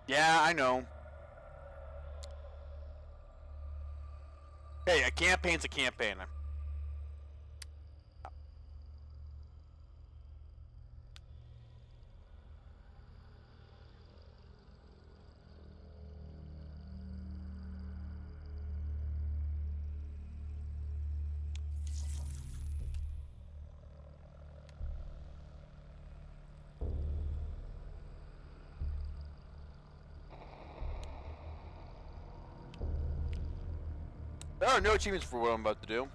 Yeah, I know. Hey, a campaign's a campaign. There are no achievements for what I'm about to do.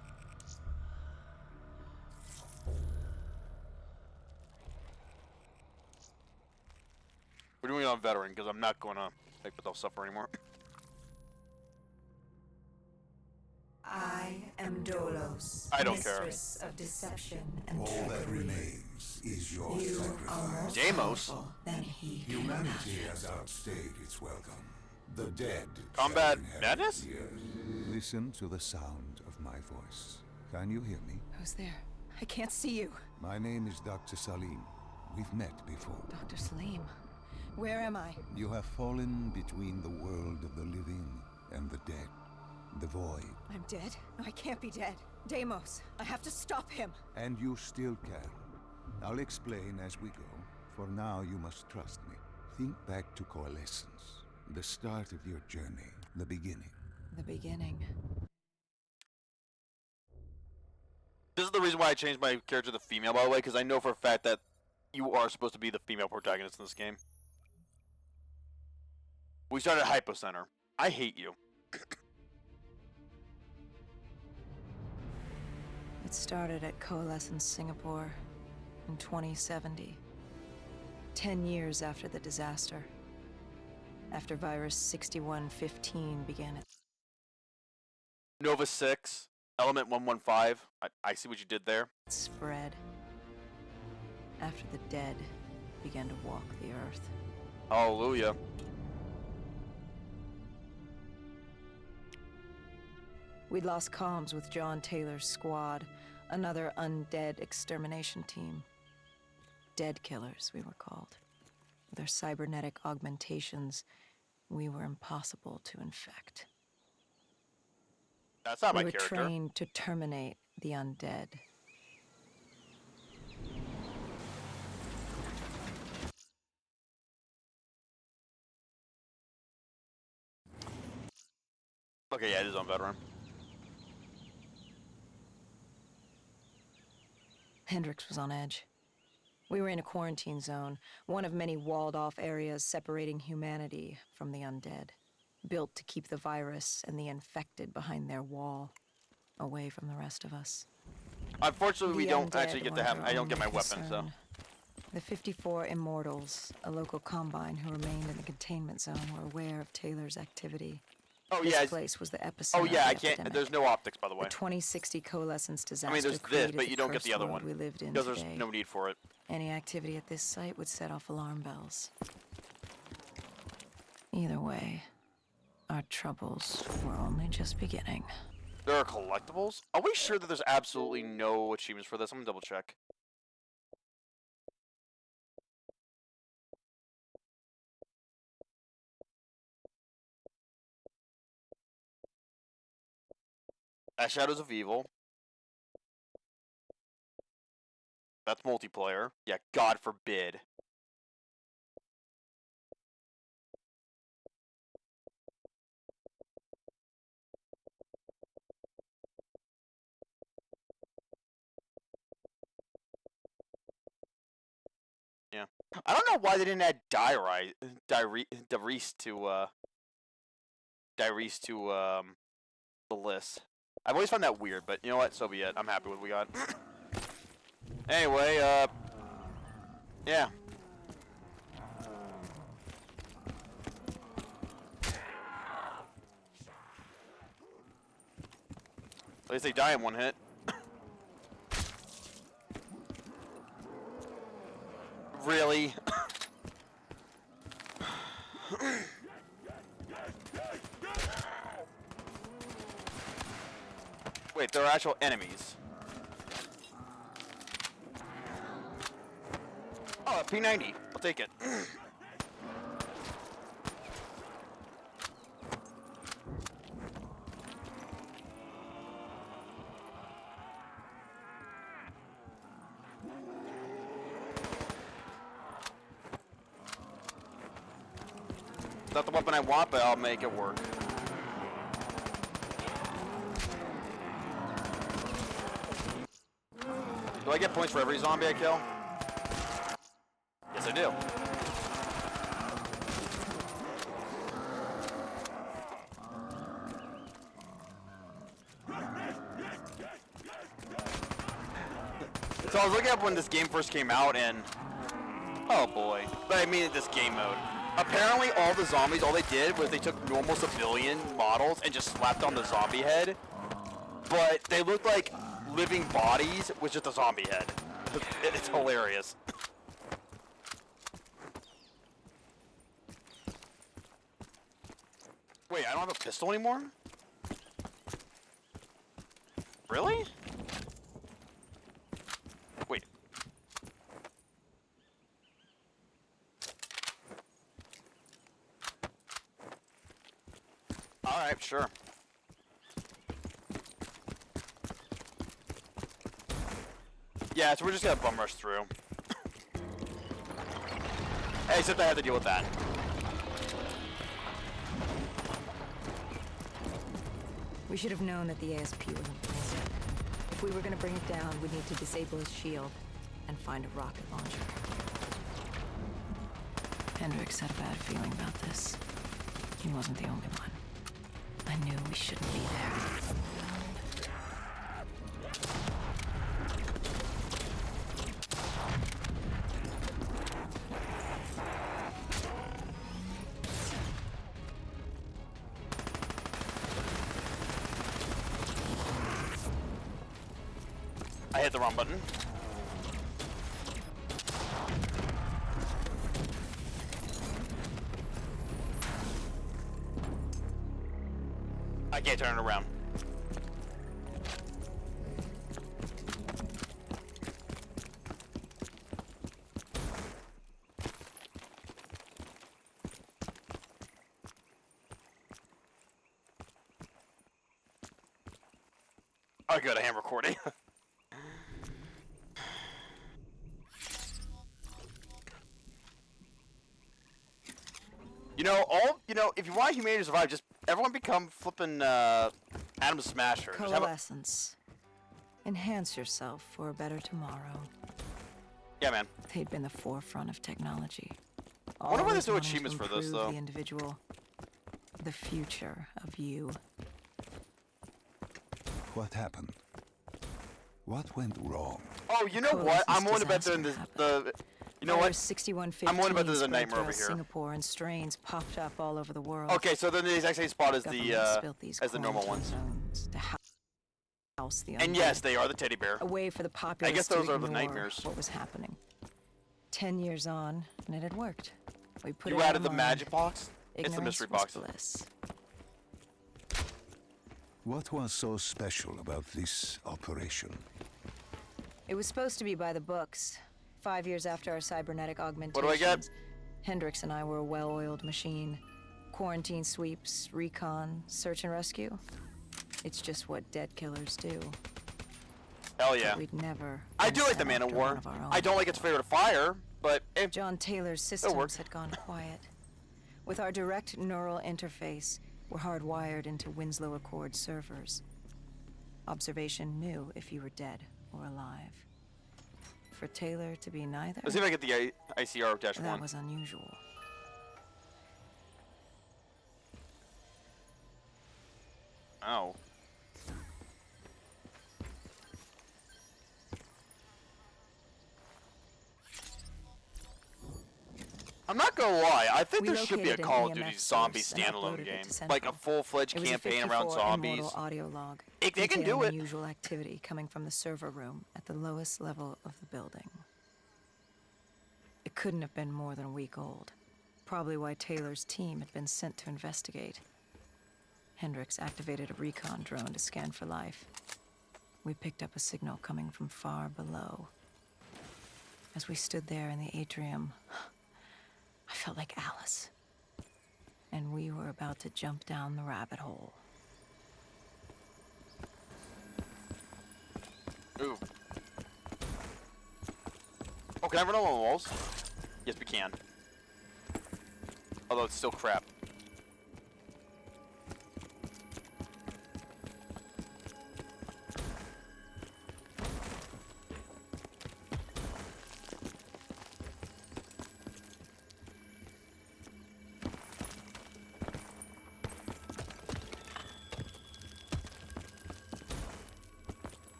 We're doing it on veteran because I'm not going to make myself suffer anymore. I am Dolos, I don't care. mistress of deception and All that trickery. remains is your You are more sacrifice. Deimos? powerful than he can Humanity imagine. has outstayed its welcome. The dead Combat shall inherit madness? the earth. Listen to the sound of my voice. Can you hear me? Who's there? I can't see you. My name is Dr. Salim. We've met before. Dr. Salim. Where am I? You have fallen between the world of the living and the dead. The void. I'm dead? No, I can't be dead. Deimos, I have to stop him. And you still can. I'll explain as we go. For now, you must trust me. Think back to Coalescence. The start of your journey. The beginning. The beginning. This is the reason why I changed my character to female, by the way, because I know for a fact that you are supposed to be the female protagonist in this game. We started at Hypo Center. I hate you. It started at Coalescence Singapore in 2070. 10 years after the disaster. After Virus 6115 began its... Nova 6, Element 115. I see what you did there. spread. After the dead began to walk the earth. Hallelujah. We'd lost comms with John Taylor's squad, another undead extermination team. Dead killers, we were called. With our cybernetic augmentations, we were impossible to infect. That's not my We were character. trained to terminate the undead. Okay, yeah, it is on veteran. Hendrix was on edge. We were in a quarantine zone, one of many walled-off areas separating humanity from the undead, built to keep the virus and the infected behind their wall, away from the rest of us. Unfortunately, we The don't undead actually get to were have. our I don't get my only weapon, so. concern. The 54 Immortals, a local combine who remained in the containment zone, were aware of Taylor's activity. Oh This yeah. place was the epicenter Oh yeah, of I the can't. epidemic. There's no optics, by the way. The 2060 Coalescence disaster I mean, there's this, created but you don't get cursed the other world one we lived in because there's today. no need for it. Any activity at this site would set off alarm bells. Either way, our troubles were only just beginning. There are collectibles. Are we sure that there's absolutely no achievements for this? I'm gonna double check. Shadows of Evil. That's multiplayer. Yeah, God forbid. Yeah. I don't know why they didn't add Dyrese to the list. I've always found that weird, but you know what? So be it. I'm happy with what we got. Anyway, yeah. At least they die in one hit. Really? Wait, they're actual enemies. Oh, a P90. I'll take it. It's not the weapon I want, but I'll make it work. Do I get points for every zombie I kill? Yes, I do. So I was looking up when this game first came out, and oh boy. But I mean this game mode. Apparently all the zombies, all they did was they took normal civilian models and just slapped on the zombie head. But they looked like living bodies with just a zombie head. It's hilarious. Wait, I don't have a pistol anymore? Really? Wait. Alright, sure. Yeah, so we're just gonna bum rush through. Hey, except I have to deal with that. We should have known that the ASP was in place. If we were gonna bring it down, we'd need to disable his shield and find a rocket launcher. Hendricks had a bad feeling about this. He wasn't the only one. I knew we shouldn't be there. I hit the wrong button. I can't turn it around. Oh good, I am recording. If you want humanity to survive, just everyone become flippin' Atom Smasher. Just have a Coalescence. Enhance yourself for a better tomorrow. yeah, man. They'd been the forefront of technology. I wonder why there's no Always wanting to achievements for this, improve though. The individual. The future of you. What happened? What went wrong? Oh, you know what? I'm willing to bet disaster there's happened. the. You know what? 6115 I'm willing to bet there's a spread nightmare over throughout here. Singapore, and strains popped up all over the world. Okay, so then the exact same spot as Governments the built these as the normal quarantine ones. zones to house the And undead. yes, they are the teddy bear. A way for the populace guess to those are the ignore nightmares. what was happening. 10 years on, and it had worked. We put You it added the online. magic box? It's the Ignorance mystery was box. bliss. What was so special about this operation? It was supposed to be by the books. 5 years after our cybernetic augmentations. What do I get? Hendricks and I were a well-oiled machine. Quarantine sweeps, recon, search and rescue. It's just what dead killers do. Hell yeah. We'd never. I been do like sent the Man of after War. one of our own. I don't like its favorite fire, but John Taylor's work. systems had gone quiet. With our direct neural interface, we're hardwired into Winslow Accord servers. Observation knew if you were dead or alive. For Taylor to be neither, let's see if I get the ICR-1. that was unusual. Oh. I'm not gonna lie, I think We there should be a located an Call of EMF Duty zombie source and standalone uploaded it game. to Like a Central. full-fledged It was a campaign around 54 zombies. immortal audio log They can do detailing it. unusual activity coming from the server room at the lowest level of the building. It couldn't have been more than a week old. Probably why Taylor's team had been sent to investigate. Hendricks activated a recon drone to scan for life. We picked up a signal coming from far below. As we stood there in the atrium, I felt like Alice. And we were about to jump down the rabbit hole. Ooh. Oh, can I run on the walls? Yes, we can. Although it's still crap.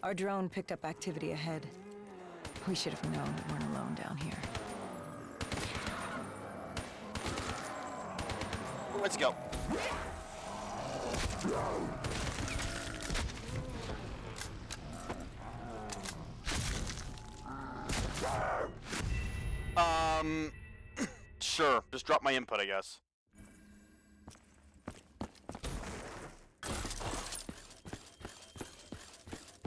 Our drone picked up activity ahead. We should have known we weren't alone down here. Let's go. Sure. Just drop my input, I guess.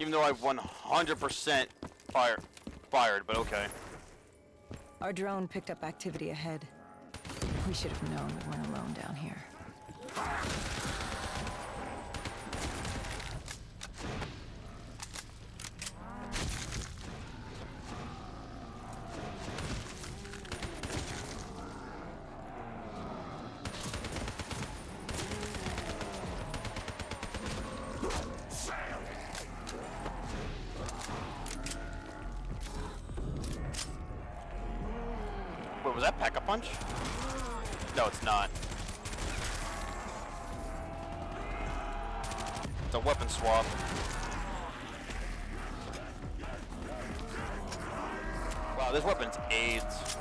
Even though I 100% fired, but okay. Our drone picked up activity ahead. We should have known we weren't alone down here. Wait, was that Pack-a-Punch? No, it's not. It's a weapon swap. Wow, this weapon's AIDS.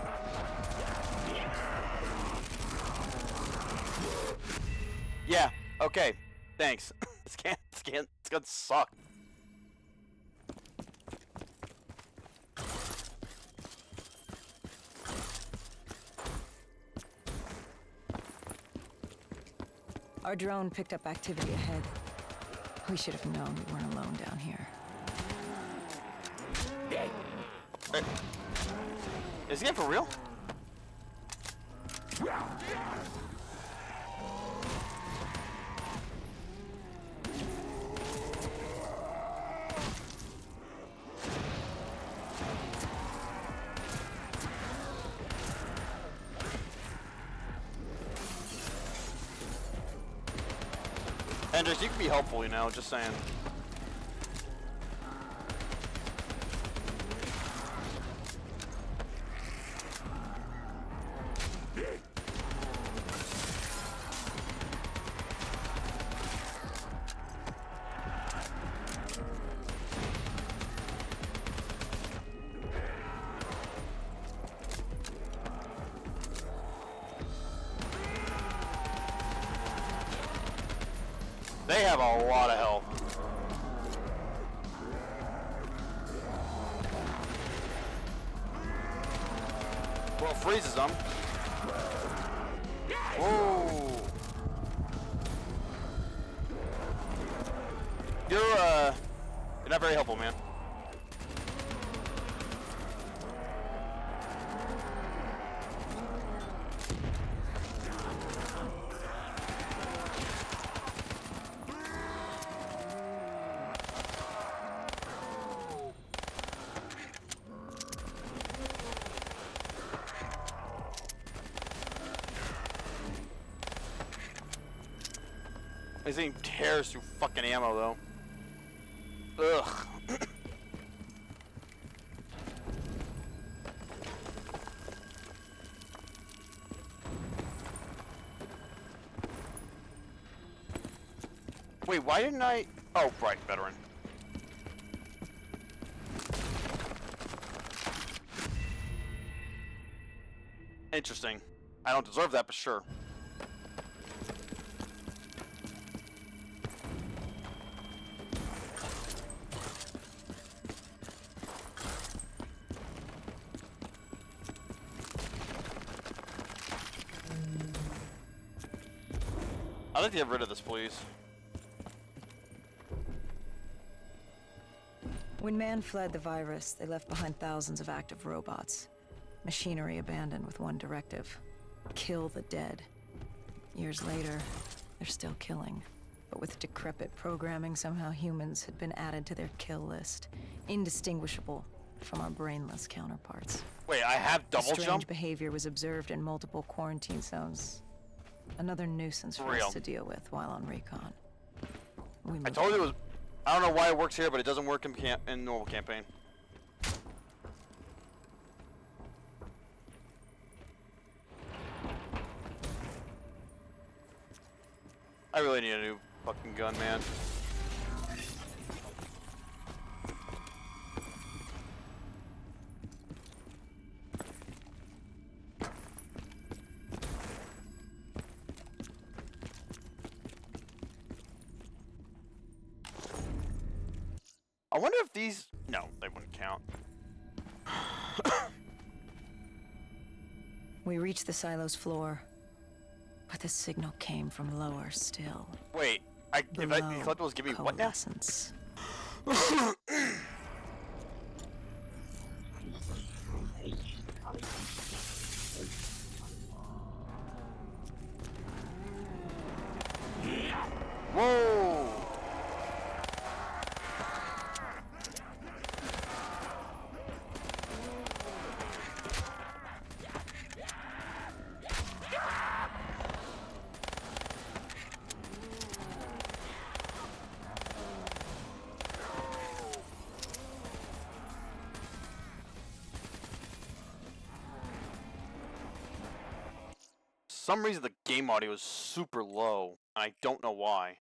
Yeah, okay. Thanks. It's gonna suck. Our drone picked up activity ahead. We should have known we weren't alone down here. Hey. Is he for real? Hendrix, you can be helpful, you know, just saying. They have a lot of health. Well, it freezes them. Whoa. You're not very helpful, man. This thing tears through fucking ammo, though. Ugh. Wait, why didn't I? Oh, right, veteran. Interesting. I don't deserve that, but sure. I'd like to get rid of this, please. When man fled the virus, they left behind thousands of active robots. Machinery abandoned with one directive: kill the dead. Years later, they're still killing. But with decrepit programming, somehow humans had been added to their kill list, indistinguishable from our brainless counterparts. Wait, I have double Strange jump? behavior was observed in multiple quarantine zones. Another nuisance for Real. us to deal with while on recon. I told you it was. I don't know why it works here, but it doesn't work in normal campaign. I really need a new fucking gun, man. wonder if these... No, they wouldn't count. We reached the silo's floor, but the signal came from lower still. Wait, if Below collectibles give me what now? coalescence. Whoa! For some reason the game audio is super low, and I don't know why.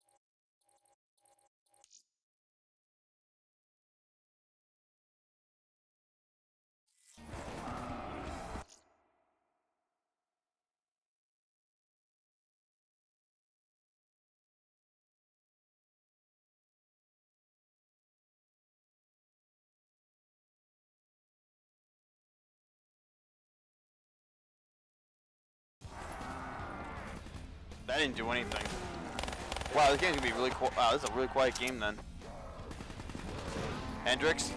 That didn't do anything. Wow, this game's gonna be really cool. Wow, this is a really quiet game then. Hendrix?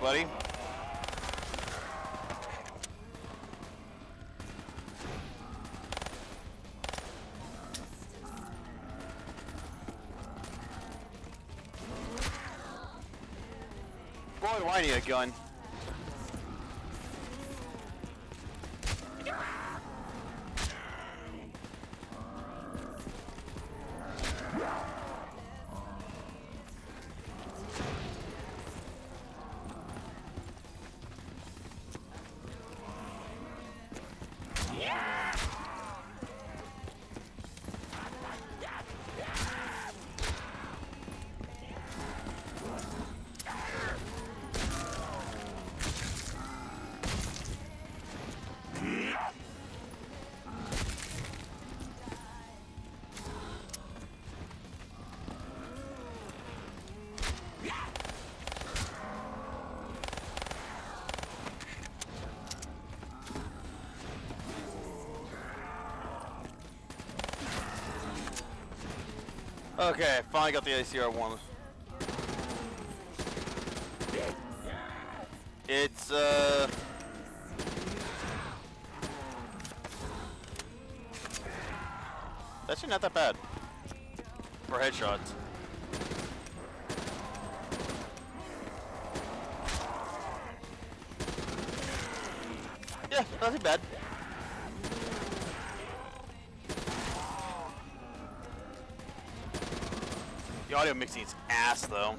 Buddy? Boy, do I need a gun. Okay, finally got the ACR-1. It's, actually not that bad for headshots. Yeah, not too bad. The audio mixing is ass, though.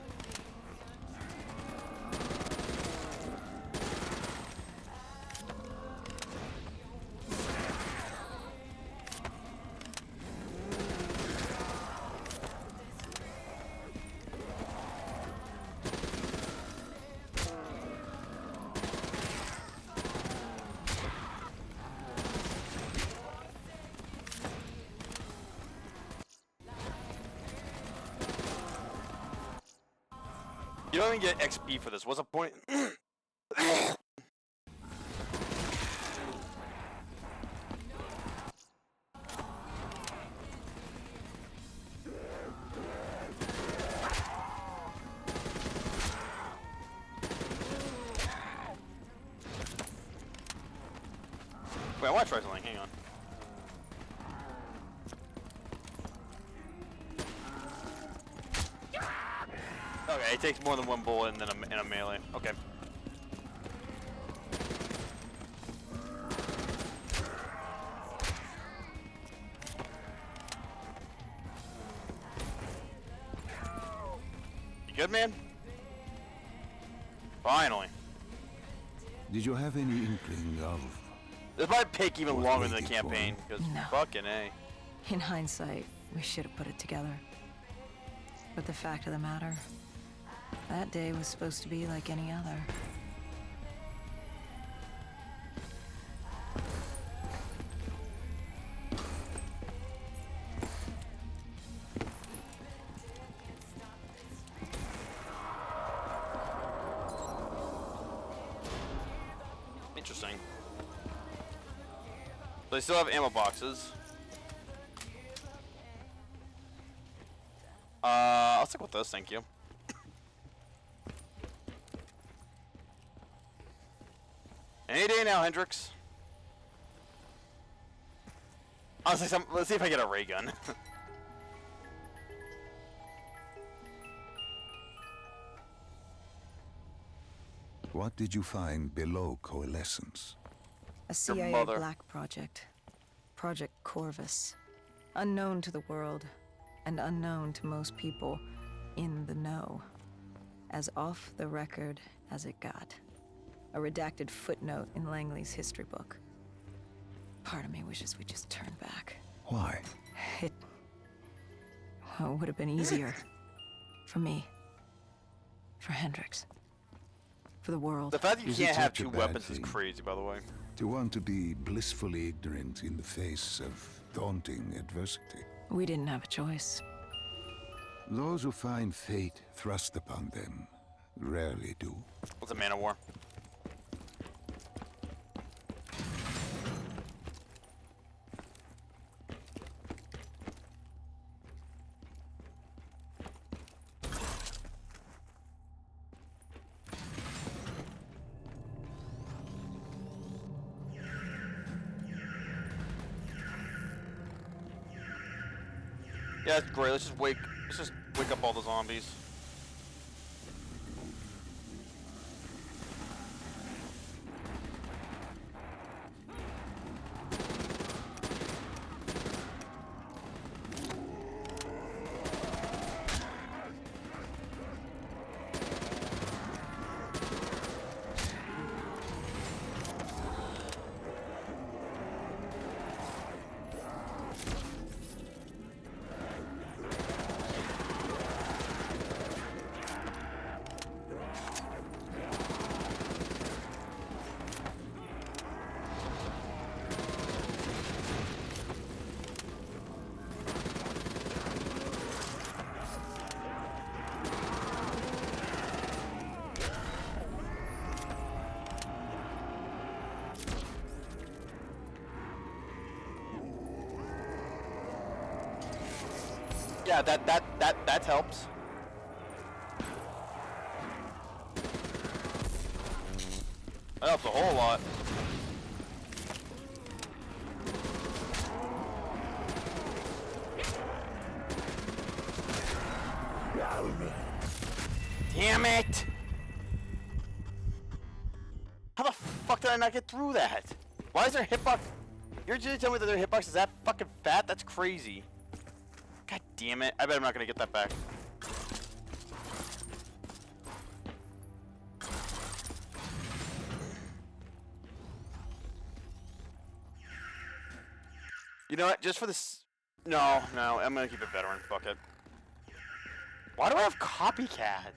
You don't even get XP for this. What's the point? Wait, I want to try something. Hang on. Okay, it takes more than one bullet and then a melee. Okay. You good, man? Finally. Did you have any inkling of... This might take even What longer than the waited for? campaign, because No. fucking A. In hindsight, we should have put it together. But the fact of the matter, that day was supposed to be like any other. I still have ammo boxes. I'll stick with this, thank you. Any day now, Hendrix. Honestly, let's see if I get a ray gun. What did you find below Coalescence? A CIA mother. black project. Project Corvus. Unknown to the world, and unknown to most people in the know. As off the record as it got. A redacted footnote in Langley's history book. Part of me wishes we just turned back. Why? It would have been easier. For me. For Hendrix. For the world. The fact that you Is it can't have such a two bad weapons is thing? crazy, by the way. To want to be blissfully ignorant in the face of daunting adversity. We didn't have a choice. Those who find fate thrust upon them rarely do. What's a man of war? Yeah, that's great. Let's just wake up all the zombies. Yeah, that helps. That helps a whole lot. Damn it! How the fuck did I not get through that? Why is their hitbox? You're just telling me that their hitbox is that fucking fat? That's crazy. God damn it. I bet I'm not gonna get that back. You know what? Just for this... No, I'm gonna keep it veteran. Fuck it. Why do I have copycat?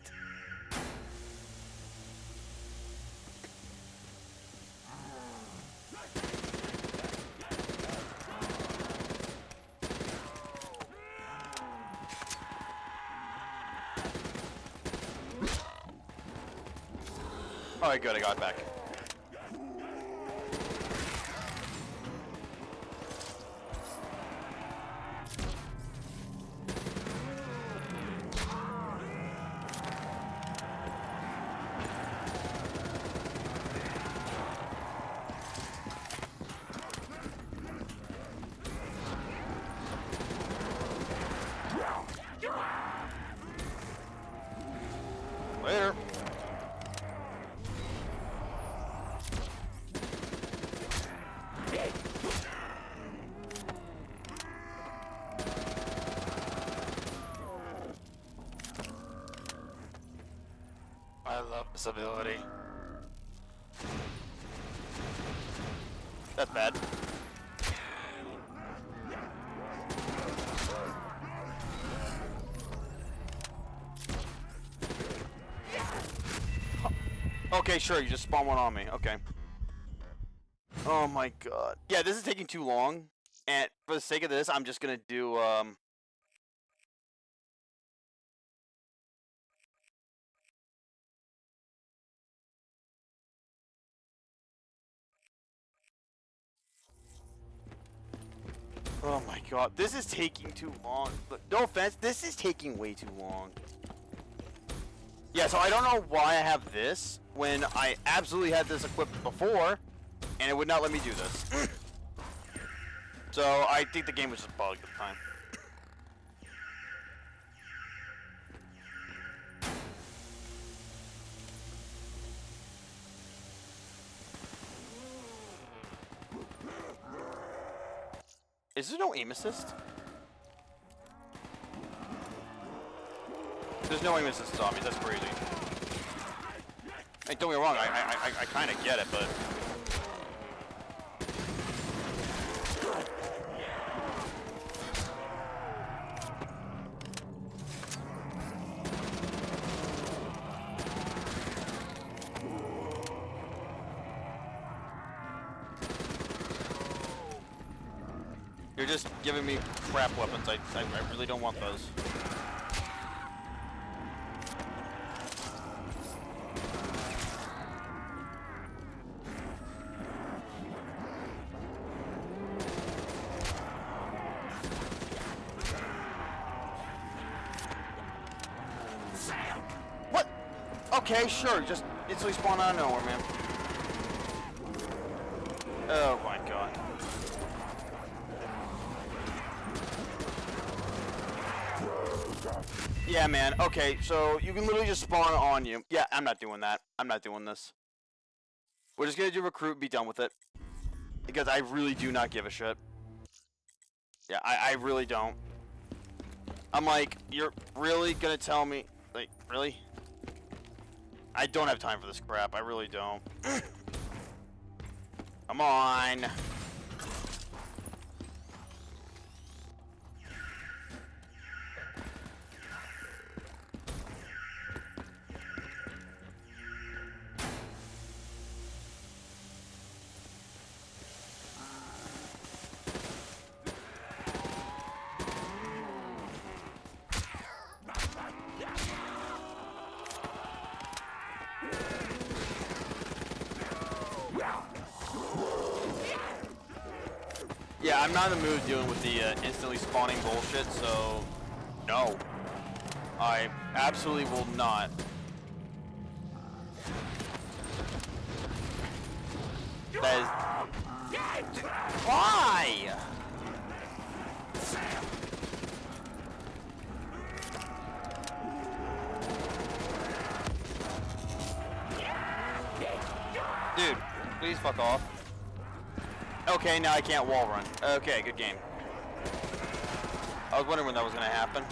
Alright, good, I got it back. Later. I love this ability. That's bad. Okay, sure, you just spawn one on me. Okay. Oh my god. Yeah, this is taking too long. And for the sake of this, I'm just gonna do, Oh my god, this is taking too long. Look, no offense, this is taking way too long. Yeah, so I don't know why I have this when I absolutely had this equipped before, and it would not let me do this. So I think the game was just bugged at the time. Is there no aim assist? There's no aim assist in zombies, that's crazy. Hey, don't get me wrong, I kind of get it, but... You're just giving me crap weapons. I really don't want those. What? Okay, sure. Just instantly spawn out of nowhere, man. Oh my god. Yeah, man. Okay, so you can literally just spawn on you. Yeah, I'm not doing that. I'm not doing this. We're just gonna do recruit and be done with it. Because I really do not give a shit. Yeah, I really don't. I'm like, you're really gonna tell me? Like, really? I don't have time for this crap. I really don't. Come on. Yeah, I'm not in the mood dealing with the instantly spawning bullshit, so no. I absolutely will not. That is... Why? Dude, please fuck off. Okay, now I can't wall run. Okay, good game. I was wondering when that was gonna happen.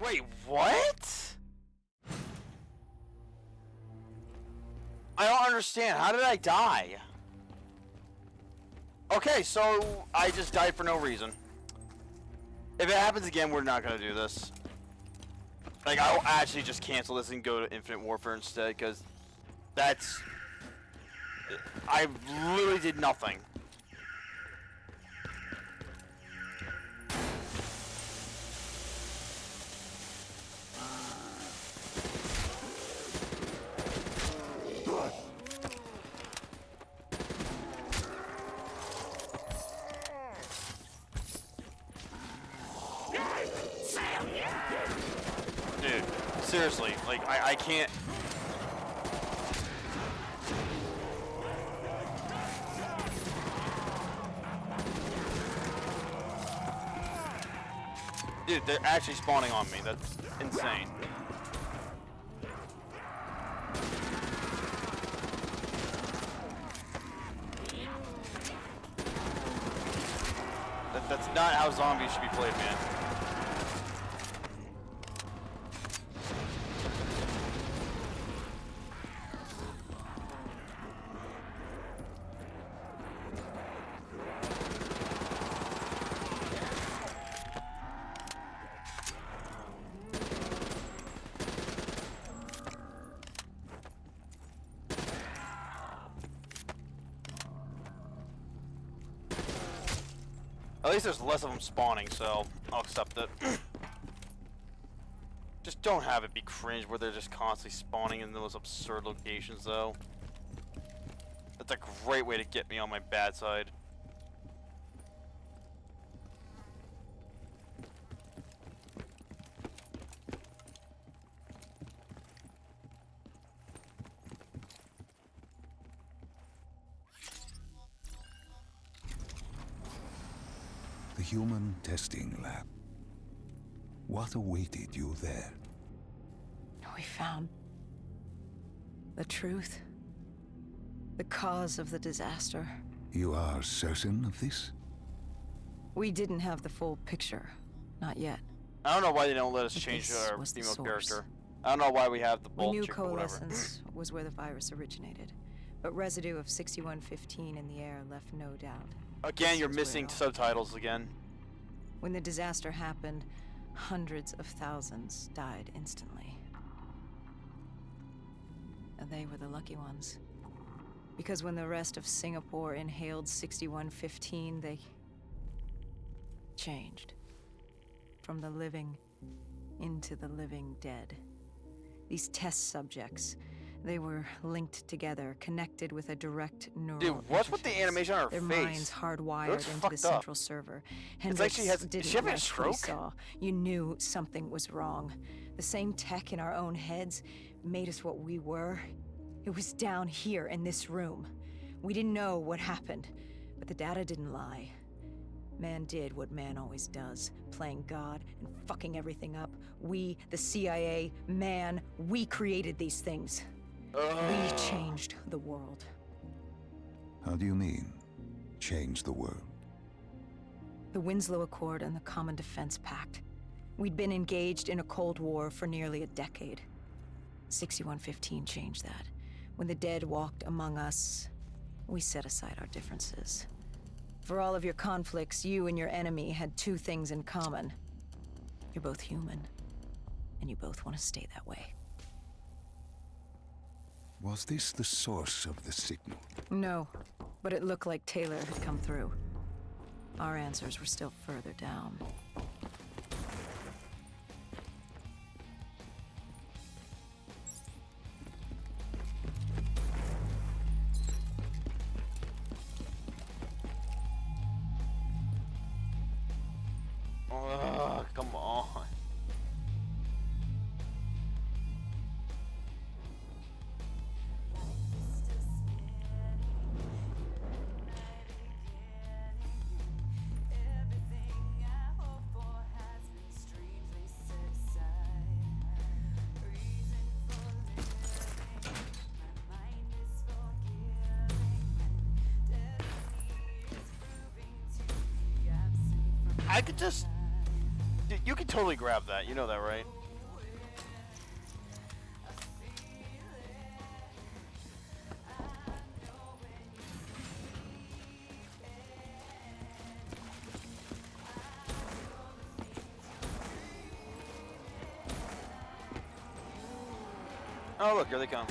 Wait, what? I don't understand. How did I die? Okay, so I just died for no reason. If it happens again, we're not gonna do this. Like, I'll actually just cancel this and go to Infinite Warfare instead, because that's... I literally did nothing. Dude, seriously, like, I can't... Dude, they're actually spawning on me. That's insane. That's not how zombies should be played, man. At least there's less of them spawning, so I'll accept it. Just don't have it be cringe where they're just constantly spawning in those absurd locations, though. That's a great way to get me on my bad side. The human testing lab. What awaited you there? We found the truth. The cause of the disaster. You are certain of this? We didn't have the full picture. Not yet. I don't know why they don't let us But change this our was the female source. character. I don't know why we have the We bald knew chick or whatever. coalescence was where the virus originated, but residue of 6115 in the air left no doubt. Again, This you're was where missing it all subtitles again. When the disaster happened, hundreds of thousands died instantly. And they were the lucky ones. Because when the rest of Singapore inhaled 6115, they changed. From the living into the living dead. These test subjects, they were linked together, connected with a direct neural Dude, what's with the interface. animation on her Their face? minds hardwired looks into fucked the up. central server. It's like she has- Hendricks is she didn't having a like what he stroke? saw. You knew something was wrong. The same tech in our own heads made us what we were. It was down here in this room. We didn't know what happened, but the data didn't lie. Man did what man always does, playing God and fucking everything up. We, the CIA, man, we created these things. We changed the world. How do you mean, change the world? The Winslow Accord and the Common Defense Pact. We'd been engaged in a Cold War for nearly a decade. 6115 changed that. When the dead walked among us, we set aside our differences. For all of your conflicts, you and your enemy had two things in common. You're both human, and you both want to stay that way. Was this the source of the signal? No, but it looked like Taylor had come through. Our answers were still further down. Come on. I could just... Dude, you could totally grab that. You know that, right? Oh, look, here they come.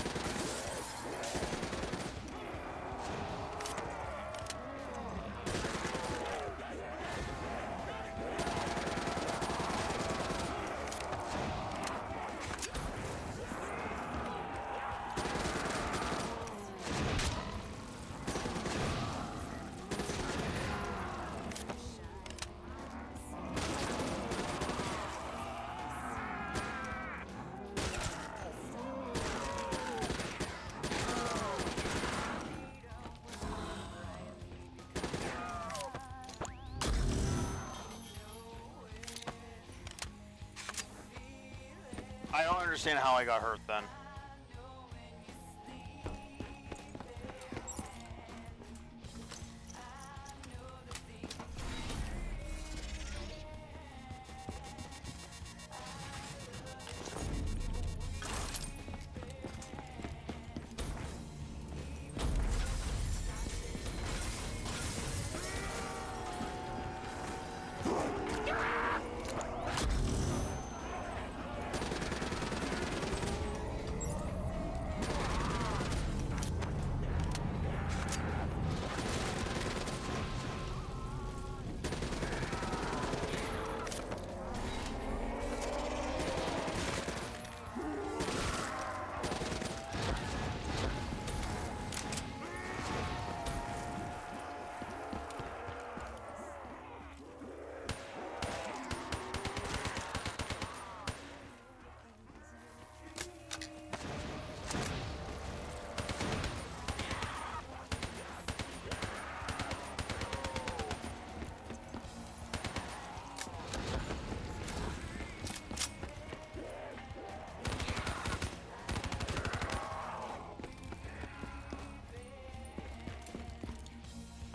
I don't understand how I got hurt then.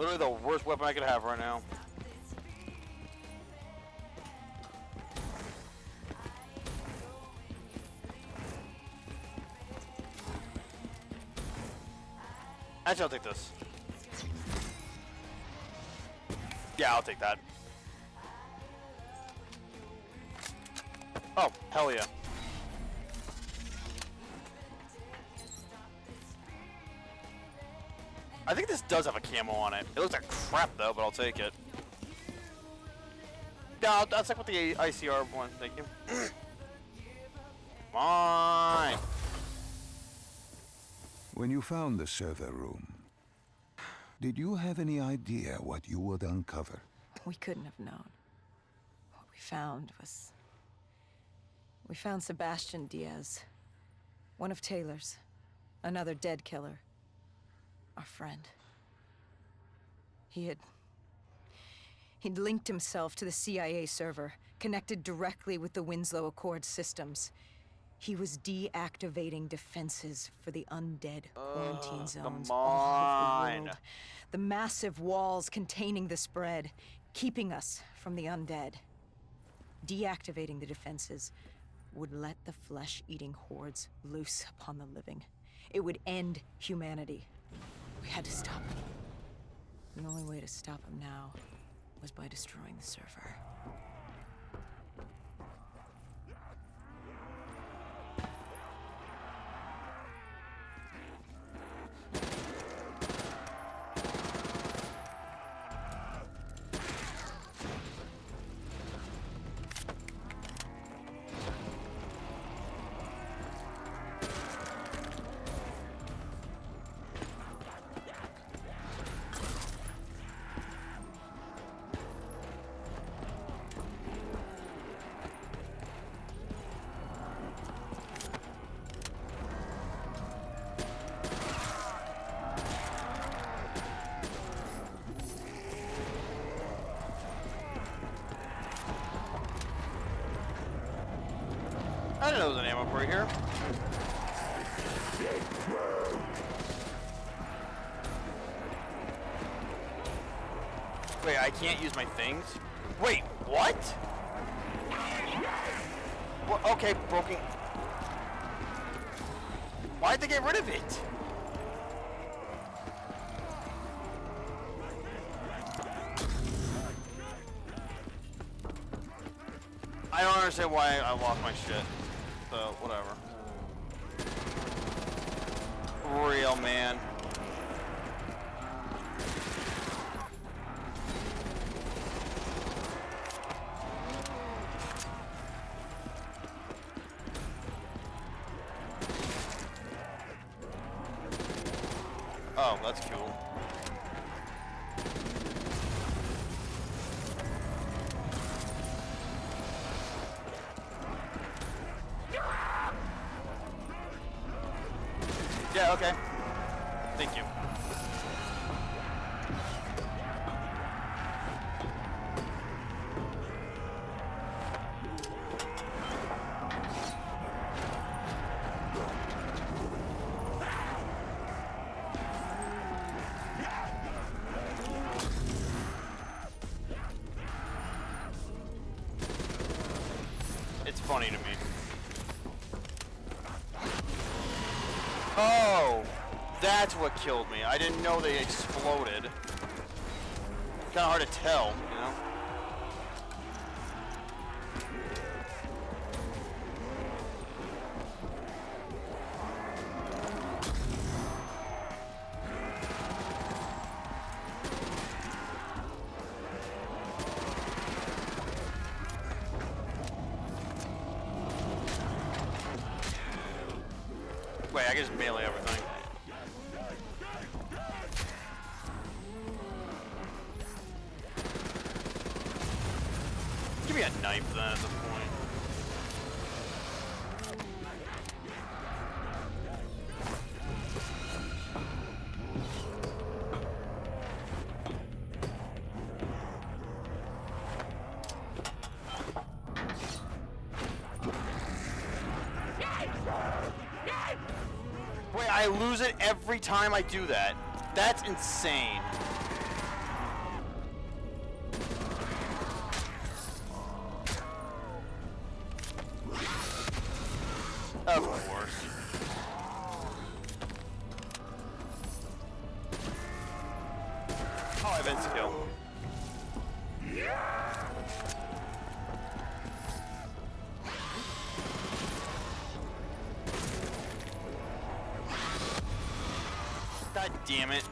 Literally the worst weapon I could have right now. Actually, I'll take this. Yeah, I'll take that. Oh, hell yeah. I think this does have a camo on it. It looks like crap though, but I'll take it. Yeah, I'll stick with the ICR one. Thank you. Come on. When you found the server room, did you have any idea what you would uncover? We couldn't have known. What we found was... We found Sebastian Diaz. One of Taylor's. Another dead killer. Our friend. He'd linked himself to the CIA server, connected directly with the Winslow Accord systems. He was deactivating defenses for the undead quarantine zones all over the world. The massive walls containing the spread, keeping us from the undead. Deactivating the defenses would let the flesh-eating hordes loose upon the living. It would end humanity. We had to stop him. The only way to stop him now was by destroying the server. I didn't know there was an ammo right here. Wait, I can't use my things? Wait, what? Well, okay, broken. Why'd they get rid of it? I don't understand why I lost my shit. So, whatever. Real man. Oh, that's cool. Yeah, okay. Thank you. It's funny to me. Oh, that's what killed me. I didn't know they exploded. Kind of hard to tell, you know? Wait, I can just melee everything. Give me a knife then at this point. Wait, I lose it every time I do that. That's insane. God damn it.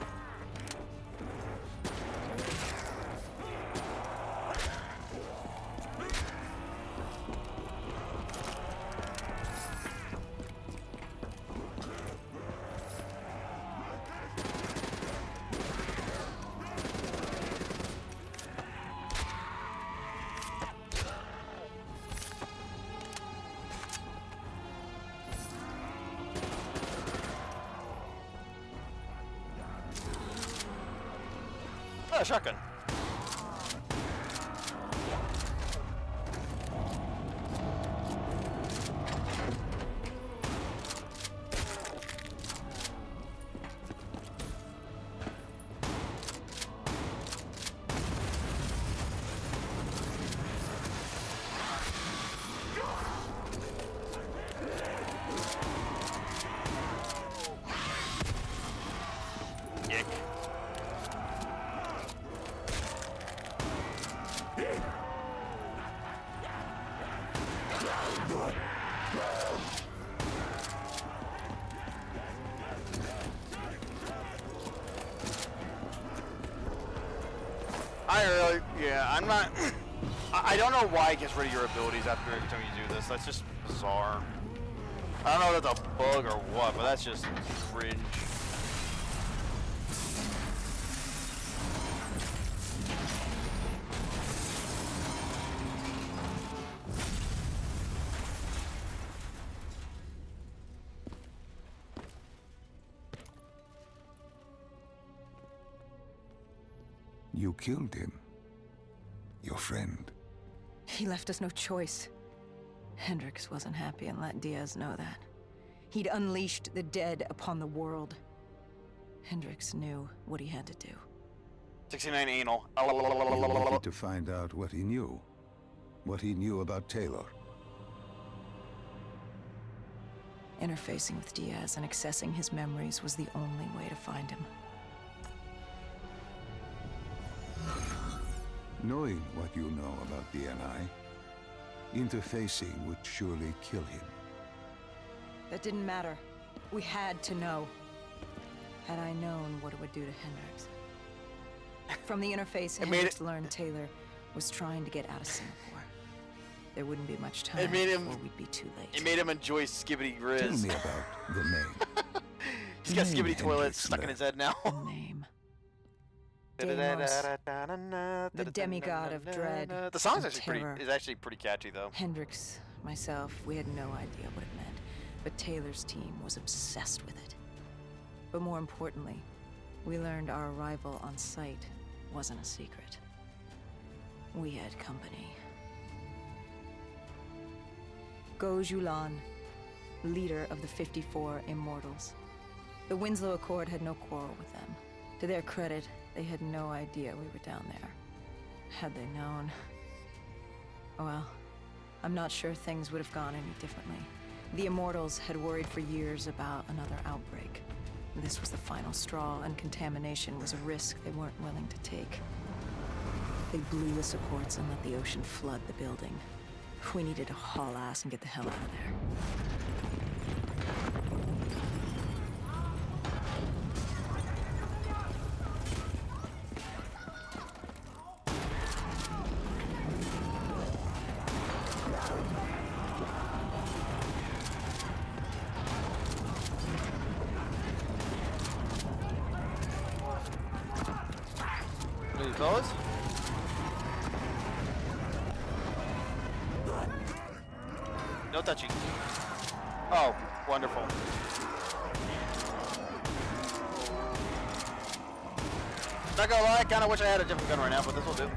Oh, shotgun. Dick. I'm not. I don't know why it gets rid of your abilities after every time you do this. That's just bizarre. I don't know if that's a bug or what, but that's just cringe. You killed him. Your friend. He left us no choice. Hendricks wasn't happy and let Diaz know that. He'd unleashed the dead upon the world. Hendricks knew what he had to do. 69 anal. You wanted to find out what he knew. What he knew about Taylor. Interfacing with Diaz and accessing his memories was the only way to find him. Knowing what you know about DNI, interfacing would surely kill him. That didn't matter. We had to know. Had I known what it would do to Hendricks. From the interface, Hendricks learned Taylor was trying to get out of Singapore. There wouldn't be much time before we'd be too late. It made him enjoy Skibbity Grizz. Tell me about the name. He's got Skibbity toilets stuck in his head now. The name. Deimos, the demigod of dread. The song's and terror. actually pretty catchy though. Hendricks, myself, we had no idea what it meant, but Taylor's team was obsessed with it. But more importantly, we learned our arrival on site wasn't a secret. We had company. Go Julan, leader of the 54 Immortals. The Winslow Accord had no quarrel with them. To their credit, they had no idea we were down there. Had they known... Well, I'm not sure things would have gone any differently. The Immortals had worried for years about another outbreak. This was the final straw, and contamination was a risk they weren't willing to take. They blew the supports and let the ocean flood the building. We needed to haul ass and get the hell out of there. Any fellas? No touching. Oh, wonderful. Not gonna lie, I kinda wish I had a different gun right now, but this will do.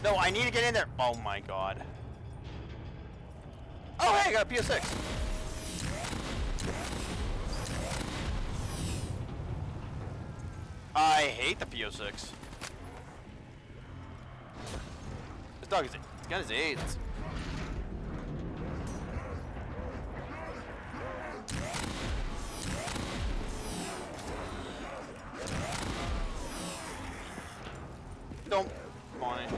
No, I need to get in there. Oh my god. Oh hey, I got a PS6. I hate the PO6. This dog he's got his AIDS. don't mind.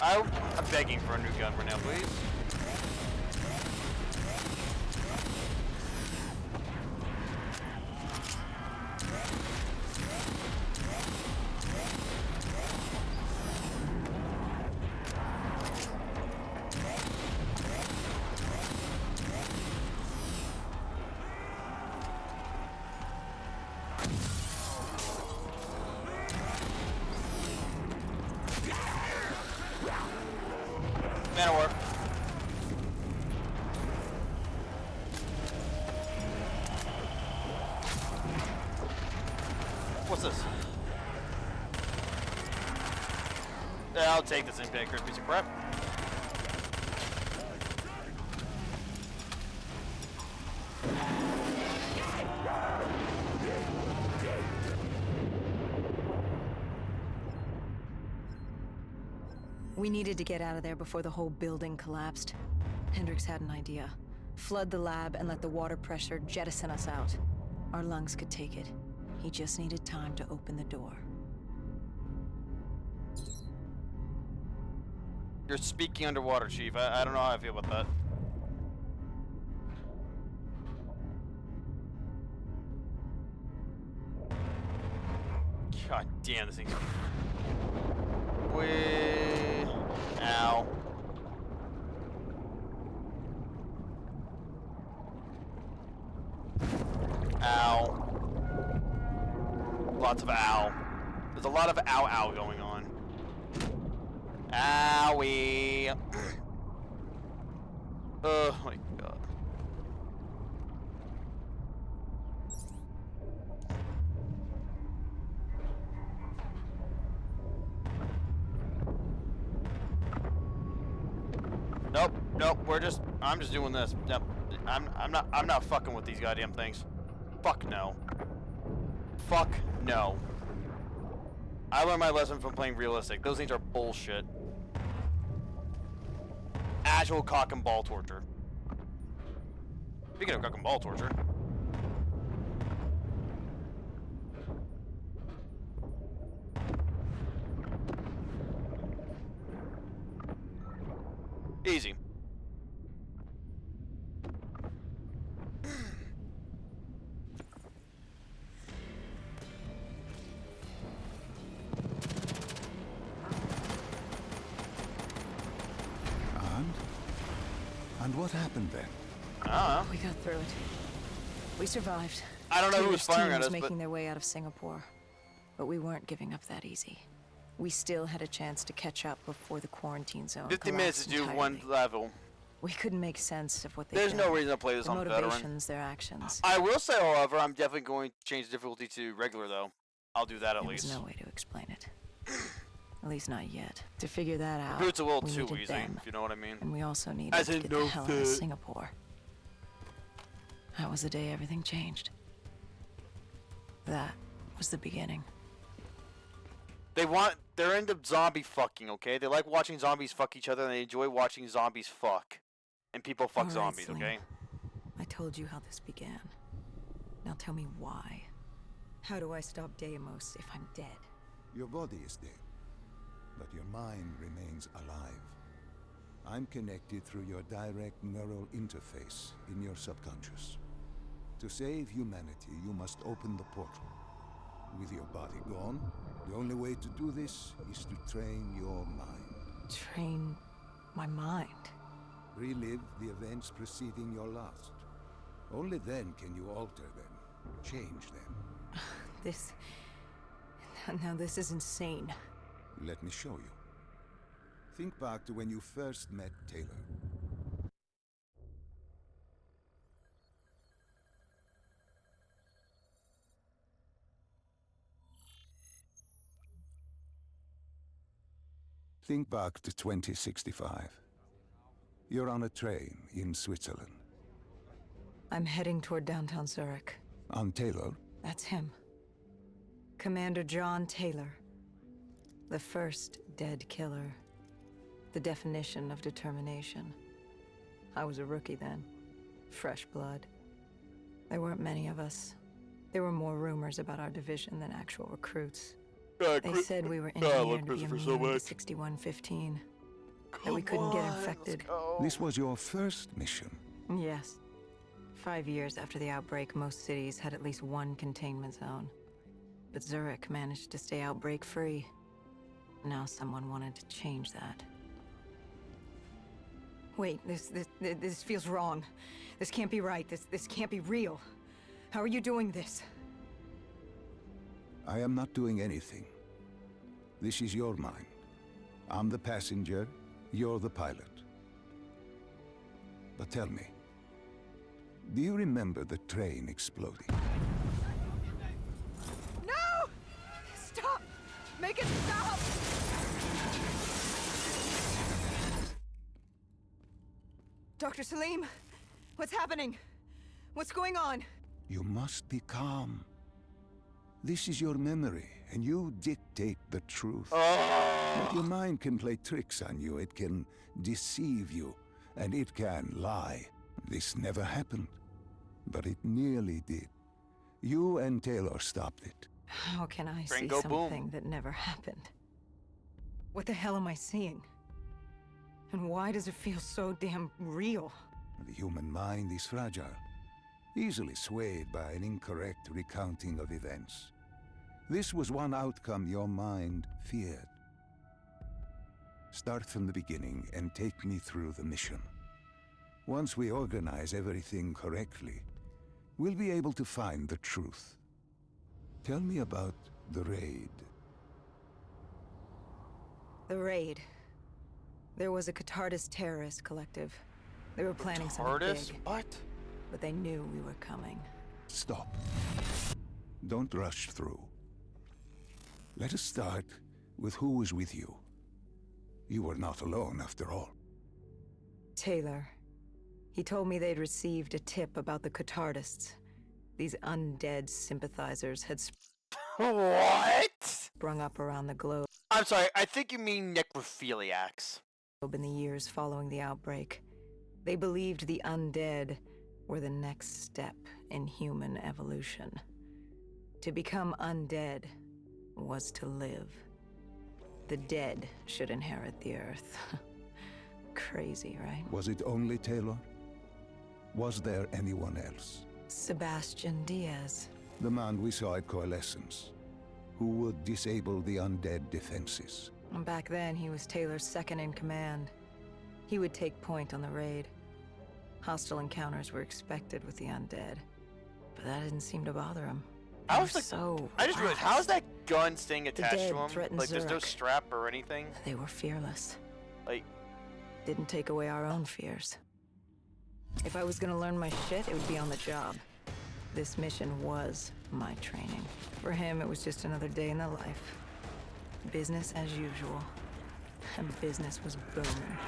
I'm begging for a new gun right now, please. That'll work. What's this? Yeah, I'll take this impactor piece of crap. We needed to get out of there before the whole building collapsed. Hendricks had an idea. Flood the lab and let the water pressure jettison us out. Our lungs could take it. He just needed time to open the door. You're speaking underwater, Chief. I don't know how I feel about that. God damn, this thing's... Ow. Ow. Lots of ow. There's a lot of ow going on. Owie. Oh my god. Nope, I'm just doing this. Nope. I'm not fucking with these goddamn things. Fuck no. Fuck no. I learned my lesson from playing realistic. Those things are bullshit. Actual cock and ball torture. Speaking of cock and ball torture. Easy. And what happened then? I don't know. We got through it. We survived. I don't know who was Taylor's firing team at was us, making but their way out of Singapore. But we weren't giving up that easy. We still had a chance to catch up before the quarantine zone 50 minutes to do collapsed one entirely. level. We couldn't make sense of what they There's did. no reason to play this Their on veteran. motivations, their actions. I will say, however, I'm definitely going to change the difficulty to regular, though. I'll do that at There least. was no way to explain it. At least not yet. To figure that out, Boot's a little we too needed easy, them. if you know what I mean. And we also needed As to in get no the hell out of fit. Singapore. That was the day everything changed. That was the beginning. They're into zombie fucking, okay? They like watching zombies fuck each other, and they enjoy watching zombies fuck. And people fuck All right, zombies, Selena. okay? I told you how this began. Now tell me why. How do I stop Deimos if I'm dead? Your body is dead, but your mind remains alive. I'm connected through your direct neural interface in your subconscious. To save humanity, you must open the portal. With your body gone, the only way to do this is to train your mind. Train my mind. Relive the events preceding your last. Only then can you alter them, change them. This... Now this is insane. Let me show you. Think back to when you first met Taylor. Think back to 2065. You're on a train in Switzerland. I'm heading toward downtown Zurich. On Taylor? That's him. Commander John Taylor. The first dead killer. The definition of determination. I was a rookie then. Fresh blood. There weren't many of us. There were more rumors about our division than actual recruits. They said we were engineered to be immune to 6115. That we couldn't get infected. This was your first mission. Yes. 5 years after the outbreak, most cities had at least one containment zone. But Zurich managed to stay outbreak-free. Now someone wanted to change that. Wait, this feels wrong. This can't be right. This can't be real. How are you doing this? I am not doing anything. This is your mine. I'm the passenger, you're the pilot. But tell me, do you remember the train exploding? No! Stop! Make it stop! Dr. Salim, what's happening? What's going on? You must be calm. This is your memory, and you dictate the truth. But your mind can play tricks on you. It can deceive you, and it can lie. This never happened, but it nearly did. You and Taylor stopped it. How can I see Go something boom. that never happened? What the hell am I seeing? And why does it feel so damn real? The human mind is fragile, easily swayed by an incorrect recounting of events. This was one outcome your mind feared. Start from the beginning and take me through the mission. Once we organize everything correctly, we'll be able to find the truth. Tell me about the raid. The raid. There was a Catardist terrorist collective. They were planning something Artist? big, What? but they knew we were coming. Stop. Don't rush through. Let us start with who was with you. You were not alone, after all. Taylor. He told me they'd received a tip about the Catardists. These undead sympathizers had What? sprung up around the globe I'm sorry, I think you mean necrophiliacs. in the years following the outbreak. They believed the undead were the next step in human evolution. To become undead was to live. The dead should inherit the earth. Crazy, right? Was it only Taylor? Was there anyone else? Sebastian Diaz. The man we saw at Coalescence, who would disable the undead defenses. And back then, he was Taylor's second in command. He would take point on the raid. Hostile encounters were expected with the undead, but that didn't seem to bother him. I They was were like, so I just realized, how's that gun staying attached dead to him? threatened Like, there's no Zurich. strap or anything. They were fearless. Like, Didn't take away our own fears. If I was gonna learn my shit, it would be on the job. This mission was my training. For him, it was just another day in the life. Business as usual. And business was booming.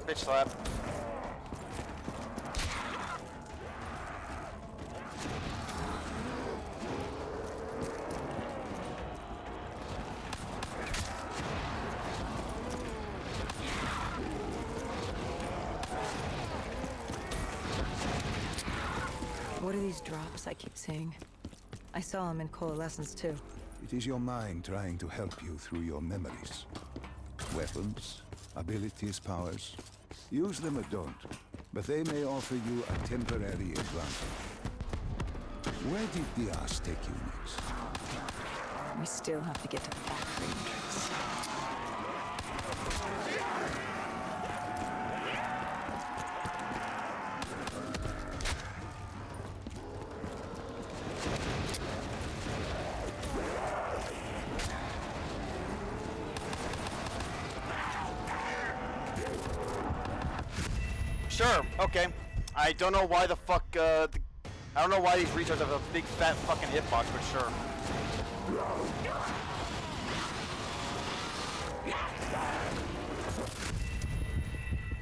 bitch slap. What are these drops I keep seeing? I saw them in Coalescence too. It is your mind trying to help you through your memories. Weapons, abilities, powers. Use them or don't, but they may offer you a temporary advantage. Where did Diaz take you next? We still have to get to the factory entrance. Sure, okay. I don't know why the fuck, I don't know why these retards have a big fat fucking hitbox, but sure.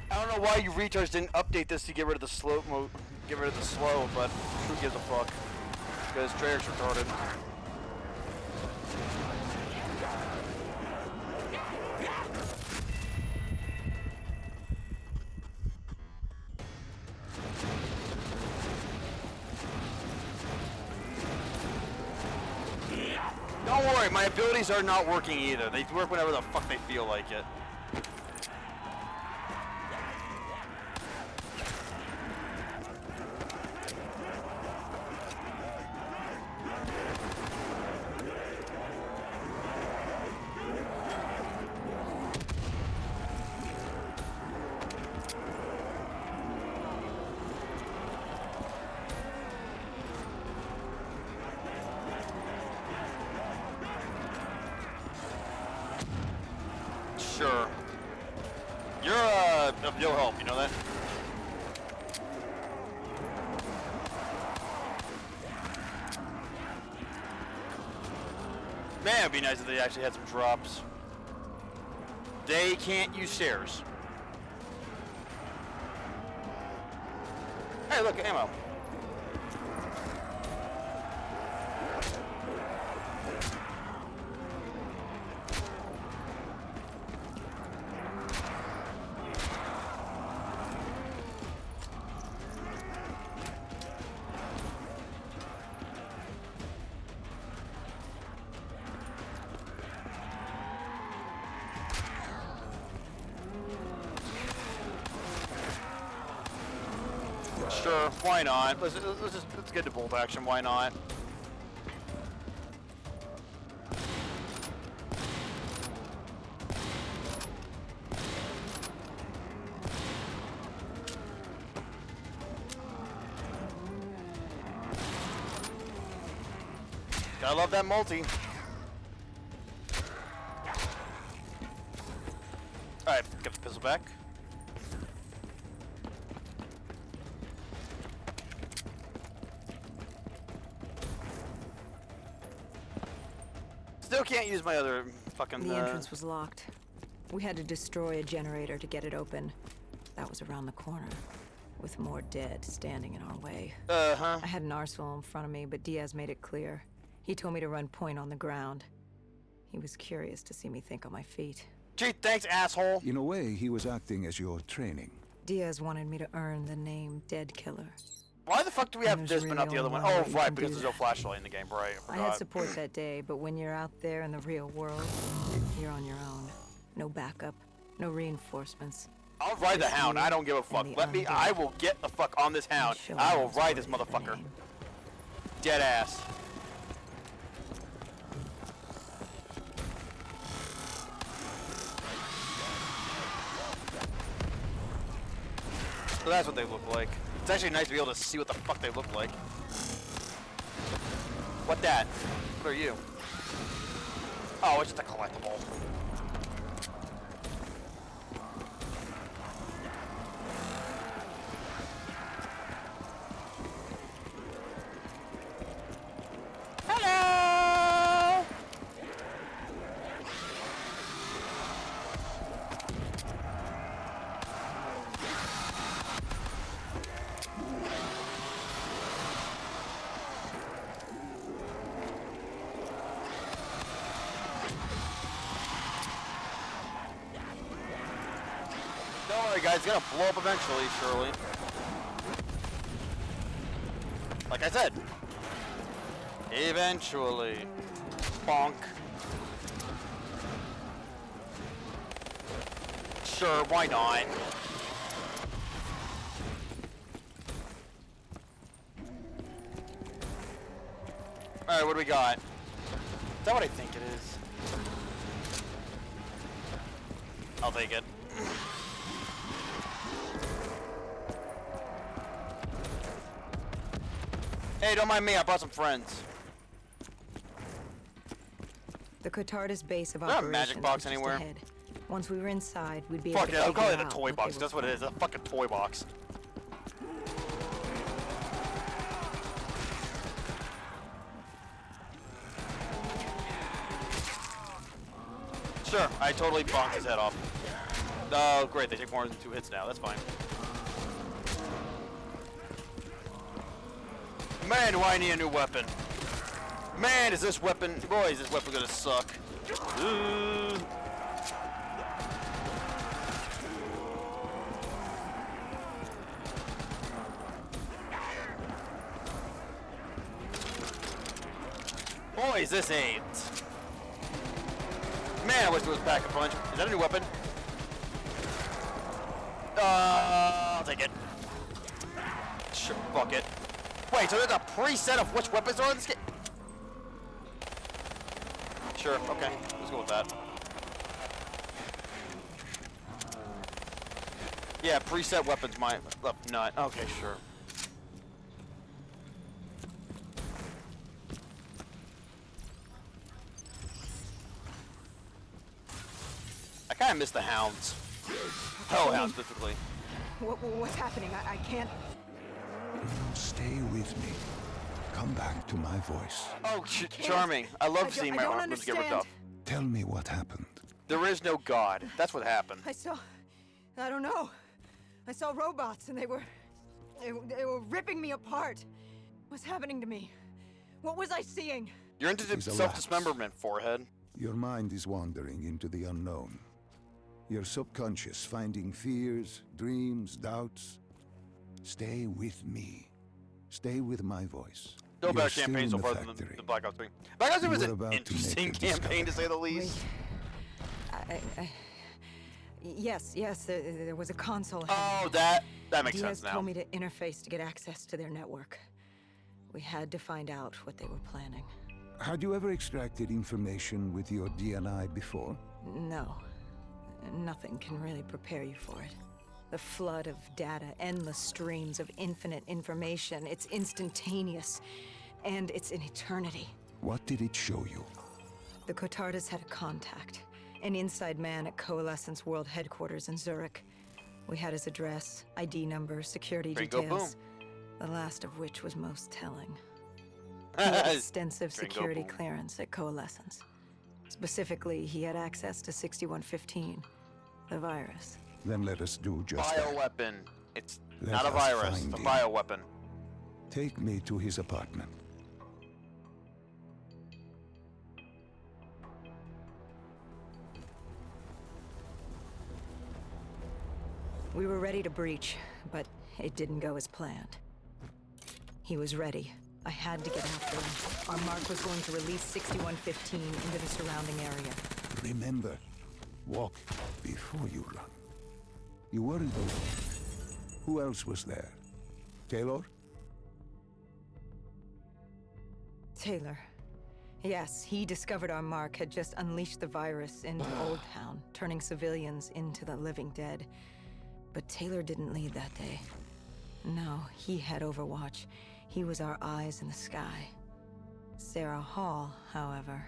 I don't know why you retards didn't update this to get rid of the slow mode, get rid of the slow, but who gives a fuck? Because Treyarch's retarded. Don't worry, my abilities are not working either. They work whenever the fuck they feel like it. Sure. You're of no help, you know that? Man, it'd be nice if they actually had some drops. They can't use stairs. Hey, look, ammo. Sure, why not? Let's get to bolt action. Why not? Gotta love that multi. All right, get the pistol back. Still can't use my other fucking. The entrance was locked. We had to destroy a generator to get it open. That was around the corner, with more dead standing in our way. Uh-huh. I had an arsenal in front of me, but Diaz made it clear. He told me to run point on the ground. He was curious to see me think on my feet. Gee, thanks, asshole. In a way, he was acting as your training. Diaz wanted me to earn the name Dead Killer. Why the fuck do we And have there's this but really not the other only one? one Oh, way you right, can because do there's no that. flashlight in the game, right? I I had forgot. support that day, but when you're out there in the real world, you're on your own. No backup, no reinforcements. I'll ride the Just hound. you I don't give a fuck. and the Let me. undead. I will get the fuck on this hound. Show I will us ride what this is the motherfucker. name. Dead ass. So that's what they look like. It's actually nice to be able to see what the fuck they look like. What that? What are you? Oh, it's just a collectible. Hello! Don't worry, guys. It's gonna blow up eventually, surely. Like I said. Eventually. Bonk. Sure, why not? Alright, what do we got? Is that what I think it is? I'll take it. Hey, don't mind me, I brought some friends. The Cotardis base of Is there a operations magic box was just anywhere? ahead. Once we were inside, we'd be Fuck able it, to I'll call figure it a out toy what box. they That's were what it is, a fucking toy box. Sure, I totally bonked his head off. Oh, great, they take more than 2 hits now. That's fine. Man, do I need a new weapon. Man, is this weapon... Boy, is this weapon gonna suck. Boy, Boys, this AIDS. Man, I wish there was Pack-a-Punch. Is that a new weapon? I'll take it. Sure, fuck it. Wait, so there's a preset of which weapons are in this game? Sure, okay. Let's go with that. Yeah, preset weapons might... nut. Okay, sure. I kind of miss the hounds. Hellhounds, specifically. What's happening? I can't... Stay with me. Come back to my voice. Oh, charming. I love seeing my arms get ripped off. Tell me what happened. There is no God. That's what happened. I don't know. I saw robots and they were ripping me apart. What's happening to me? What was I seeing? You're into self-dismemberment, forehead. Your mind is wandering into the unknown. Your subconscious finding fears, dreams, doubts. Stay with me. Stay with my voice. Still a better campaign so far than the Black Ops 3. Black Ops 3 was an interesting campaign, to say the least. Yes, there was a console. Oh, that makes Diaz sense now. told me to interface to get access to their network. We had to find out what they were planning. Had you ever extracted information with your DNI before? No. Nothing can really prepare you for it. The flood of data, endless streams of infinite information. It's instantaneous. And it's an eternity. What did it show you? The Cotardas had a contact. An inside man at Coalescence World Headquarters in Zurich. We had his address, ID number, security details. The last of which was most telling. He had extensive security clearance at Coalescence. Specifically, he had access to 6115, the virus. Then let us do just that. Bioweapon. It's Let not a us virus, find it's a him. bioweapon. Take me to his apartment. We were ready to breach, but it didn't go as planned. He was ready. I had to get after him. Our mark was going to release 6115 into the surrounding area. Remember, walk before you run. You weren't alone. Who else was there? Taylor? Taylor. Yes, he discovered our mark had just unleashed the virus into Old Town, turning civilians into the living dead. But Taylor didn't lead that day. No, he had Overwatch. He was our eyes in the sky. Sarah Hall, however.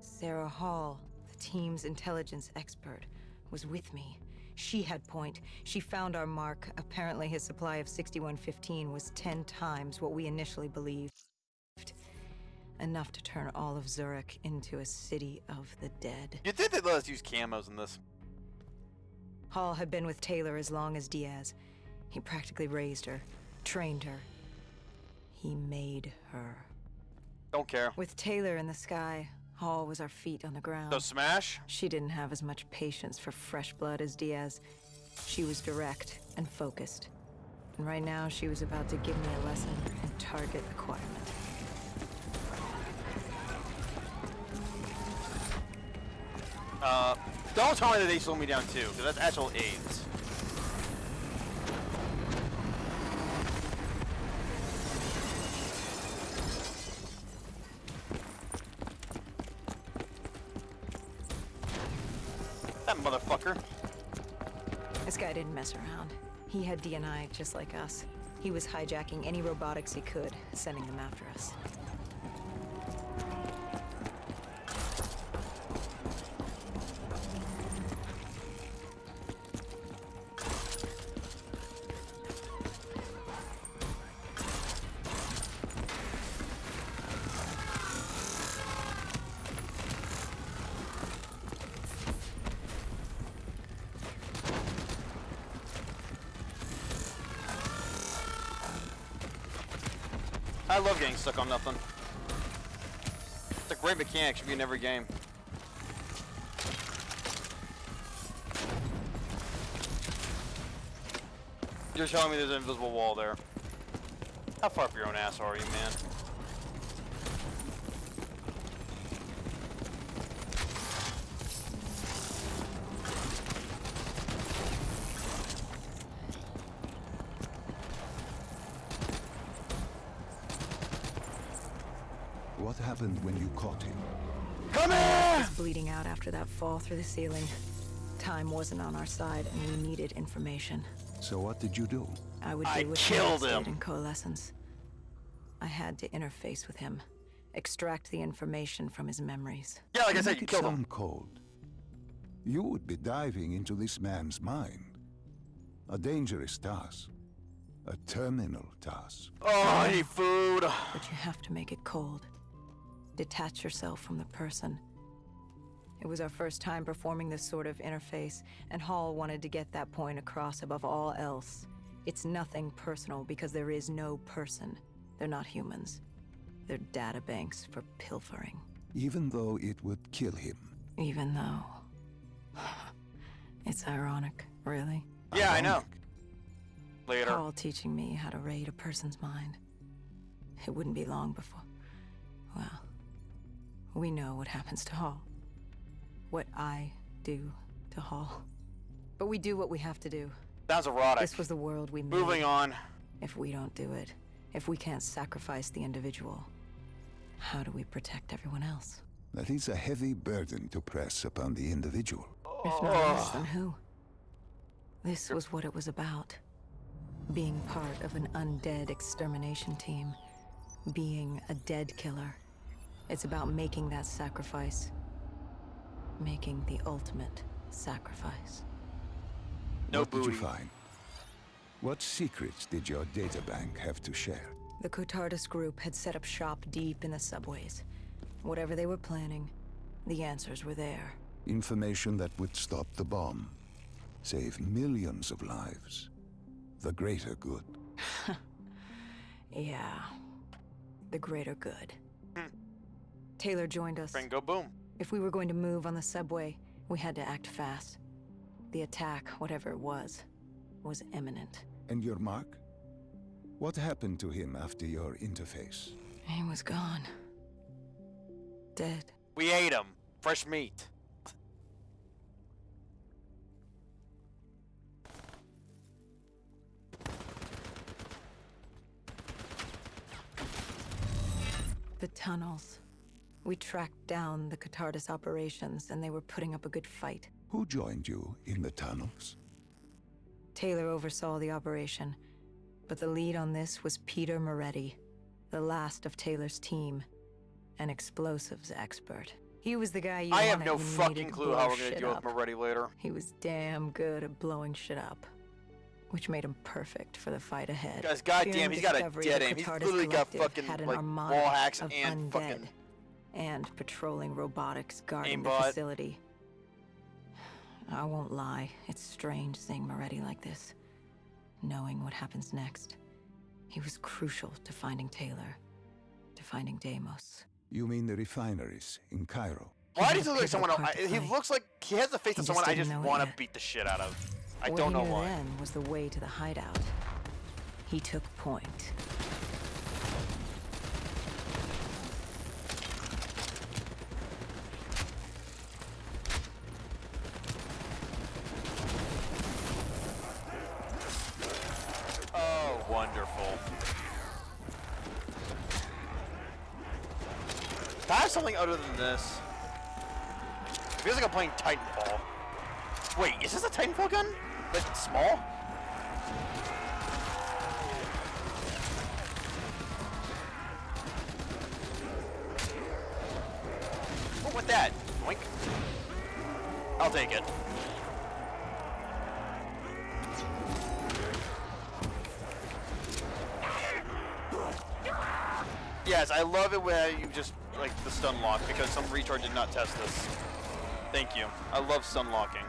Sarah Hall, the team's intelligence expert, was with me. She had point. She found our mark. Apparently his supply of 6115 was 10 times what we initially believed. Enough to turn all of Zurich into a city of the dead. You'd think they'd let us use camos in this. Hall had been with Taylor as long as Diaz. He practically raised her, trained her. He made her. Don't care. With Taylor in the sky, Hall was our feet on the ground. So smash? She didn't have as much patience for fresh blood as Diaz. She was direct and focused. And right now, she was about to give me a lesson in target acquirement. Don't tell me that they slowed me down too, because that's actual AIDS. That motherfucker. This guy didn't mess around. He had DNI just like us. He was hijacking any robotics he could, sending them after us. I love getting stuck on nothing. It's a great mechanic, should be in every game. You're telling me there's an invisible wall there. How far up your own ass are you, man? happened when you caught him? Come here! Was bleeding out after that fall through the ceiling. Time wasn't on our side, and we needed information. So what did you do? I would I do what killed Taylor him. did in Coalescence. I had to interface with him, extract the information from his memories. Yeah, like I said, Make you it killed him. sound cold. You would be diving into this man's mind. A dangerous task. A terminal task. Oh, I need food. But you have to make it cold. Detach yourself from the person. It was our first time performing this sort of interface, and Hall wanted to get that point across above all else. It's nothing personal because there is no person. They're not humans. They're data banks for pilfering. Even though it would kill him. Even though... It's ironic, really. Yeah, I know. Ironic. Later. Hall teaching me how to read a person's mind. It wouldn't be long before... Well, we know what happens to Hall. What I do to Hall. But we do what we have to do. Sounds erotic. This was the world we made. Moving on. If we don't do it, if we can't sacrifice the individual, how do we protect everyone else? That is a heavy burden to press upon the individual. If not us, then who? This was what it was about. Being part of an undead extermination team. Being a dead killer. It's about making that sacrifice. Making the ultimate sacrifice. No What did booty. you find? What secrets did your databank have to share? The Cotardus group had set up shop deep in the subways. Whatever they were planning, the answers were there. Information that would stop the bomb. Save millions of lives. The greater good. Yeah. The greater good. Taylor joined us. Bring go boom. If we were going to move on the subway, we had to act fast. The attack, whatever it was imminent. And your mark? What happened to him after your interface? He was gone. Dead. We ate him. Fresh meat. The tunnels. We tracked down the Cotardus operations, and they were putting up a good fight. Who joined you in the tunnels? Taylor oversaw the operation, but the lead on this was Peter Moretti, the last of Taylor's team, an explosives expert. He was the guy you I have wanted no when you fucking needed to clue blow how we're gonna shit deal up. with Moretti later. He was damn good at blowing shit up, which made him perfect for the fight ahead. Guys, goddamn, Fearing he's got a discovery, dead the aim. He's Cotardus literally got Collective fucking, had an like, armada wall hacks of and undead fucking and patrolling robotics guarding the aimbot. facility. I won't lie, it's strange seeing Moretti like this. Knowing what happens next. He was crucial to finding Taylor, to finding Deimos. You mean the refineries in Cairo? Why had does he a look like someone pivotal else? part to He play. looks like he has the face He of just someone I didn't just know it want to yet. beat the shit out of. I What don't he know knew why. then was the way to the hideout. He took point. Oh, wonderful. Can I have something other than this? It feels like I'm playing Titanfall. Wait, is this a Titanfall gun? But it's small? What with that? Boink. I'll take it. Yes, I love it when you just, like, the stun lock, because some retard did not test this. Thank you. I love stun locking.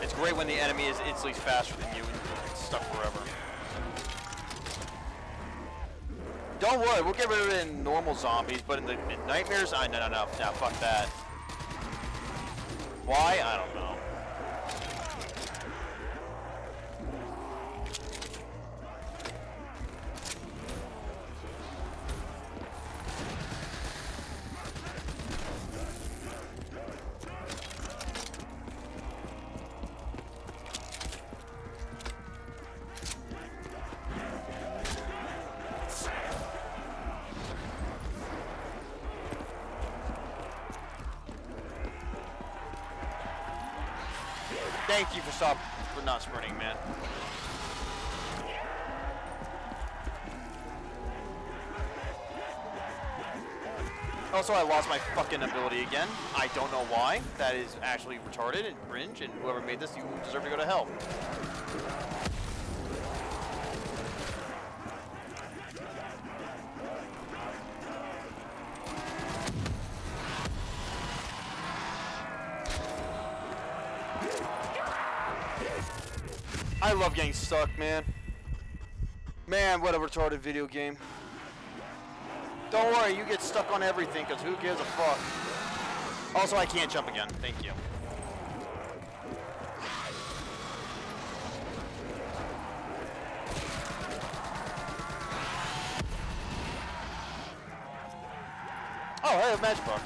It's great when the enemy is instantly faster than you and you're stuck forever. Don't worry, we'll get rid of it in normal zombies, but in the nightmares, no, fuck that. Why? I don't know. Thank you for not sprinting, man. Also, I lost my fucking ability again. I don't know why. That is actually retarded and cringe, and whoever made this, you deserve to go to hell. I love getting stuck, man. Man, what a retarded video game. Don't worry, you get stuck on everything, because who gives a fuck? Also, I can't jump again. Thank you. Oh, hey, a matchbox.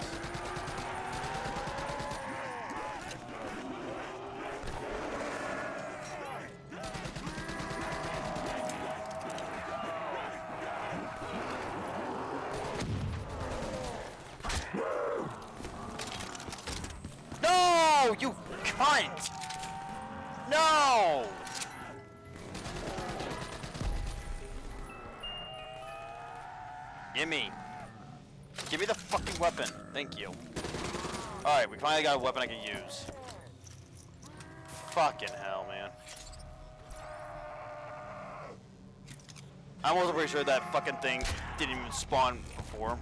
No, you cunt! No! Gimme. Give me the fucking weapon. Thank you. Alright, we finally got a weapon I can use. Fucking hell, man. I'm also pretty sure that fucking thing didn't even spawn before.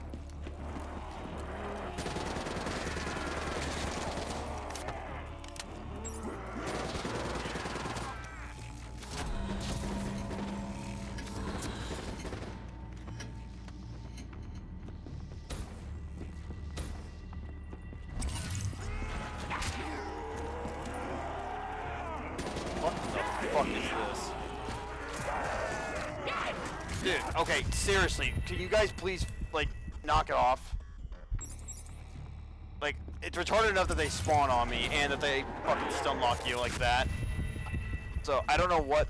What the fuck is this? Dude, okay, seriously, can you guys please, like, knock it off? Like, it's retarded enough that they spawn on me, and that they fucking stun lock you like that. So, I don't know what,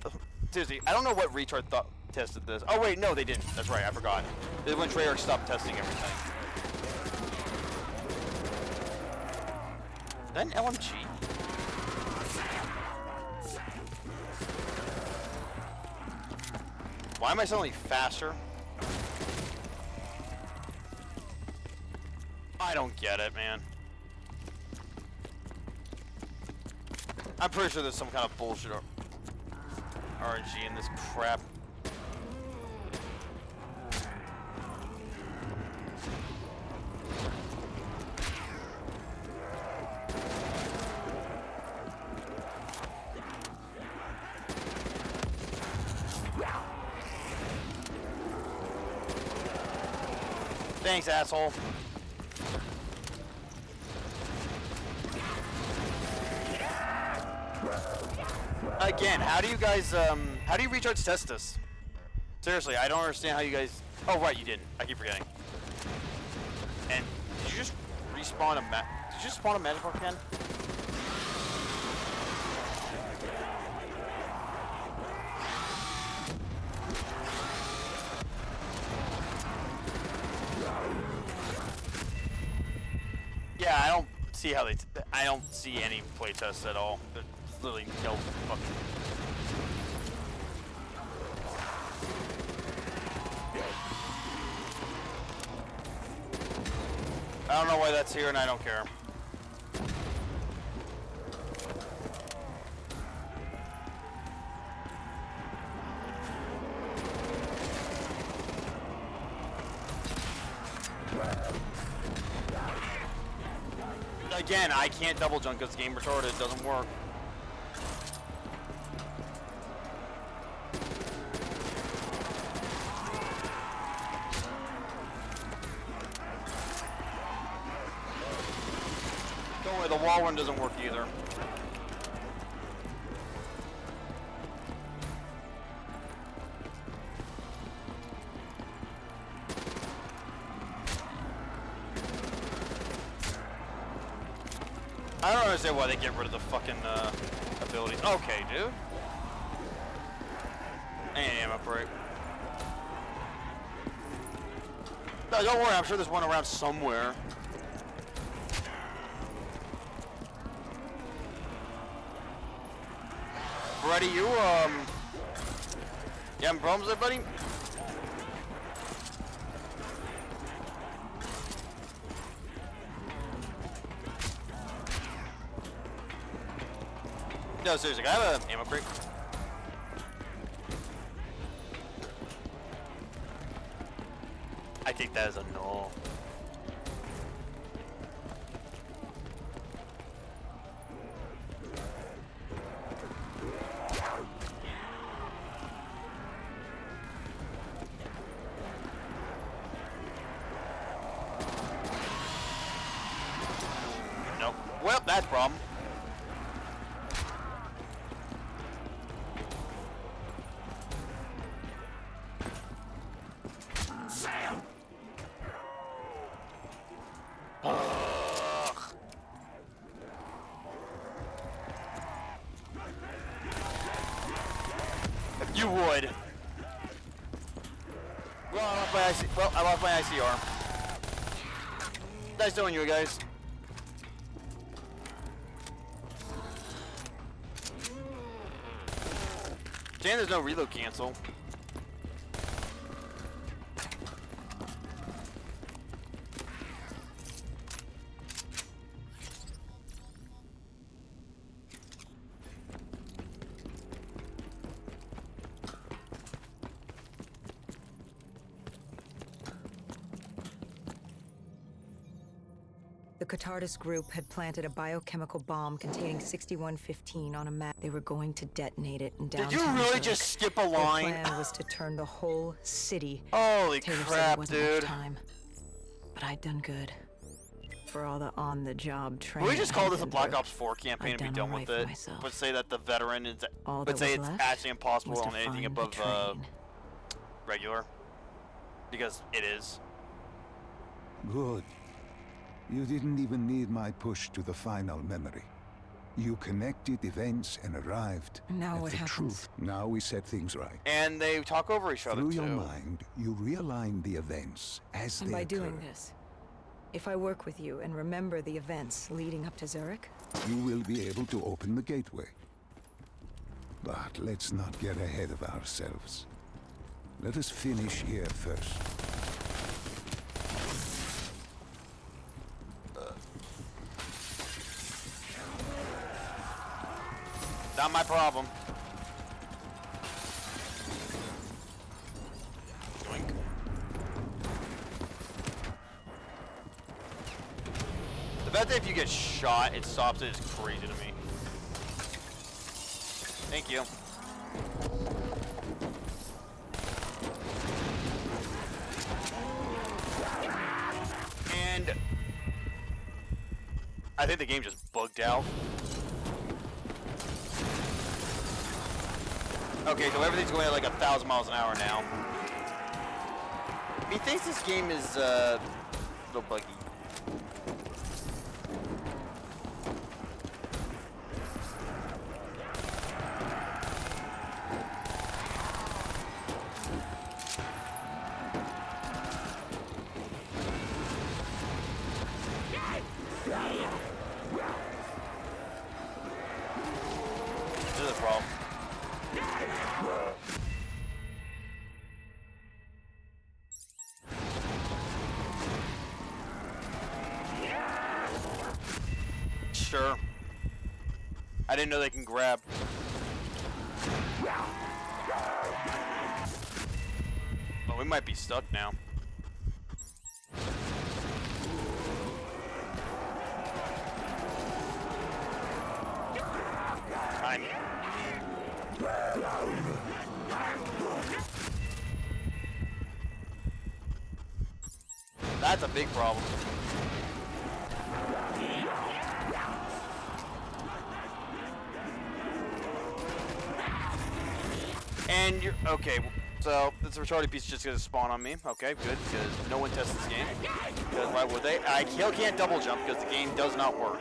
seriously, I don't know what retard tested this. Oh wait, no, they didn't. That's right, I forgot. This is when Treyarch stopped testing everything. Is that an LMG? Why am I suddenly faster? I don't get it, man. I'm pretty sure there's some kind of bullshit or RNG in this crap. Thanks, asshole. Again, how do you guys, how do you recharge Testus? Seriously, I don't understand how you guys... Oh, right, you didn't. I keep forgetting. And did you just respawn a Did you just spawn a magic box again? Yeah, I don't see how I don't see any playtests at all. There's literally no fucking... I don't know why that's here, and I don't care. Again, I can't double jump because the game retarded. It doesn't work. Don't worry, the wall run doesn't work either. I don't understand why they get rid of the fucking abilities. Okay, dude. And ammo break. No, don't worry. I'm sure there's one around somewhere. Brady, you having problems there, buddy? No, seriously, I have an ammo crate. I think that is a no. Nope. Well, that's a problem. You would. Well, I lost my ICR. Nice doing you guys. Jan, there's no reload cancel. The Catardus group had planted a biochemical bomb containing 6115 on a map. They were going to detonate it in downtown. Did you really Zurich. just skip a Their line? plan was to turn the whole city. Holy Taylor said it crap, wasn't much dude. time, but I'd done good. For all the on-the-job training. Can we just call I'd this a been Black through. Ops 4 campaign I'd and be done done with alright for it? myself. Let's say that the veteran is. All Let's that say was it's left actually impossible was to on anything find the above train. regular. Because it is. Good. You didn't even need my push to the final memory. You connected events and arrived Now at what the happens? truth. Now we set things right. And they talk over each other Through too. your mind, you realign the events as And they by occur. doing this, if I work with you and remember the events leading up to Zurich, You will be able to open the gateway. But let's not get ahead of ourselves. Let us finish here first. Not my problem. Doink. The fact that if you get shot, it stops it is crazy to me. Thank you. And I think the game just bugged out. Okay, so everything's going at like 1,000 miles an hour now. He thinks this game is a little buggy. This is a problem. Sure. I didn't know they can grab. But we might be stuck now. Time. That's a big problem. And you're okay. So this retarded piece is just gonna spawn on me. Okay, good, because no one tests this game. Because why would they? I still can't double jump because the game does not work.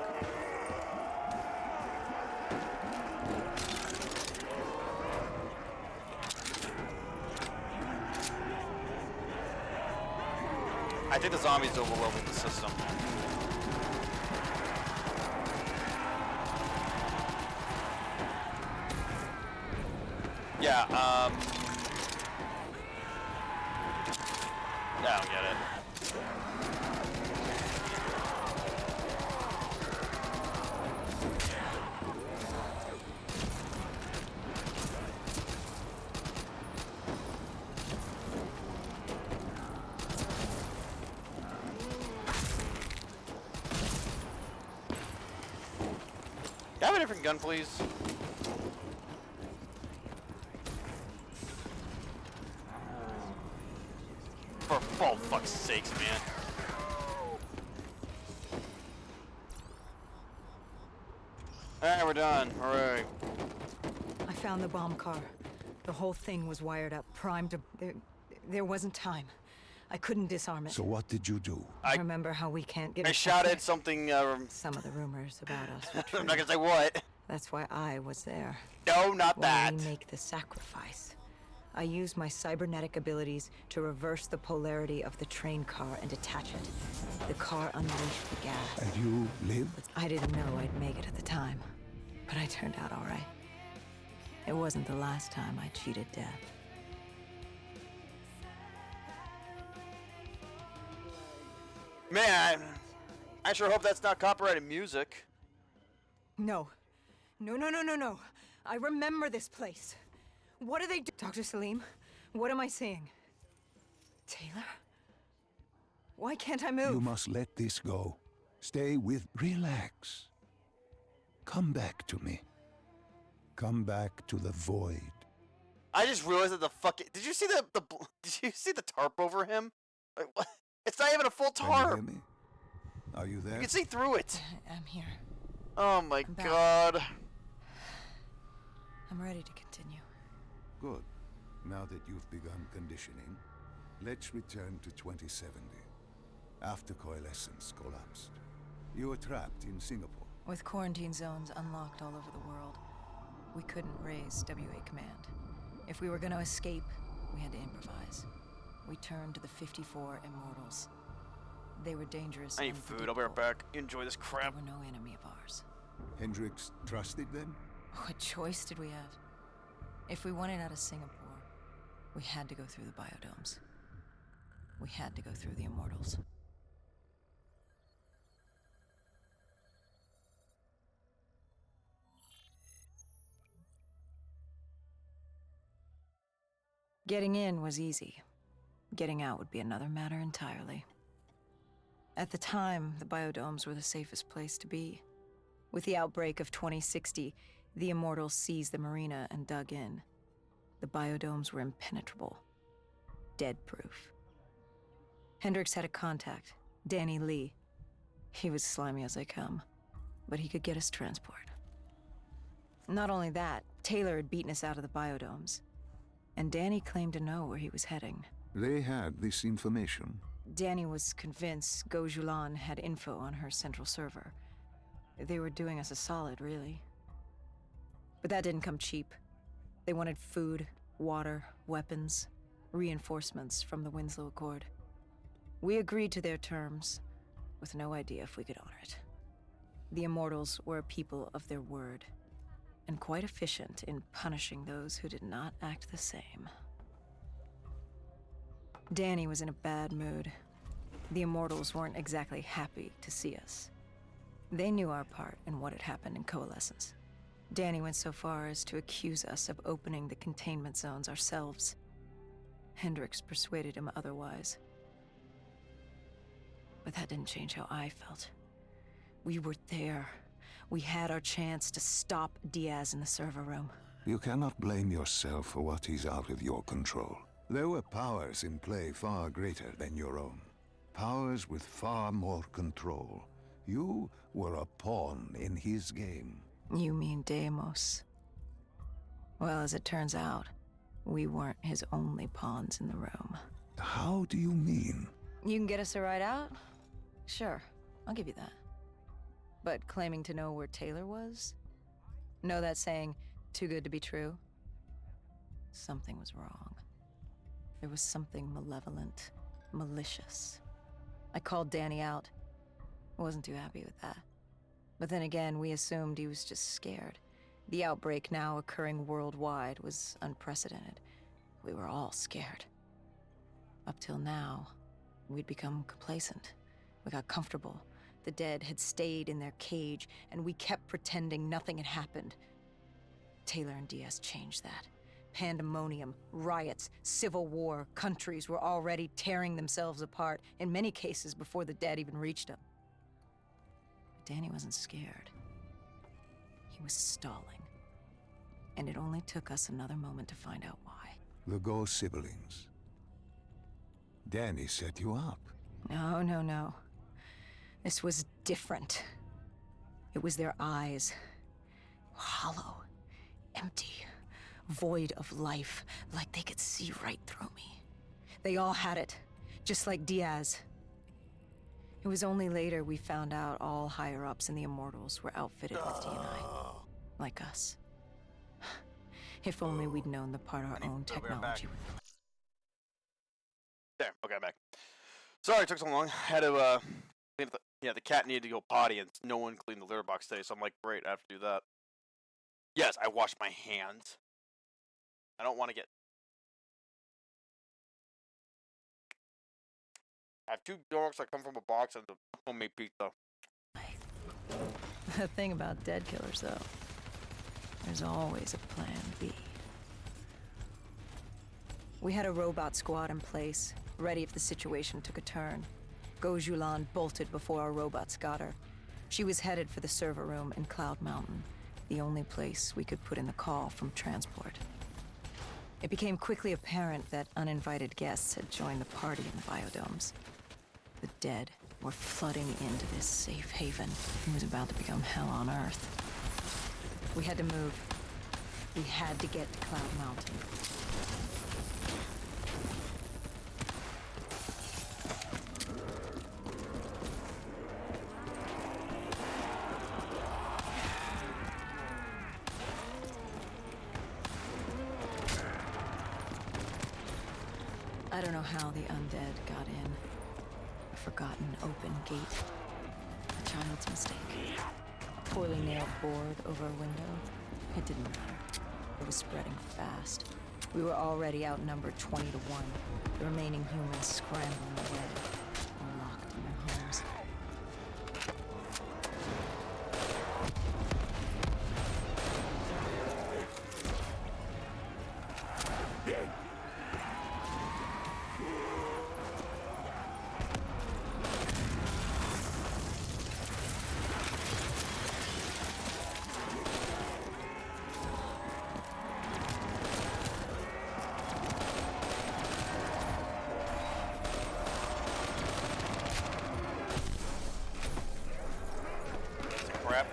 I think the zombies overwhelming the system. Yeah, I don't get it. Can I have a different gun, please? For oh, fuck's sakes, man. Alright, we're done. Alright. I found the bomb car. The whole thing was wired up, primed to... There wasn't time. I couldn't disarm it. So what did you do? I remember how we can't get I inside shouted there. something, Some of the rumors about us were true. I'm not gonna say what. That's why I was there. No, not While that. we make the sacrifice. I used my cybernetic abilities to reverse the polarity of the train car and detach it. The car unleashed the gas. And you lived? I didn't know I'd make it at the time, but I turned out all right. It wasn't the last time I cheated death. Man, I sure hope that's not copyrighted music. No. No, no, no, no, no. I remember this place. What are they do? Dr. Salim, what am I seeing? Taylor? Why can't I move? You must let this go. Stay with... Relax. Come back to me. Come back to the void. I just realized that the fucking... Did you see did you see the tarp over him? Like, what? It's not even a full Can you tarp. hear me? Are you there? You can see through it. I'm here. Oh my I'm back. god. I'm ready to continue. Good. Now that you've begun conditioning, let's return to 2070. After Coalescence collapsed. You were trapped in Singapore. With quarantine zones unlocked all over the world, we couldn't raise WA command. If we were going to escape, we had to improvise. We turned to the 54 Immortals. They were dangerous. I need and food. I'll be right back. Enjoy this They crap. were no enemy of ours. Hendricks trusted them? What choice did we have? If we wanted out of Singapore, we had to go through the biodomes. We had to go through the Immortals. Getting in was easy. Getting out would be another matter entirely. At the time, the biodomes were the safest place to be. With the outbreak of 2060, the Immortals seized the marina and dug in. The biodomes were impenetrable. Dead-proof. Hendricks had a contact, Danny Lee. He was slimy as they come, but he could get us transport. Not only that, Taylor had beaten us out of the biodomes, and Danny claimed to know where he was heading. They had this information. Danny was convinced Gojulan had info on her central server. They were doing us a solid, really. But that didn't come cheap. They wanted food, water, weapons, reinforcements from the Winslow Accord. We agreed to their terms, with no idea if we could honor it. The Immortals were a people of their word, and quite efficient in punishing those who did not act the same. Danny was in a bad mood. The Immortals weren't exactly happy to see us. They knew our part in what had happened in Coalescence. Danny went so far as to accuse us of opening the containment zones ourselves. Hendricks persuaded him otherwise. But that didn't change how I felt. We were there. We had our chance to stop Diaz in the server room. You cannot blame yourself for what is out of your control. There were powers in play far greater than your own. Powers with far more control. You were a pawn in his game. You mean Deimos? Well, as it turns out, we weren't his only pawns in the room. How do you mean? You can get us a ride out? Sure, I'll give you that. But claiming to know where Taylor was? Know that saying, too good to be true? Something was wrong. There was something malevolent, malicious. I called Danny out. Wasn't too happy with that. But then again, we assumed he was just scared. The outbreak, now occurring worldwide, was unprecedented. We were all scared. Up till now, we'd become complacent. We got comfortable. The dead had stayed in their cage, and we kept pretending nothing had happened. Taylor and Diaz changed that. Pandemonium, riots, civil war, countries were already tearing themselves apart, in many cases before the dead even reached them. But Danny wasn't scared. He was stalling. And it only took us another moment to find out why. The Ghost siblings. Danny set you up. No, no, no. This was different. It was their eyes. Hollow. Empty. Void of life. Like they could see right through me. They all had it. Just like Diaz. It was only later we found out all higher-ups in the Immortals were outfitted with DNI. Like us. If only we'd known the part our own technology would. There, okay, I'm back. Sorry it took so long. I had to, clean up the cat needed to go potty, and no one cleaned the litter box today, so I'm like, great, I have to do that. Yes, I washed my hands. I don't want to get... I have 2 dogs that come from a box and the homemade pizza. The thing about dead killers, though, there's always a plan B. We had a robot squad in place, ready if the situation took a turn. Gojulan bolted before our robots got her. She was headed for the server room in Cloud Mountain, the only place we could put in the call from transport. It became quickly apparent that uninvited guests had joined the party in the biodomes. The dead were flooding into this safe haven. It was about to become hell on Earth. We had to move. We had to get to Cloud Mountain. I don't know how the undead got in. A forgotten open gate. A child's mistake. A poorly nailed board over a window. It didn't matter. It was spreading fast. We were already outnumbered 20 to 1. The remaining humans scrambling away, or locked in their homes. Crap.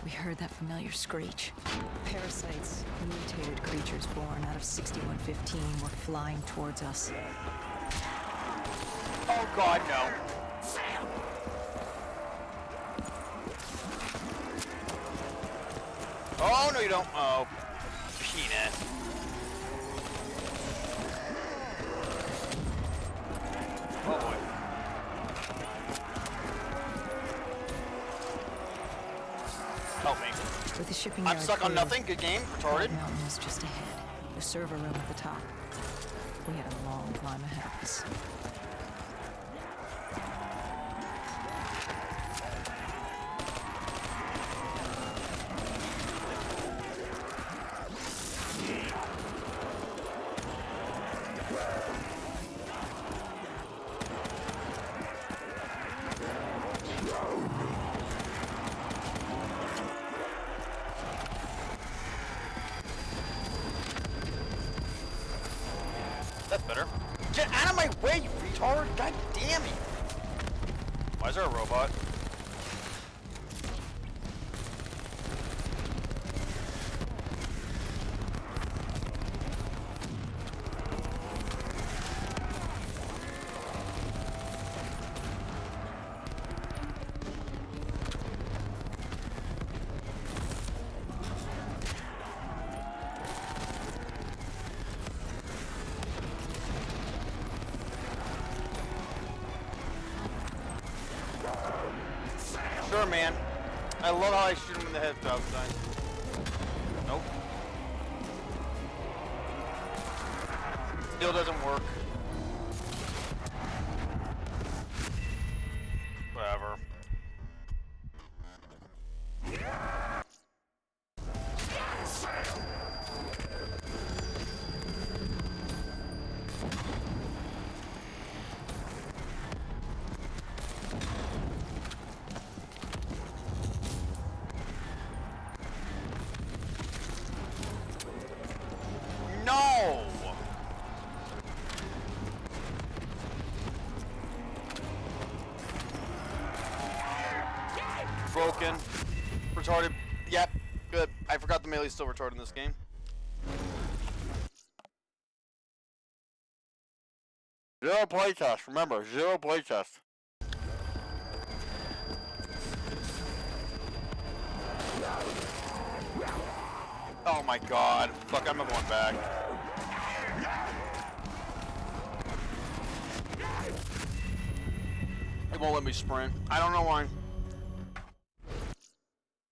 We heard that familiar screech. Parasites, mutated creatures born out of 6115, were flying towards us. Oh god, no. Oh, no you don't. Oh, peanut. Oh boy. Help me. With the shipping I'm yard stuck on clear, nothing. Good game. Retarded. Cloud Mountain was just ahead. The server room at the top. We had a long climb ahead of us. That's better. Get out of my way, you retard! God damn it! Why is there a robot? man. I love how I shoot him in the head without dying. Nope. Still doesn't work. Whatever. No! Broken. Retarded. Yep. Good. I forgot the melee's still retarded in this game. Zero playtest. Remember, zero playtest. Oh my god. Fuck, I'm not going back. It won't let me sprint. I don't know why.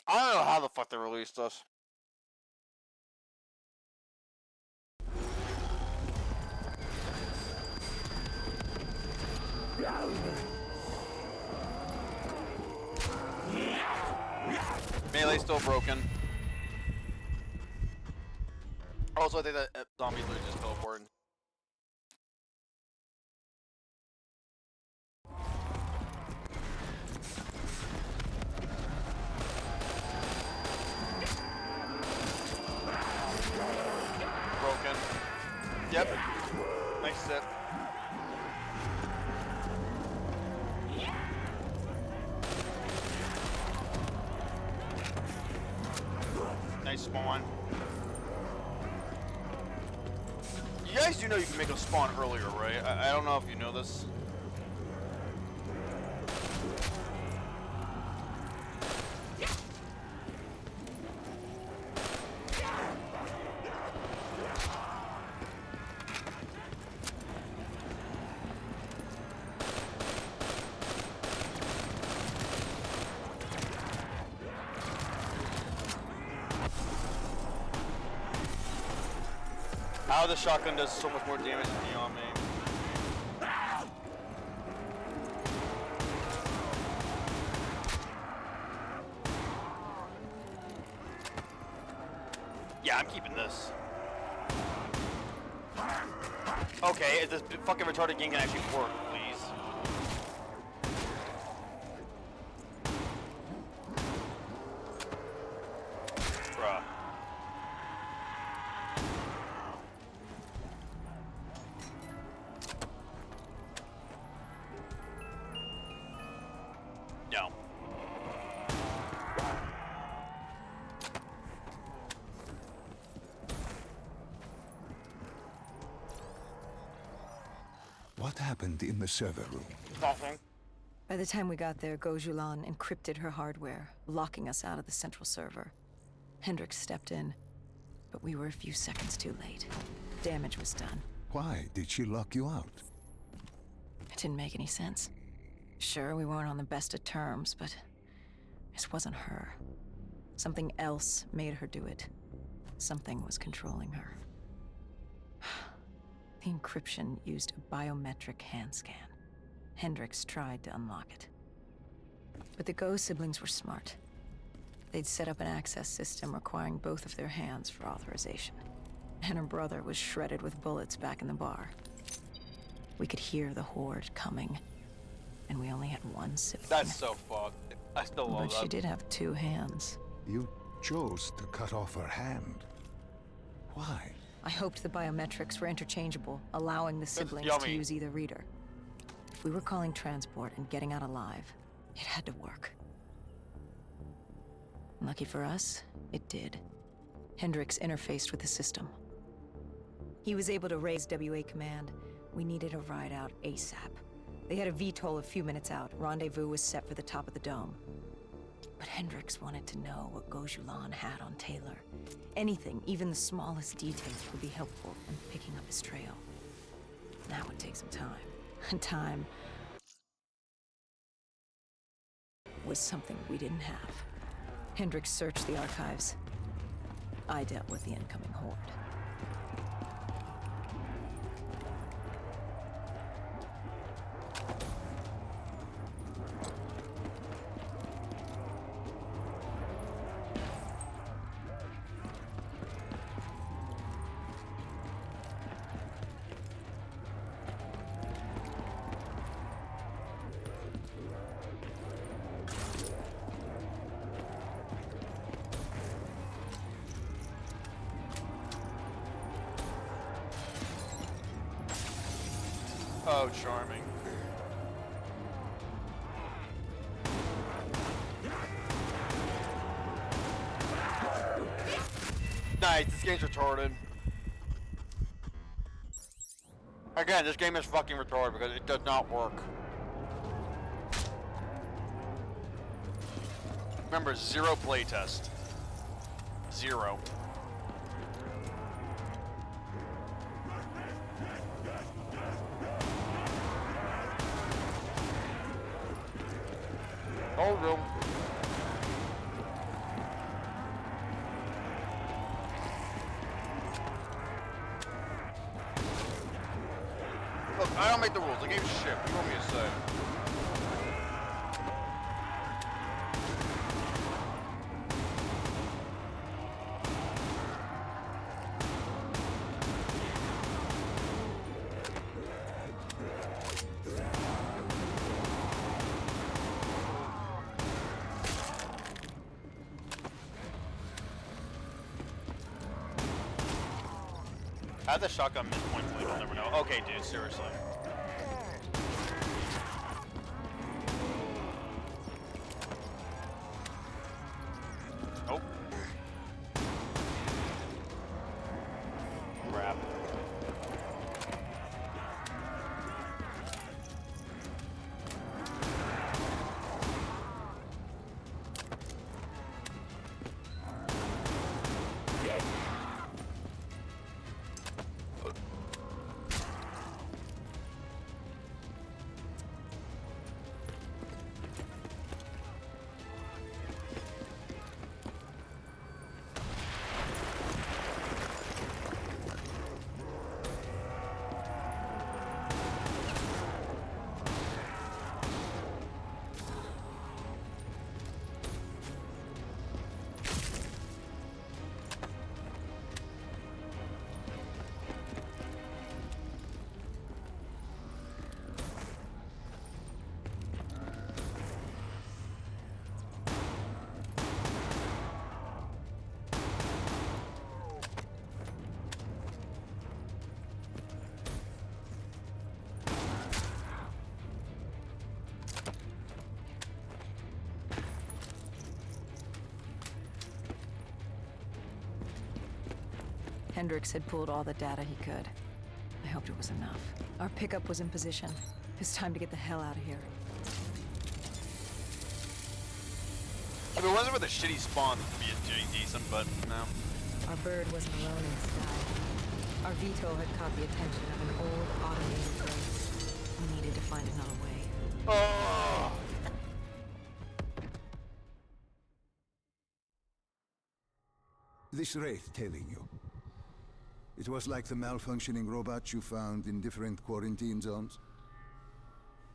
I don't know how the fuck they released us. Melee's still broken. Also, I think that zombie literally just teleported. Broken. Yep. Nice set. Nice spawn. You guys do know you can make a spawn earlier, right? I don't know if you know this. How the shotgun does so much more damage than you on me. Yeah, I'm keeping this. Okay, if this fucking retarded game can actually work, please. Bruh. No. What happened in the server room? Nothing. By the time we got there, Gojulan encrypted her hardware, locking us out of the central server. Hendricks stepped in, but we were a few seconds too late. Damage was done. Why did she lock you out? It didn't make any sense. Sure, we weren't on the best of terms, but this wasn't her. Something else made her do it. Something was controlling her. The encryption used a biometric hand scan. Hendricks tried to unlock it. But the Go siblings were smart. They'd set up an access system requiring both of their hands for authorization. And her brother was shredded with bullets back in the bar. We could hear the horde coming, and we only had one sibling. That's so fucked. I still love But that. she did have two hands. You chose to cut off her hand. Why? I hoped the biometrics were interchangeable, allowing the siblings to yummy. use either reader. If we were calling transport and getting out alive, it had to work. Lucky for us, it did. Hendricks interfaced with the system. He was able to raise WA command. We needed a ride out ASAP. They had a VTOL a few minutes out. Rendezvous was set for the top of the dome. But Hendricks wanted to know what Gojulan had on Taylor. Anything, even the smallest details, would be helpful in picking up his trail. That would take some time. And time was something we didn't have. Hendricks searched the archives. I dealt with the incoming horde. Oh, charming. Nice, this game's retarded. Again, this game is fucking retarded because it does not work. Remember, 0 playtest. 0. Oh, room. Look, I don't make the rules. The game's shit. What do you want me to say? I had the shotgun midpoint blade, I'll never know. Okay, dude, seriously. Oh. Crap. Hendricks had pulled all the data he could. I hoped it was enough. Our pickup was in position. It's time to get the hell out of here. If it wasn't for the shitty spawn, this would be decent, but no. Our bird wasn't alone in the sky. Our VTOL had caught the attention of an old automated race. We needed to find another way. Oh. This wraith tailing you. It was like the malfunctioning robots you found in different quarantine zones.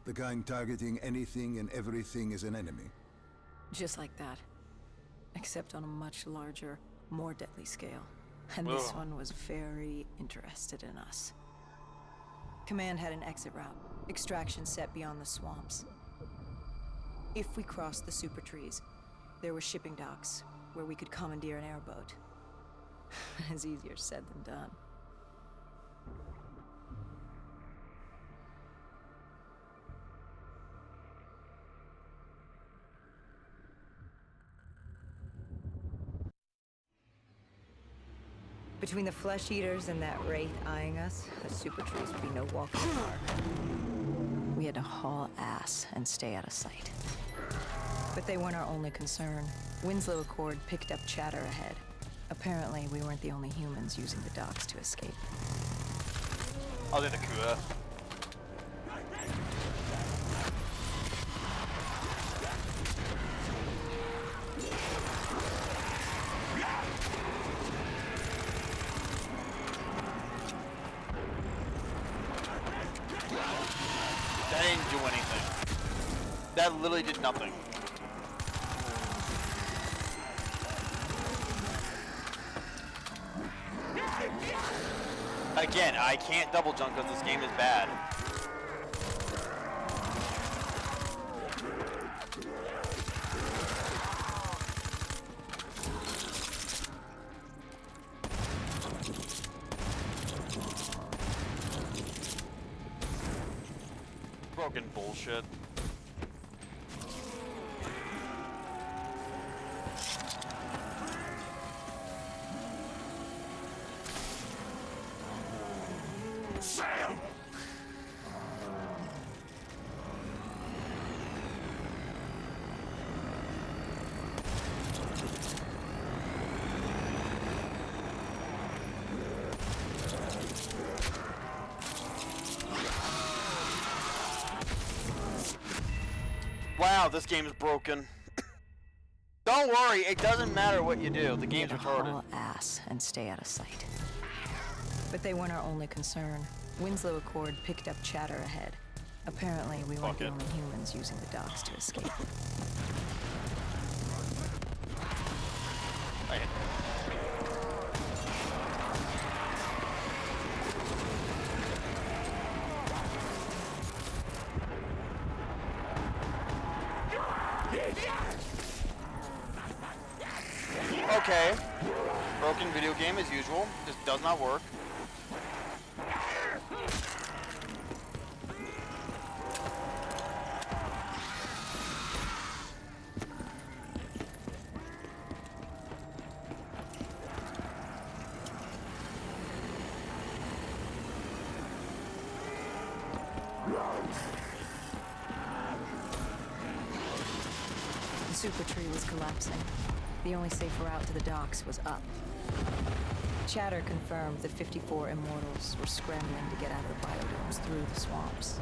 The kind targeting anything and everything as an enemy. Just like that. Except on a much larger, more deadly scale. And this one was very interested in us. Command had an exit route. Extraction set beyond the swamps. If we crossed the super trees, there were shipping docks where we could commandeer an airboat. It's easier said than done. Between the flesh eaters and that wraith eyeing us, the super trees would be no walk in the park. We had to haul ass and stay out of sight. But they weren't our only concern. Winslow Accord picked up chatter ahead. Apparently, we weren't the only humans using the docks to escape. I'll do the Kua. That didn't do anything. That literally did nothing. Again, I can't double jump because this game is bad. Broken bullshit. Sam! Wow, this game is broken. Don't worry, it doesn't matter what you do. The game's Get a retarded. haul ass and stay out of sight. But they weren't our only concern. Winslow Accord picked up chatter ahead. Apparently, we weren't Fuck the it. only humans using the docks to escape. I- Okay. Broken video game as usual. This does not work. The super tree was collapsing. The only safe route to the docks was up. Chatter confirmed the 54 immortals were scrambling to get out of the biodomes through the swamps.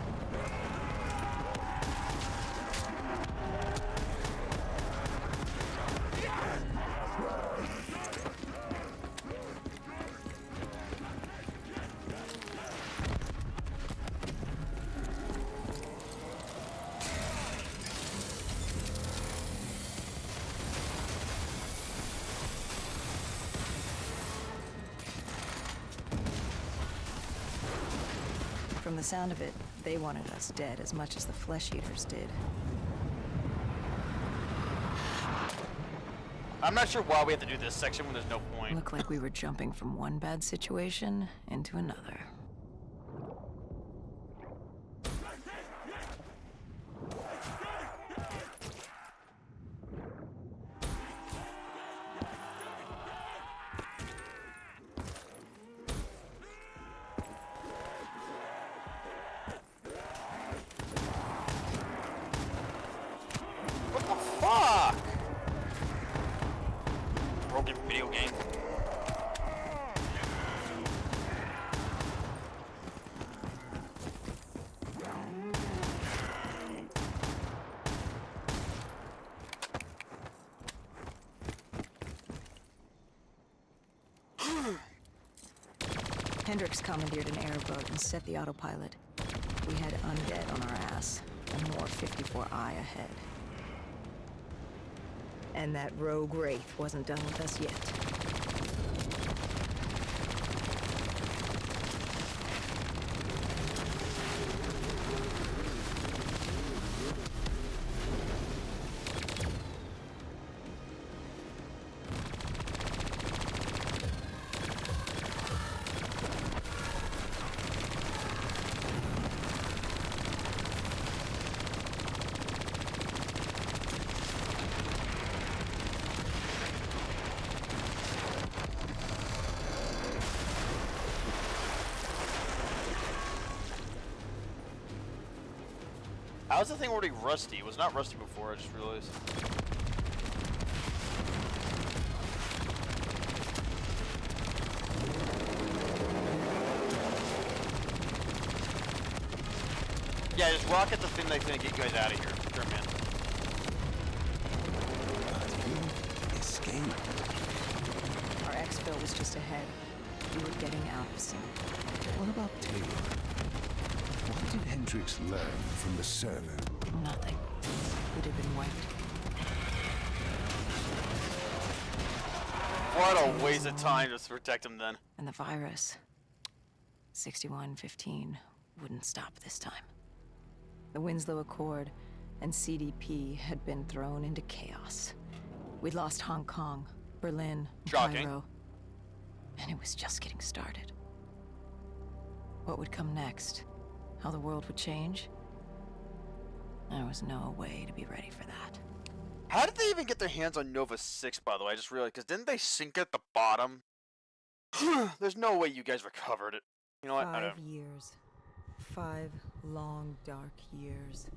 From the sound of it, they wanted us dead as much as the flesh eaters did. I'm not sure why we have to do this section when there's no point. Looked like we were jumping from one bad situation into another. What the fuck? Broken video game. Hendricks commandeered an airboat and set the autopilot. We had undead on our ass, and more 54I ahead. And that rogue wraith wasn't done with us yet. How's the thing already rusty? It was not rusty before, I just realized. Yeah, just rocket the thing that's gonna get you guys out of here. Sure, man. Escape. Our exfil was just ahead. We were getting out of sync. What about Taylor? Why did Henry Hendrix learn from the server? Nothing. We'd have been wiped. What a waste of time just to protect him then. And the virus, 6115, wouldn't stop this time. The Winslow Accord and CDP had been thrown into chaos. We'd lost Hong Kong, Berlin, Shocking. Cairo, and it was just getting started. What would come next? How the world would change? There was no way to be ready for that. How did they even get their hands on Nova 6, by the way? I just realized, because didn't they sink at the bottom? There's no way you guys recovered it. You know what? I 5 don't. years. 5 long, dark years.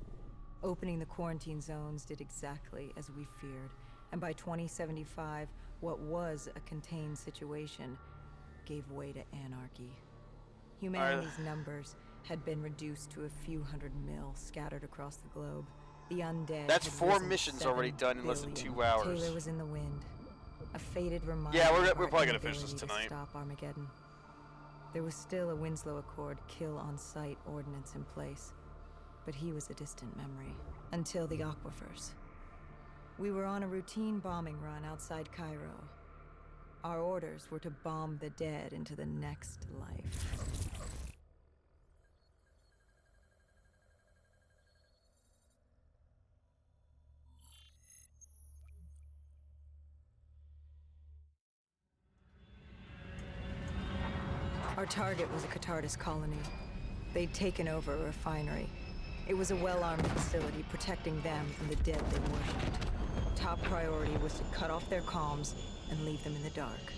Opening the quarantine zones did exactly as we feared. And by 2075, what was a contained situation gave way to anarchy. Humanity's numbers had been reduced to a few hundred mil scattered across the globe. The undead. That's had 4 risen missions 7 already done in less than billion. 2 hours. Taylor was in the wind. A faded reminder. Yeah, we're of our probably gonna finish this inability to tonight. Stop Armageddon. There was still a Winslow Accord kill-on-sight ordinance in place, but he was a distant memory until the aquifers. We were on a routine bombing run outside Cairo. Our orders were to bomb the dead into the next life. Our target was a Catardus colony. They'd taken over a refinery. It was a well-armed facility protecting them and the dead they worshipped. Top priority was to cut off their comms and leave them in the dark.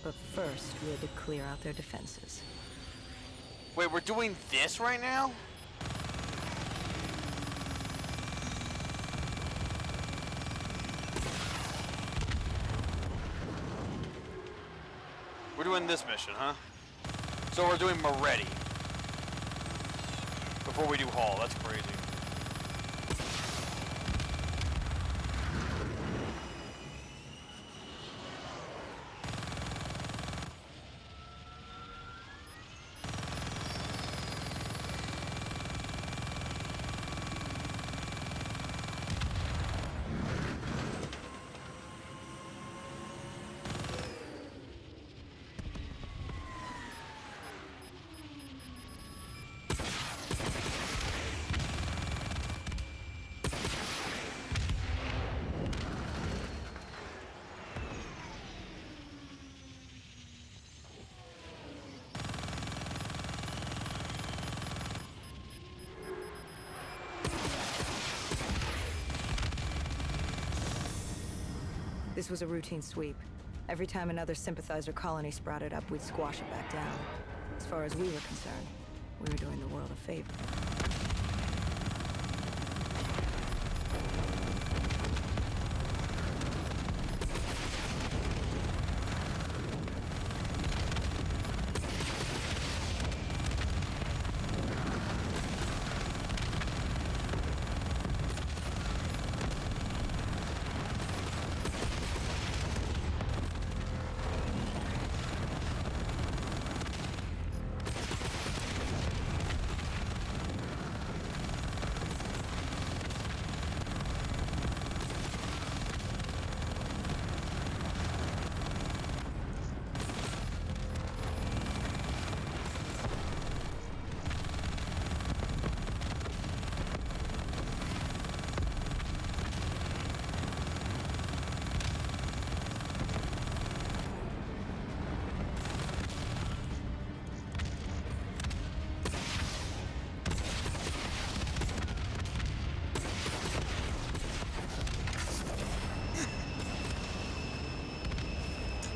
But first, we had to clear out their defenses. Wait, we're doing this right now? We're doing this mission, huh? So we're doing Moretti before we do Hall. That's crazy. This was a routine sweep. Every time another sympathizer colony sprouted up, we'd squash it back down. As far as we were concerned, we were doing the world a favor.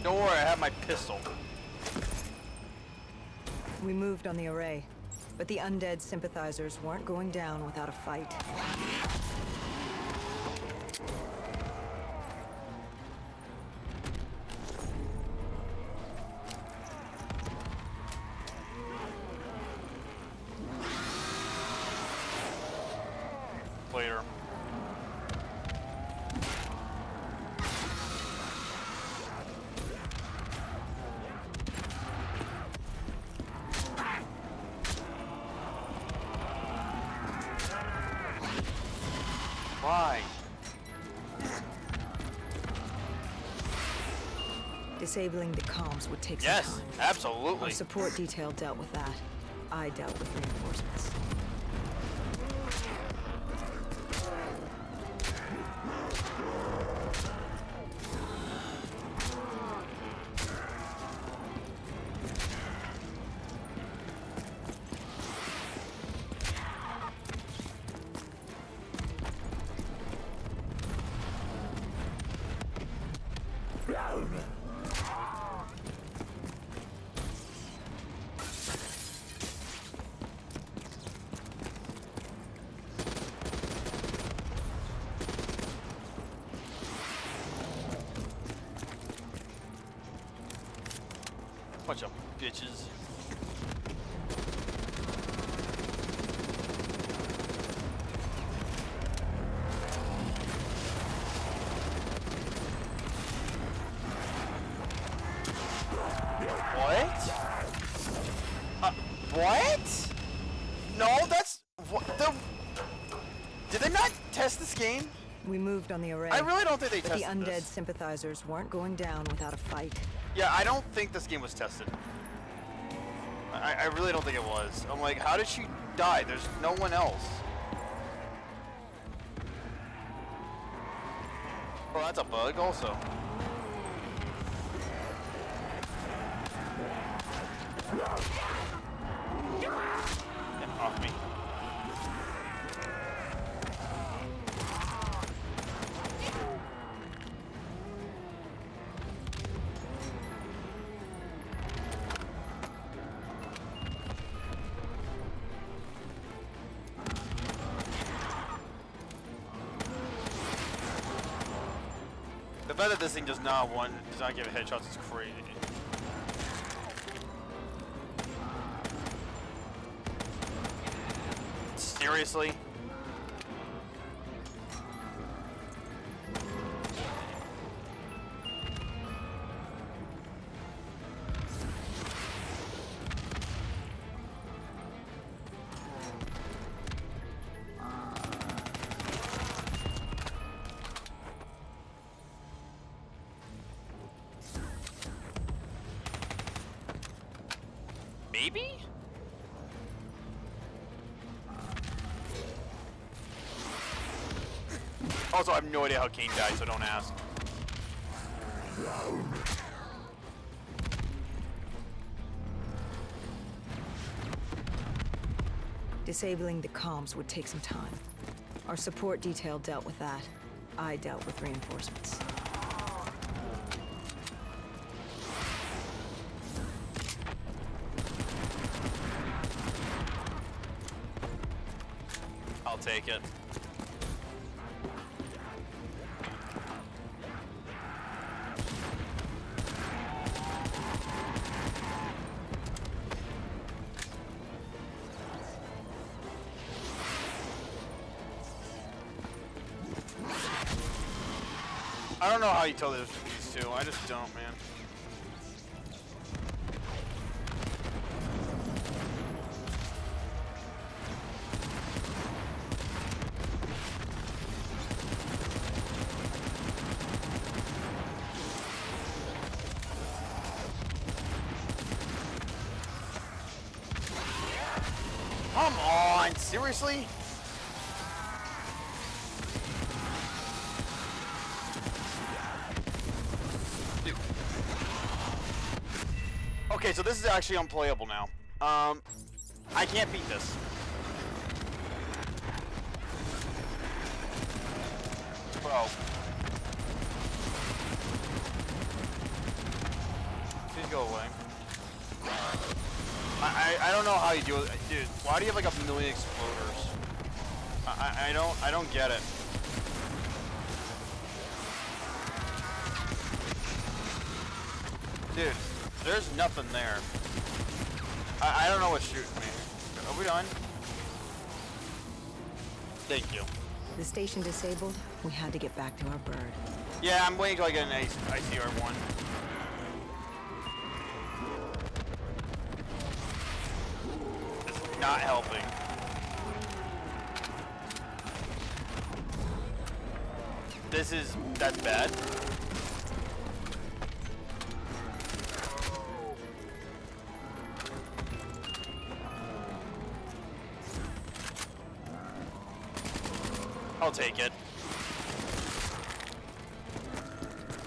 Don't worry, I have my pistol. We moved on the array, but the undead sympathizers weren't going down without a fight. Later. Why? Disabling the comms would take some Yes, time. absolutely. Our support detail dealt with that. I dealt with reinforcements. Bunch of bitches. What? What? No, that's what the. Did they not test this game? We moved on the array. I really don't think they but the tested undead this. sympathizers weren't going down without a fight. Yeah, I don't think this game was tested. I really don't think it was. I'm like, how did she die? There's no one else. Well, that's a bug also. Get off me. The fact that this thing does not give headshots is crazy. Seriously? Maybe? Also, I have no idea how Kane died, so don't ask. Disabling the comms would take some time. Our support detail dealt with that. I dealt with reinforcements. I'll take it. I don't know how you tell there's these two. I just don't, man. Come on, seriously? Dude. Okay, so this is actually unplayable now. I can't beat this. Bro. Please go away. I don't know how you do it. Dude, why do you have like a million exploders? I don't get it. Dude, there's nothing there. I don't know what's shooting me. Are we done? Thank you. The station disabled, we had to get back to our bird. Yeah, I'm waiting till I get an ICR-1. It's not helping. That's bad. I'll take it.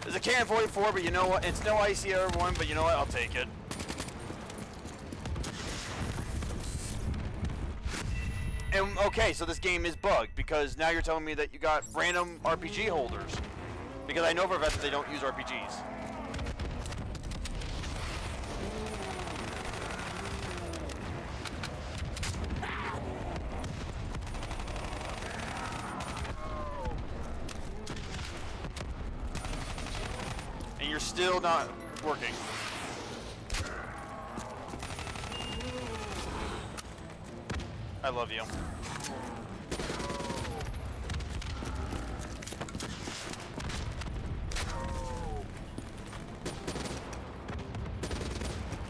There's a KN-44, but you know what? It's no ICR-1, but you know what? I'll take it. And okay, so this game is bugged because now you're telling me that you got random RPG holders. Because I know for a fact that they don't use RPGs. And you're still not working. I love you.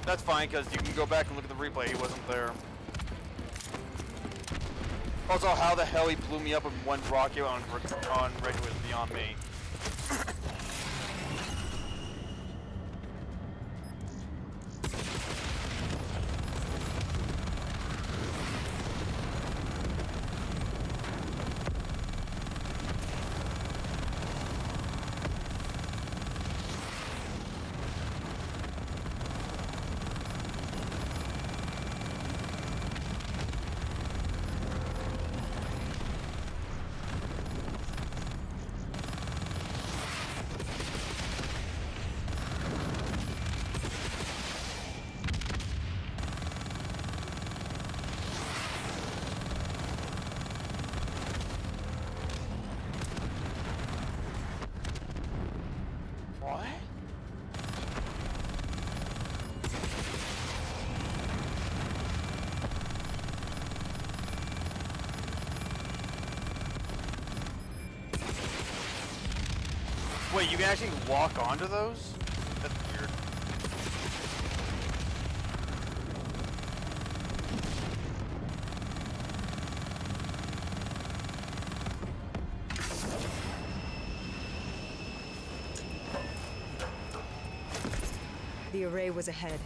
That's fine, because you can go back and look at the replay. He wasn't there. Also, how the hell he blew me up with one rocket on regular is beyond me. What? Wait, you can actually walk onto those? That's weird. The array was ahead.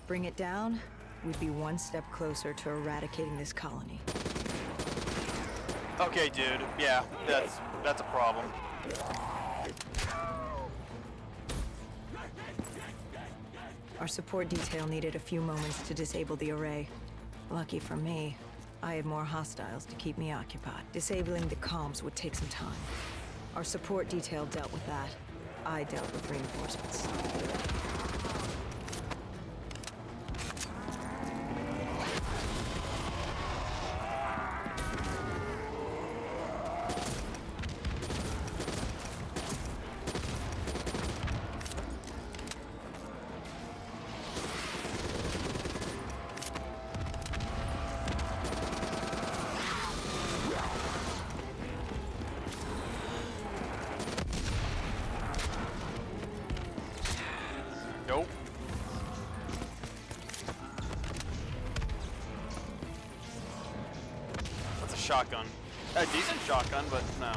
Bring it down, we'd be one step closer to eradicating this colony. Okay, dude. Yeah, that's a problem. Our support detail needed a few moments to disable the array. Lucky for me, I had more hostiles to keep me occupied. Disabling the comms would take some time. Our support detail dealt with that. I dealt with reinforcements. Nope. That's a shotgun. A decent shotgun, but no.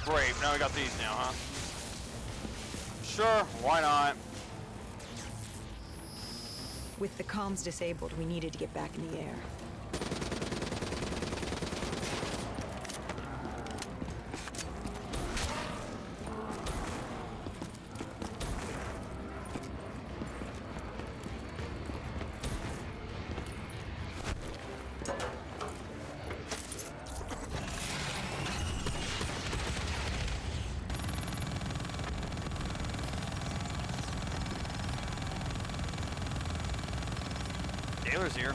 Great, now we got these now, huh? Sure, why not? With the comms disabled, we needed to get back in the air. Taylor's here.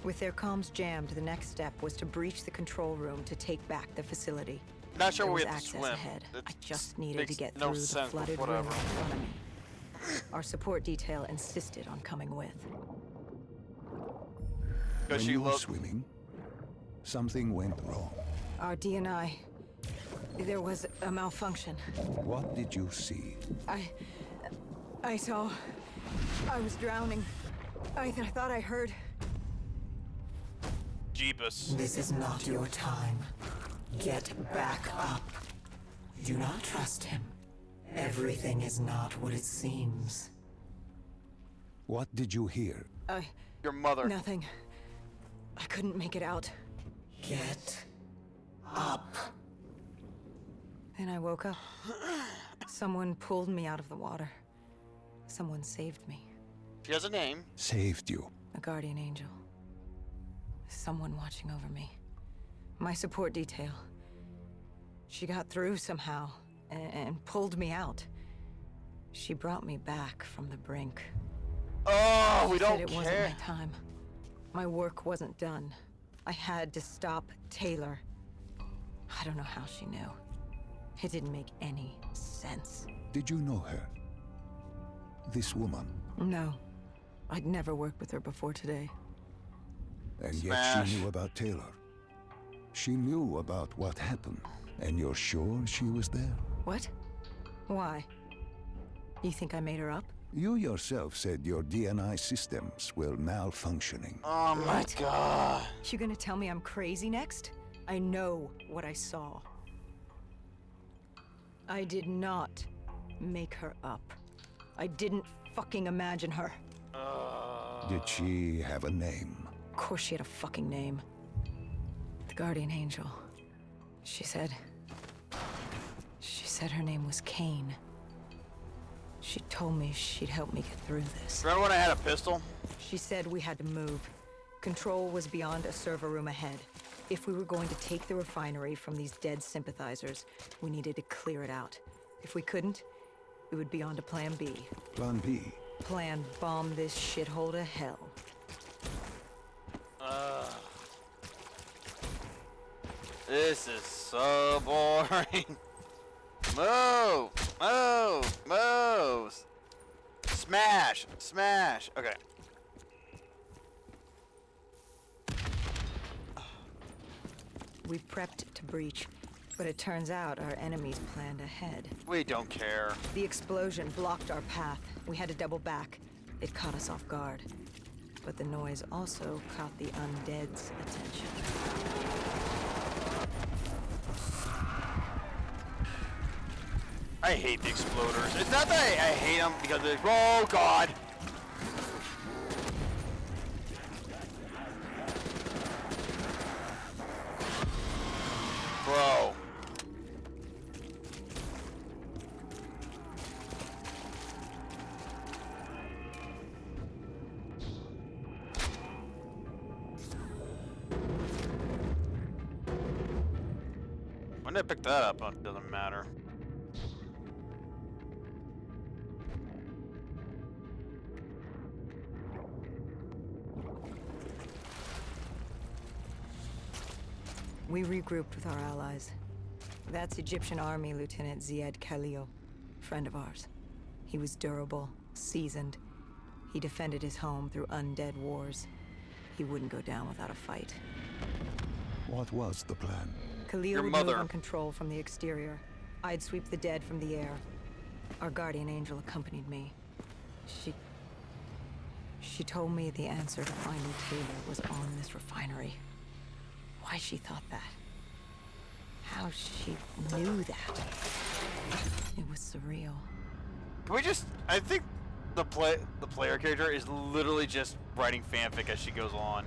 With their comms jammed, the next step was to breach the control room to take back the facility. Not sure There we was have to access swim. ahead. I It just needed to makes get no through the sense, but flooded room in whatever. front of me. Our support detail insisted on coming with. Because When she you were looked. swimming, something went wrong. Our DNI. There was a malfunction. What did you see? I saw. I was drowning. I thought I heard. Jeepus. This is not your time. Get back up. Do not trust him. Everything is not what it seems. What did you hear? Your mother. Nothing. I couldn't make it out. Get up. Then I woke up. Someone pulled me out of the water. Someone saved me. She has a name. Saved you. A guardian angel. Someone watching over me. My support detail. She got through somehow and pulled me out. She brought me back from the brink. Oh, we She said don't it wasn't care. my time. My work wasn't done. I had to stop Taylor. I don't know how she knew. It didn't make any sense. Did you know her? This woman. No. I'd never worked with her before today. And yet Smash. she knew about Taylor. She knew about what happened. And you're sure she was there? What? Why? You think I made her up? You yourself said your DNI systems were malfunctioning. Oh my What? god. You gonna tell me I'm crazy next? I know what I saw. I did not make her up. I didn't fucking imagine her. Did she have a name? Of course she had a fucking name. The Guardian Angel. She said her name was Kane. She told me she'd help me get through this. Remember when I had a pistol? She said we had to move. Control was beyond a server room ahead. If we were going to take the refinery from these dead sympathizers, we needed to clear it out. If we couldn't, we would be on to Plan B. Plan B. Plan bomb this shithole to hell. This is so boring. Move! Move! Move! Smash! Smash! Okay. We prepped to breach, but it turns out our enemies planned ahead. We don't care. The explosion blocked our path. We had to double back. It caught us off guard. But the noise also caught the undead's attention. I hate the exploders. It's not that I hate them because they're. Oh god! Bro. When did I pick that up? It doesn't matter. We regrouped with our allies. That's Egyptian Army Lieutenant Ziad Khalil, friend of ours. He was durable, seasoned. He defended his home through undead wars. He wouldn't go down without a fight. What was the plan? Khalil Your would mother. move on control from the exterior. I'd sweep the dead from the air. Our guardian angel accompanied me. She told me the answer to finding Taylor was on this refinery. Why she thought that. How she knew that. It was surreal. Can we just? I think the player character is literally just writing fanfic as she goes on.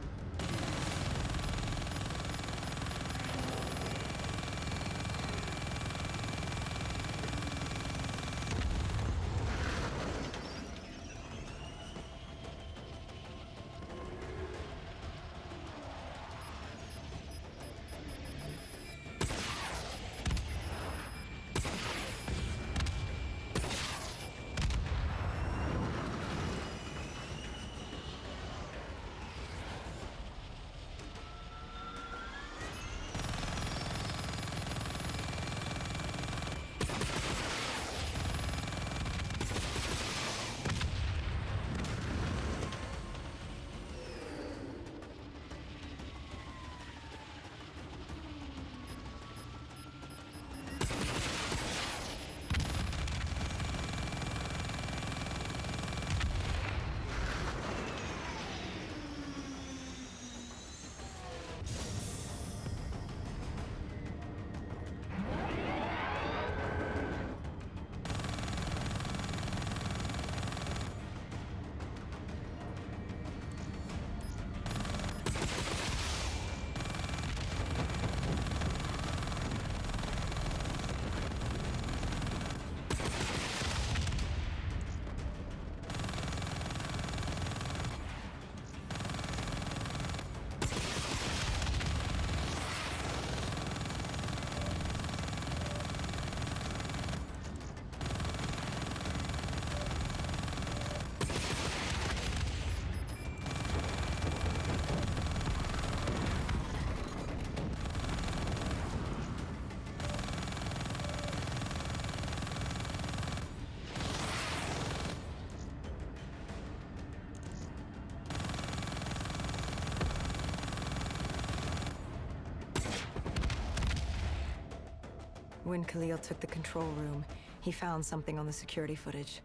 When Khalil took the control room, he found something on the security footage.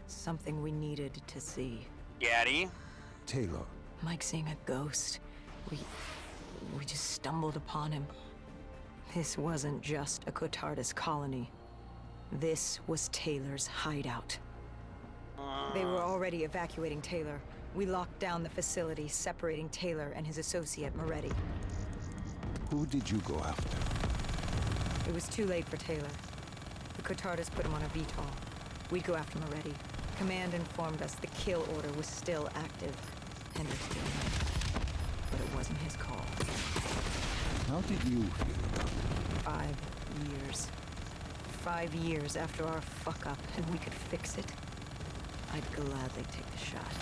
Something we needed to see. Gaddy. Taylor. Like seeing a ghost. We just stumbled upon him. This wasn't just a Cotardus colony. This was Taylor's hideout. They were already evacuating Taylor. We locked down the facility, separating Taylor and his associate, Moretti. Who did you go after? It was too late for Taylor. The Cotardus put him on a VTOL. We'd go after Moretti. Command informed us the kill order was still active. Hendricks didn't know. But it wasn't his call. How did you feel about it? 5 years. 5 years after our fuck-up, and we could fix it. I'd gladly take the shot.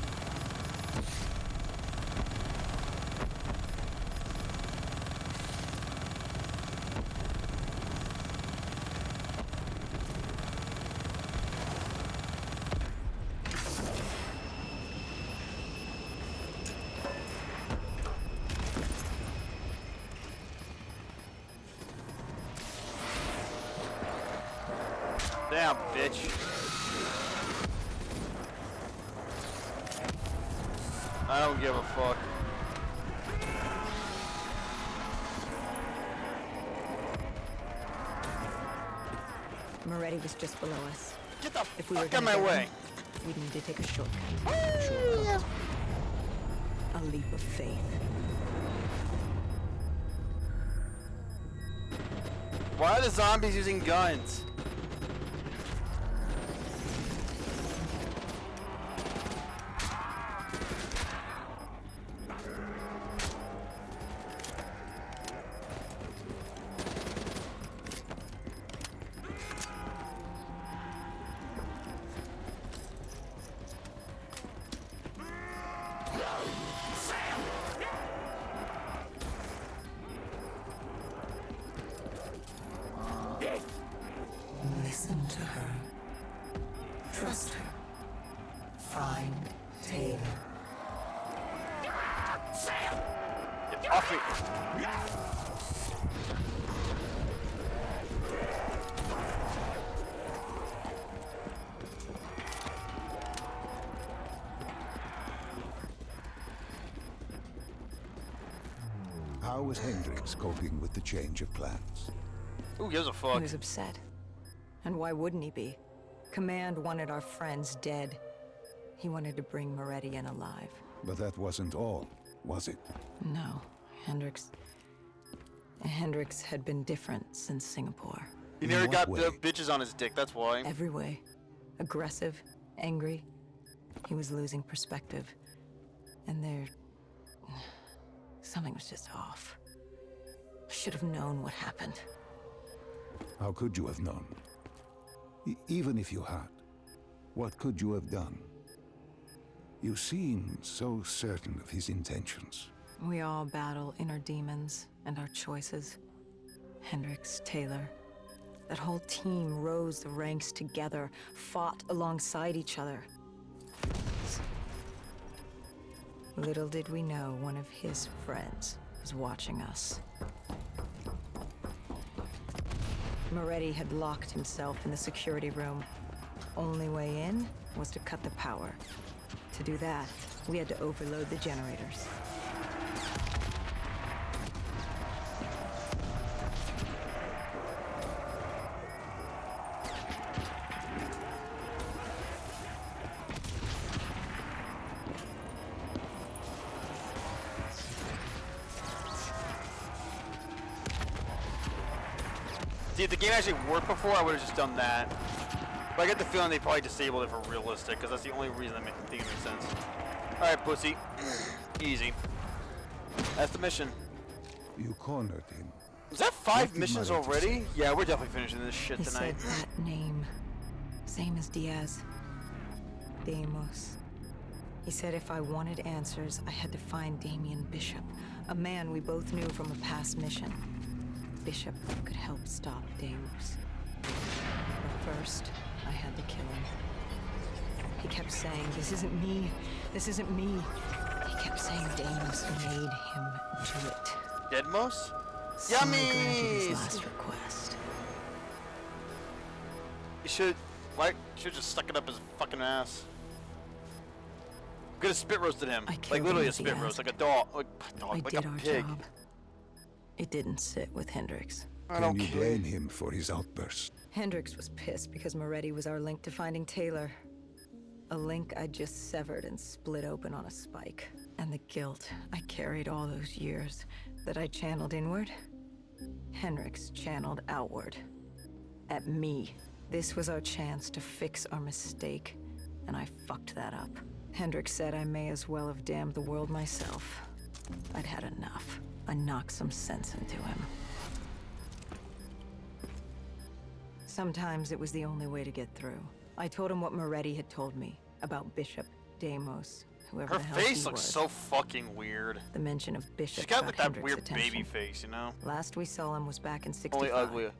Damn, bitch. I don't give a fuck. Moretti was just below us. Get the If we were fuck out of gonna my get way. him, we'd need to take a shortcut. A leap of faith. Why are the zombies using guns? Listen to her. Trust her. Find Taylor. Get off me. How was Hendricks coping with the change of plans? Who gives a He fuck? was upset. And why wouldn't he be? Command wanted our friends dead. He wanted to bring Moretti in alive. But that wasn't all, was it? No, Hendricks had been different since Singapore. He In never what got way? the bitches on his dick, that's why. Every way. Aggressive, angry. He was losing perspective. And something was just off. I should have known what happened. How could you have known? Even if you had, what could you have done? You seem so certain of his intentions. We all battle inner demons and our choices. Hendricks, Taylor. That whole team rose the ranks together, fought alongside each other. Little did we know one of his friends was watching us. Moretti had locked himself in the security room. Only way in was to cut the power. To do that, we had to overload the generators. See, if the game actually worked before, I would have just done that. But I get the feeling they probably disabled it for realistic, because that's the only reason I think it makes sense. Alright, pussy. Easy. That's the mission. You cornered him. Is that What 5 did missions Moretti already? say? Yeah, we're definitely finishing this shit He tonight. said that name. Same as Diaz. Deimos. He said if I wanted answers, I had to find Damien Bishop, a man we both knew from a past mission. Bishop could help stop Deimos. But first, I had to kill him. He kept saying, "This isn't me. This isn't me." He kept saying Deimos made him do it. Deadmos? So I granted his Yummies! last request. You should, like, should just stuck it up his fucking ass. Could have spit roasted him, I like killed literally him a with the spit roast, ask. like a dog, like I did a our pig. job. It didn't sit with Hendricks. I Can don't you care. blame him for his outburst? Hendricks was pissed because Moretti was our link to finding Taylor. A link I just severed and split open on a spike. And the guilt I carried all those years that I channeled inward, Hendricks channeled outward. At me. This was our chance to fix our mistake, and I fucked that up. Hendricks said I may as well have damned the world myself. I'd had enough. I knocked some sense into him. Sometimes it was the only way to get through. I told him what Moretti had told me about Bishop, Deimos, whoever Her the hell face he looks was. so fucking weird. The mention of Bishop She's got got like that Hendricks' weird attention. baby face, you know? Last we saw him was back in 65. Only uglier.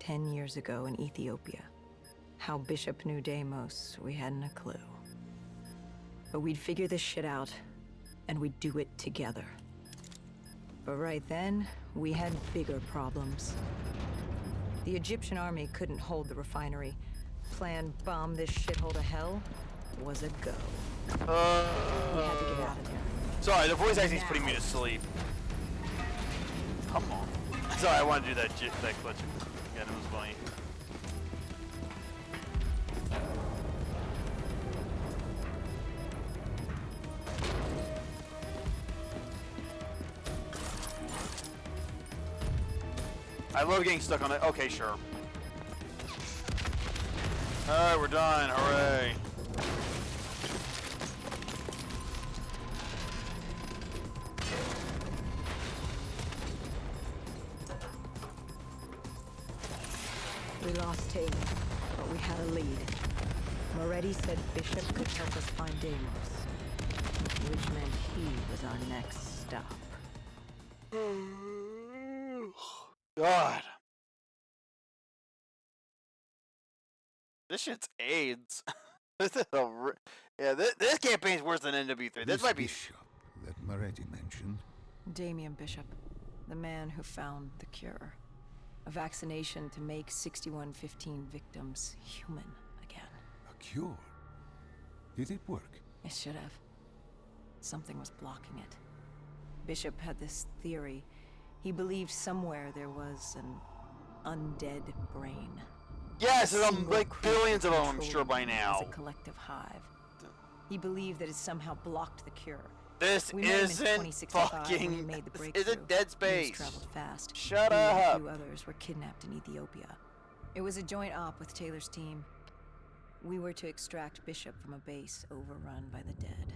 10 years ago in Ethiopia. How Bishop knew Deimos, we hadn't a clue. But we'd figure this shit out, and we'd do it together. But right then, we had bigger problems. The Egyptian army couldn't hold the refinery. Plan bomb this shithole to hell was a go. We had to get out of there. Sorry, the voice acting's putting me to sleep. Come on. Sorry, I wanted to do that glitch. Yeah, it was funny. I love getting stuck on it. Okay, sure. Alright, we're done. Hooray. We lost Taylor, but we had a lead. Moretti said Bishop could help us find Deimos, which meant he was our next stop. God. This shit's AIDS. This is yeah, this campaign's worse than NW3. This might be. bishop that Moretti mentioned. Damien Bishop, the man who found the cure. A vaccination to make 6115 victims human again. A cure? Did it work? It should have. Something was blocking it. Bishop had this theory. He believed somewhere there was an undead brain. Yes, A there's single like creature billions of them, I'm controlled sure by as now. a collective hive. He believed that it somehow blocked the cure. This We met him in isn't 2065 when he fucking. made the This breakthrough. isn't Dead News Space. traveled fast. Shut He and a up. few others were kidnapped in Ethiopia. It was a joint op with Taylor's team. We were to extract Bishop from a base overrun by the dead.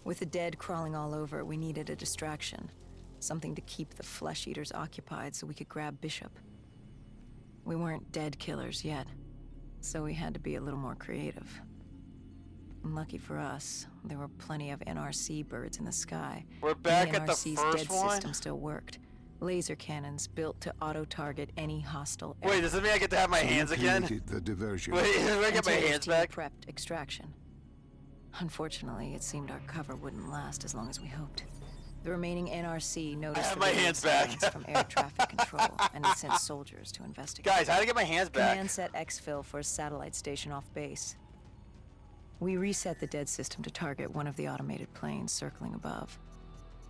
With the dead crawling all over, we needed a distraction. Something to keep the flesh eaters occupied so we could grab Bishop. We weren't dead killers yet, so we had to be a little more creative. And lucky for us, there were plenty of NRC birds in the sky. We're back the at the NRC's first dead one? system still worked. Laser cannons built to auto-target any hostile Wait, does this mean I get to have my hands Who again? created the diversion. Wait, do I get my Taylor's hands team back? prepped extraction. Unfortunately, it seemed our cover wouldn't last as long as we hoped. The remaining NRC noticed have the my radio hands back. silence from air traffic control, and it sent soldiers to investigate. Guys, how to get my hands back? Command set exfil for a satellite station off base. We reset the dead system to target one of the automated planes circling above.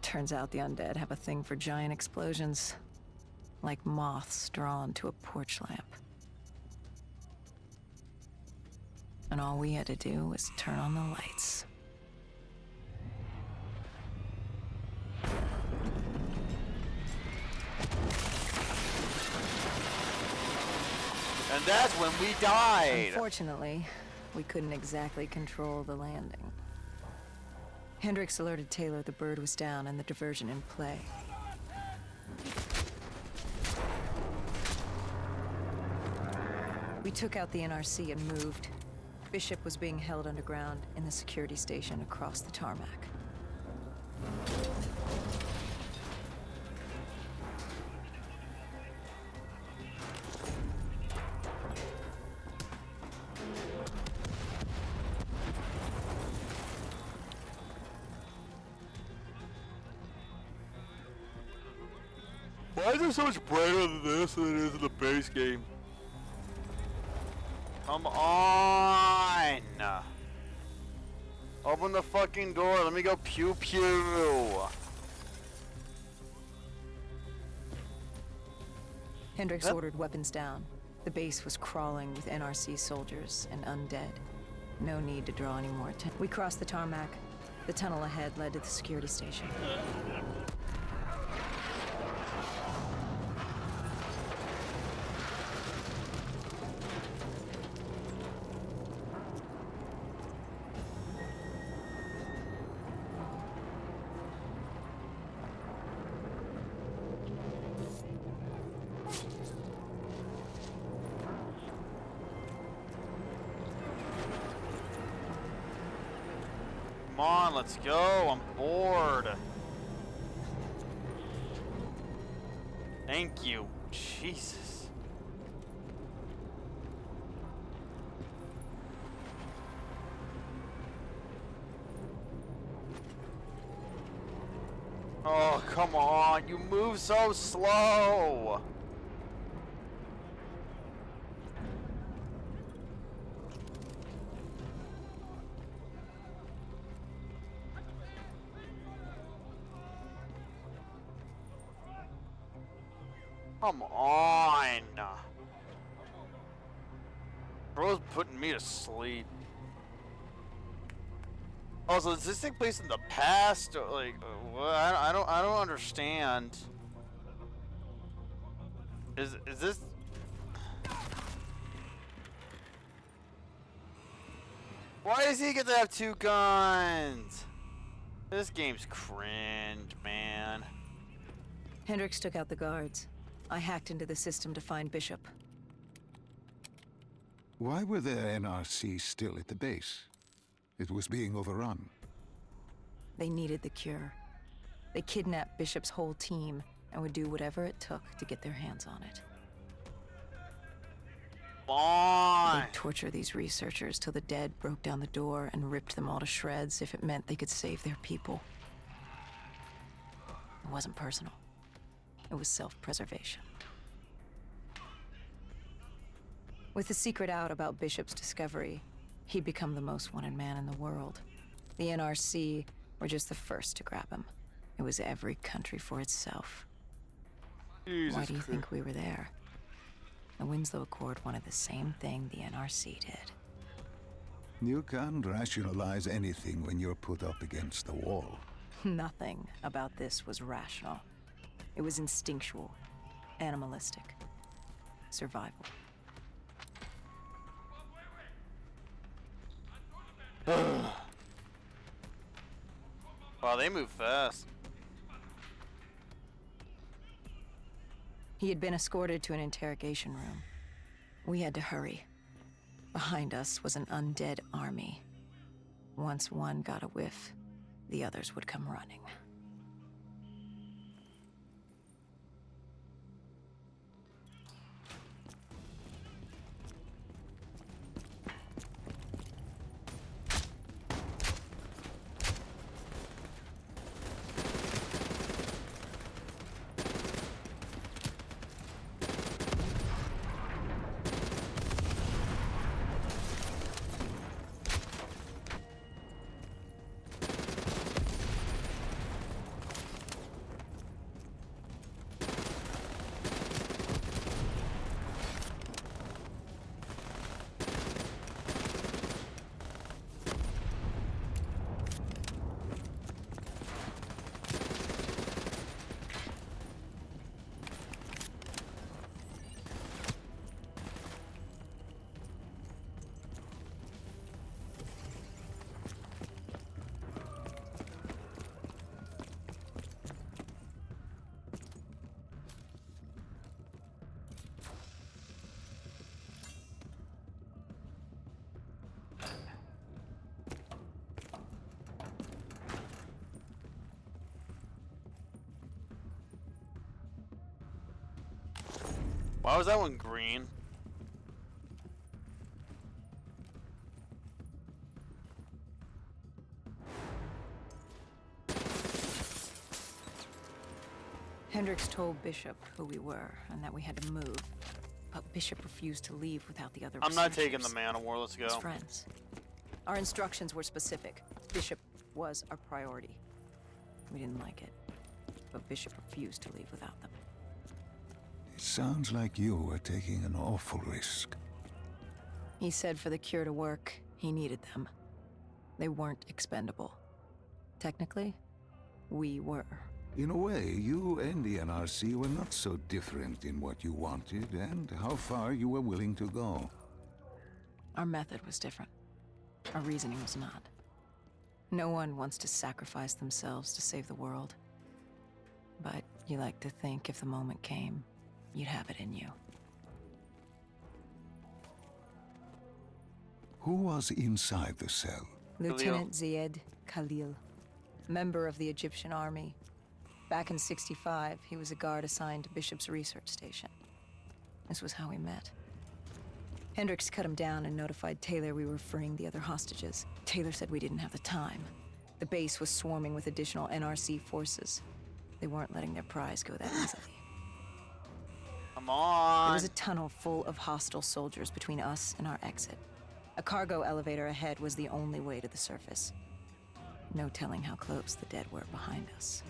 Turns out the undead have a thing for giant explosions, like moths drawn to a porch lamp. And all we had to do was turn on the lights. And that's when we died. Unfortunately, we couldn't exactly control the landing. Hendricks alerted Taylor the bird was down and the diversion in play. We took out the NRC and moved. Bishop was being held underground in the security station across the tarmac. Why is it so much brighter than this than it is in the base game? Come on! Open the fucking door. Let me go pew pew. Hendricks ordered weapons down. The base was crawling with NRC soldiers and undead. No need to draw any more attention. We crossed the tarmac. The tunnel ahead led to the security station. Come on, let's go. I'm bored. Thank you. Jesus. Oh, come on. You move so slow. Come on. Bro's putting me to sleep. Oh, so does this take place in the past? Or like, what? I don't understand. Is this? Why does he get to have two guns? This game's cringe, man. Hendricks took out the guards. I hacked into the system to find Bishop. Why were the NRC still at the base? It was being overrun. They needed the cure. They kidnapped Bishop's whole team and would do whatever it took to get their hands on it. Fine. They'd torture these researchers till the dead broke down the door and ripped them all to shreds if it meant they could save their people. It wasn't personal. It was self-preservation. With the secret out about Bishop's discovery, he'd become the most wanted man in the world. The NRC were just the first to grab him. It was every country for itself. Jesus Why do you Christ. think we were there? The Winslow Accord wanted the same thing the NRC did. You can't rationalize anything when you're put up against the wall. Nothing about this was rational. It was instinctual, animalistic, survival. Wow, they move fast. He had been escorted to an interrogation room. We had to hurry. Behind us was an undead army. Once one got a whiff, the others would come running. Why was that one green? Hendricks told Bishop who we were and that we had to move. But Bishop refused to leave without the other I'm not taking researchers, the Man of War. Let's his go. friends. Our instructions were specific. Bishop was our priority. We didn't like it, but Bishop refused to leave without them. It sounds like you were taking an awful risk. He said for the cure to work, he needed them. They weren't expendable. Technically, we were. In a way, you and the NRC were not so different in what you wanted and how far you were willing to go. Our method was different. Our reasoning was not. No one wants to sacrifice themselves to save the world. But you like to think if the moment came, you'd have it in you. Who was inside the cell? Lieutenant Zied Khalil, member of the Egyptian army. Back in '65, he was a guard assigned to Bishop's research station. This was how we met. Hendricks cut him down and notified Taylor we were freeing the other hostages. Taylor said we didn't have the time. The base was swarming with additional NRC forces. They weren't letting their prize go that easily. Come on. There was a tunnel full of hostile soldiers between us and our exit. A cargo elevator ahead was the only way to the surface. No telling how close the dead were behind us.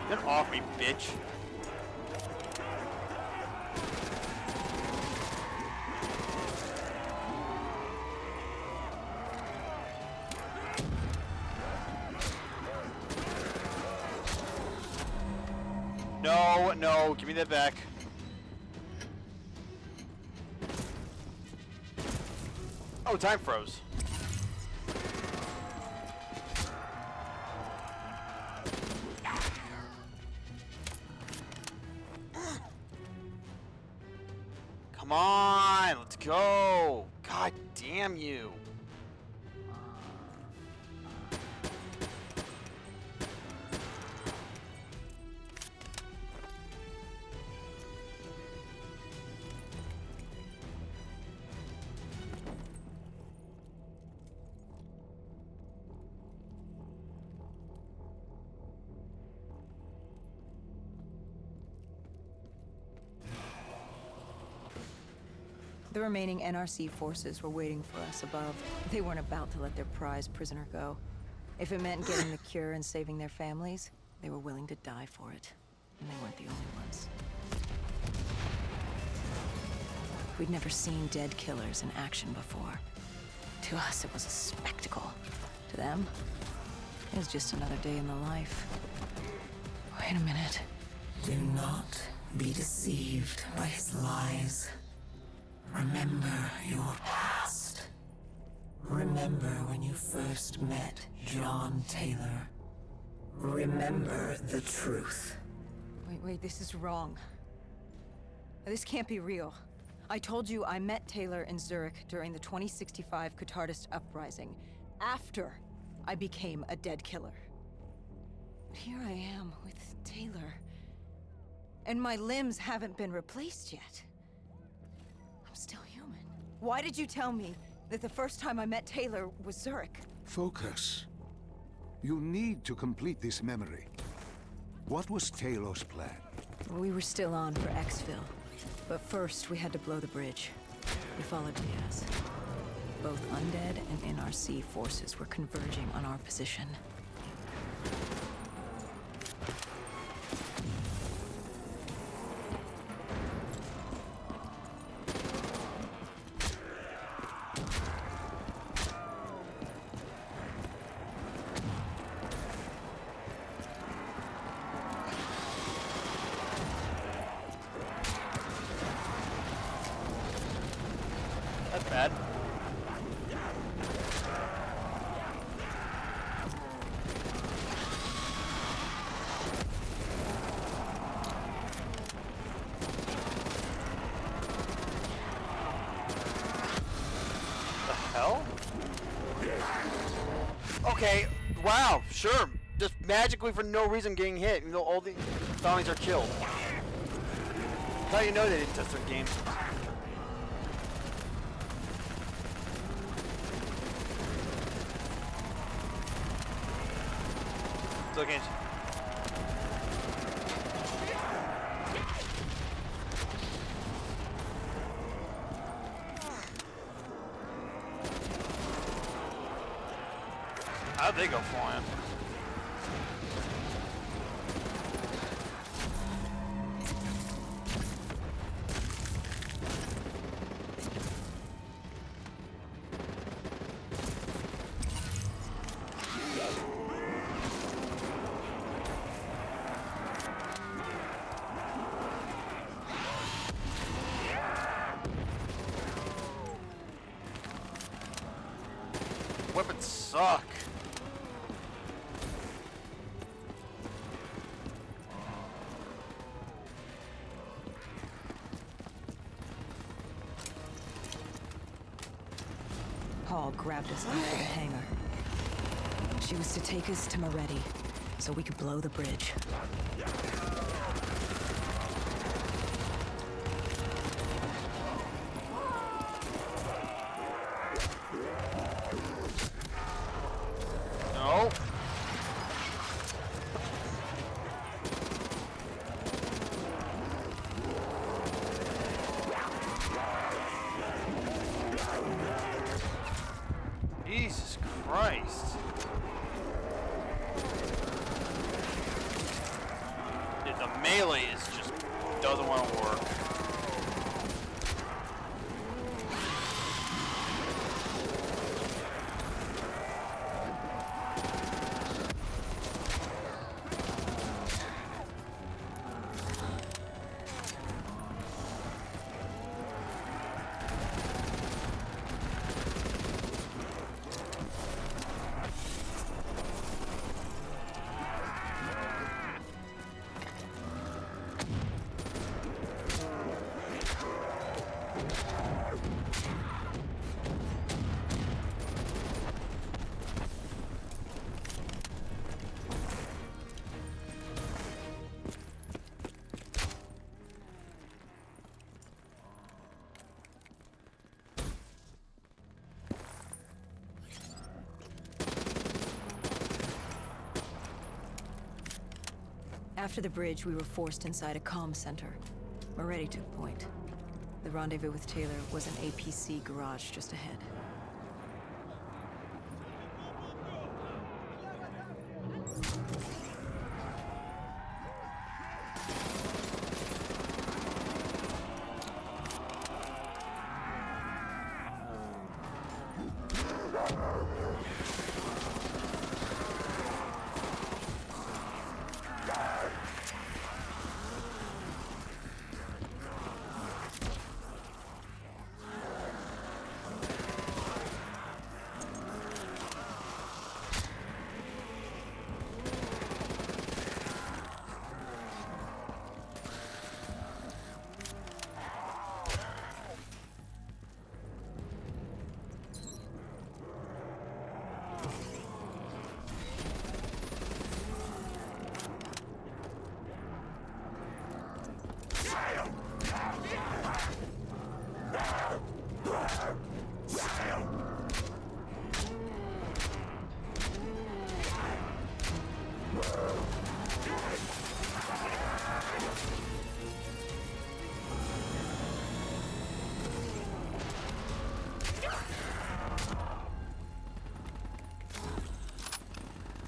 Get off me, bitch. No, no, give me that back. Oh, time froze. Come on, let's go. God damn you. The remaining NRC forces were waiting for us above. They weren't about to let their prize prisoner go. If it meant getting the cure and saving their families, they were willing to die for it. And they weren't the only ones. We'd never seen dead killers in action before. To us, it was a spectacle. To them, it was just another day in the life. Wait a minute. Do not be deceived by his lies. Remember your past. Remember when you first met John Taylor. Remember the truth. Wait, this is wrong. This can't be real. I told you I met Taylor in Zurich during the 2065 Catardist Uprising, after I became a dead killer. But here I am with Taylor, and my limbs haven't been replaced yet. I'm still human. Why did you tell me that the first time I met Taylor was Zurich? Focus. You need to complete this memory. What was Taylor's plan? We were still on for Exfil, but first we had to blow the bridge. We followed Diaz. Both undead and NRC forces were converging on our position. That's bad. hell? Okay, wow, sure. Just magically for no reason getting hit, even though all the zombies are killed. How do you know they didn't test their games? So again. How'd they go flying? Weapons suck. Paul grabbed us after the hangar. She was to take us to Moretti, so we could blow the bridge. No. Jesus Christ. Dude, the melee is just doesn't want to work. After the bridge, we were forced inside a comm center. Moretti took point. The rendezvous with Taylor was an APC garage just ahead.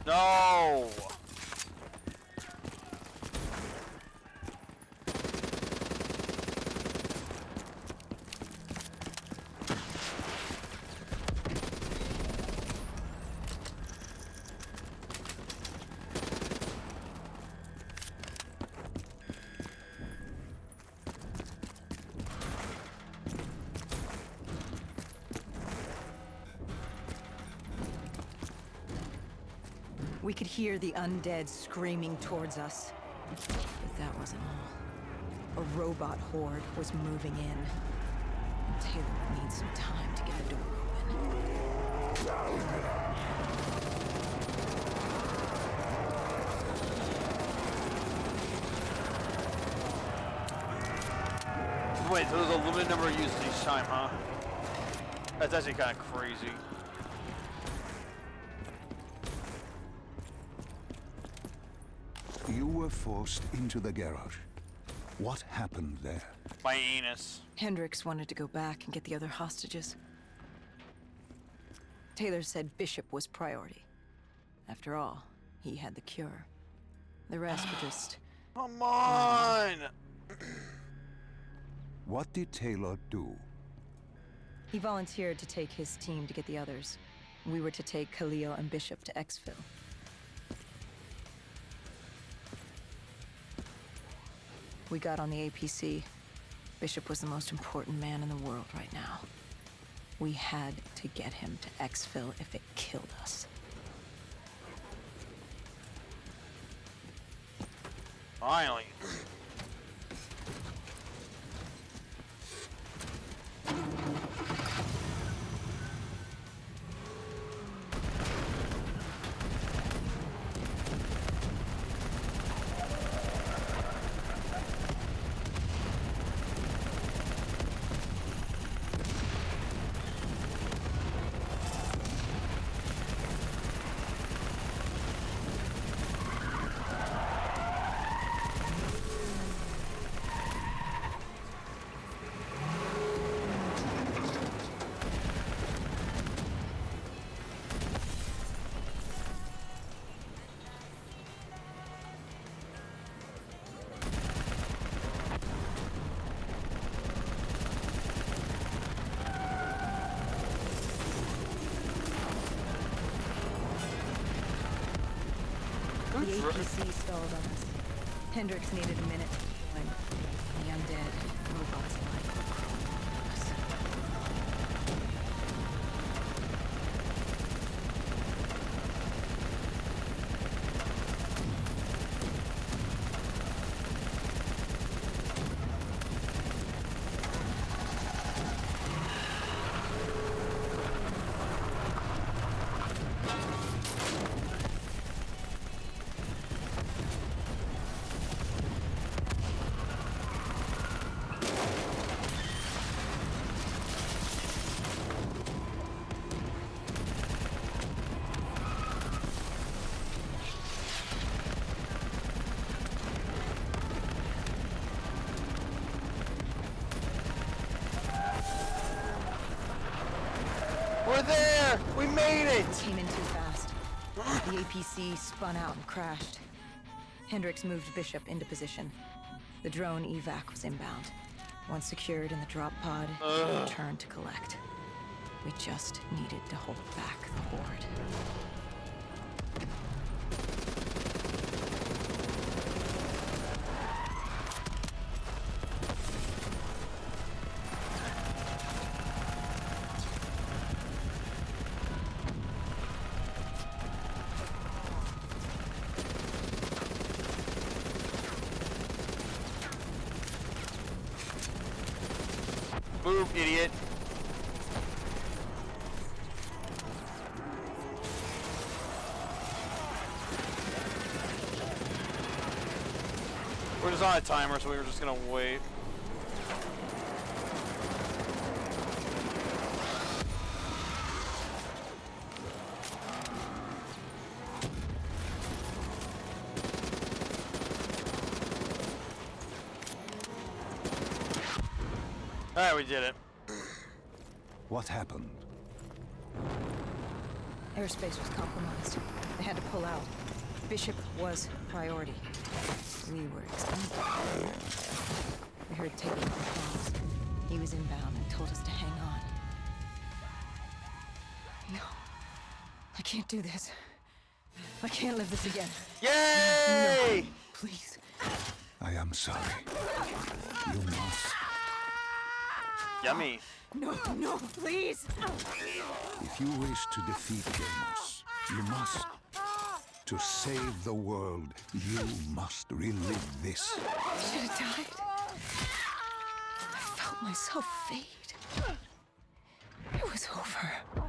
No! We could hear the undead screaming towards us. But that wasn't all. A robot horde was moving in. And Taylor would need some time to get the door open. Wait, so there's a limited number of uses each time, huh? That's actually kind of crazy. You were forced into the garage. What happened there? My anus. Hendricks wanted to go back and get the other hostages. Taylor said Bishop was priority. After all, he had the cure. The rest were just... Come on! What did Taylor do? He volunteered to take his team to get the others. We were to take Khalil and Bishop to Exfil. We got on the APC. Bishop was the most important man in the world right now. We had to get him to Exfil if it killed us. Finally. The APC stalled on us. Hendricks needed a minute when the undead robots like were crawling on us. We're there! We made it! Came in too fast. The APC spun out and crashed. Hendricks moved Bishop into position. The drone evac was inbound. Once secured in the drop pod, he returned to collect. We just needed to hold back the horde. Move, idiot. We're just on a timer, so we were just gonna wait. Alright, we did it. What happened? Airspace was compromised. They had to pull out. Bishop was priority. We were expendable. We heard Taylor calls. He was inbound and told us to hang on. No. I can't do this. I can't live this again. Yay! No, please. I am sorry. You must. Yummy. No, no, please. If you wish to defeat Deimos, you must. To save the world, you must relive this. I should have died. I felt myself fade. It was over.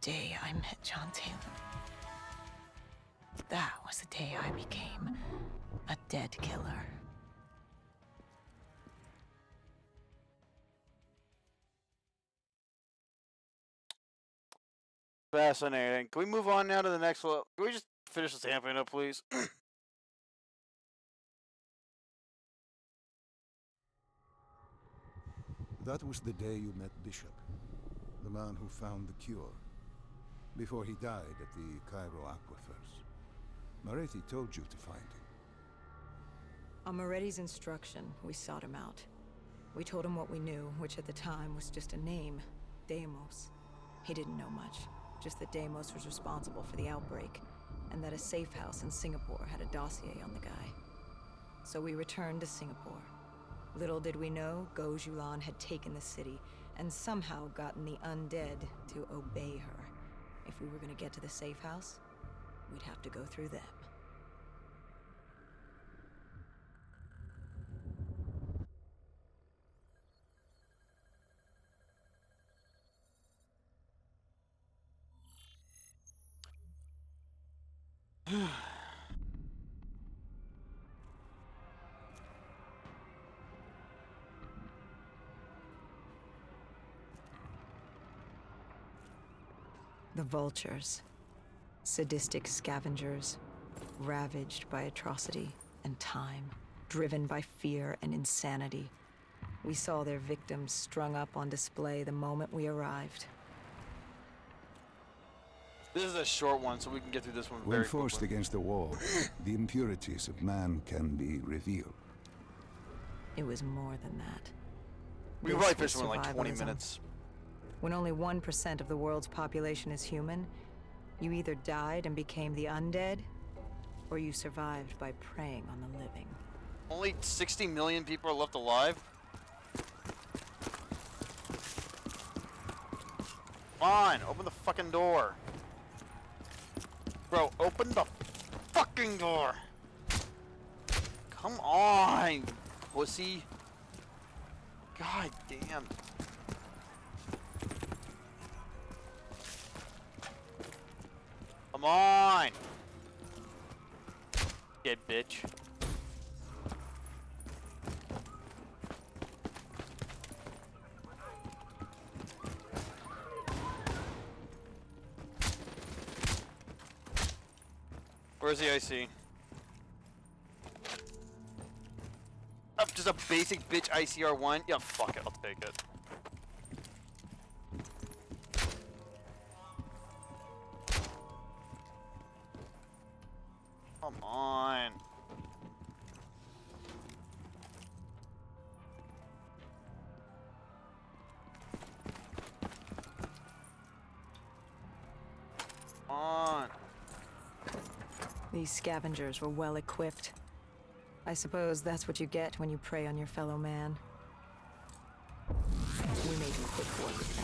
day I met John Taylor. That was the day I became a dead killer. Fascinating. Can we move on now to the next one? Can we just finish this campaign up, please? That was the day you met Bishop, the man who found the cure, before he died at the Cairo aquifers. Moretti told you to find him. On Moretti's instruction, we sought him out. We told him what we knew, which at the time was just a name, Deimos. He didn't know much, just that Deimos was responsible for the outbreak, and that a safe house in Singapore had a dossier on the guy. So we returned to Singapore. Little did we know, Gojulan had taken the city, and somehow gotten the undead to obey her. If we were gonna get to the safe house, we'd have to go through them. The Vultures. Sadistic scavengers, ravaged by atrocity and time, driven by fear and insanity. We saw their victims strung up on display the moment we arrived. This is a short one, so we can get through this one When very forced quickly. against the wall, the impurities of man can be revealed. It was more than that. We can This probably was finish one in like 20 survivalism. minutes. When only 1% of the world's population is human, you either died and became the undead, or you survived by preying on the living. Only 60 million people are left alive? Come on, open the fucking door. Bro, open the fucking door. Come on, pussy. God damn. Come on. Dead bitch. Where's the IC? Just a basic bitch ICR1? Yeah, fuck it, I'll take it. Come on. Come on. These scavengers were well equipped. I suppose that's what you get when you prey on your fellow man. We made quick work of them.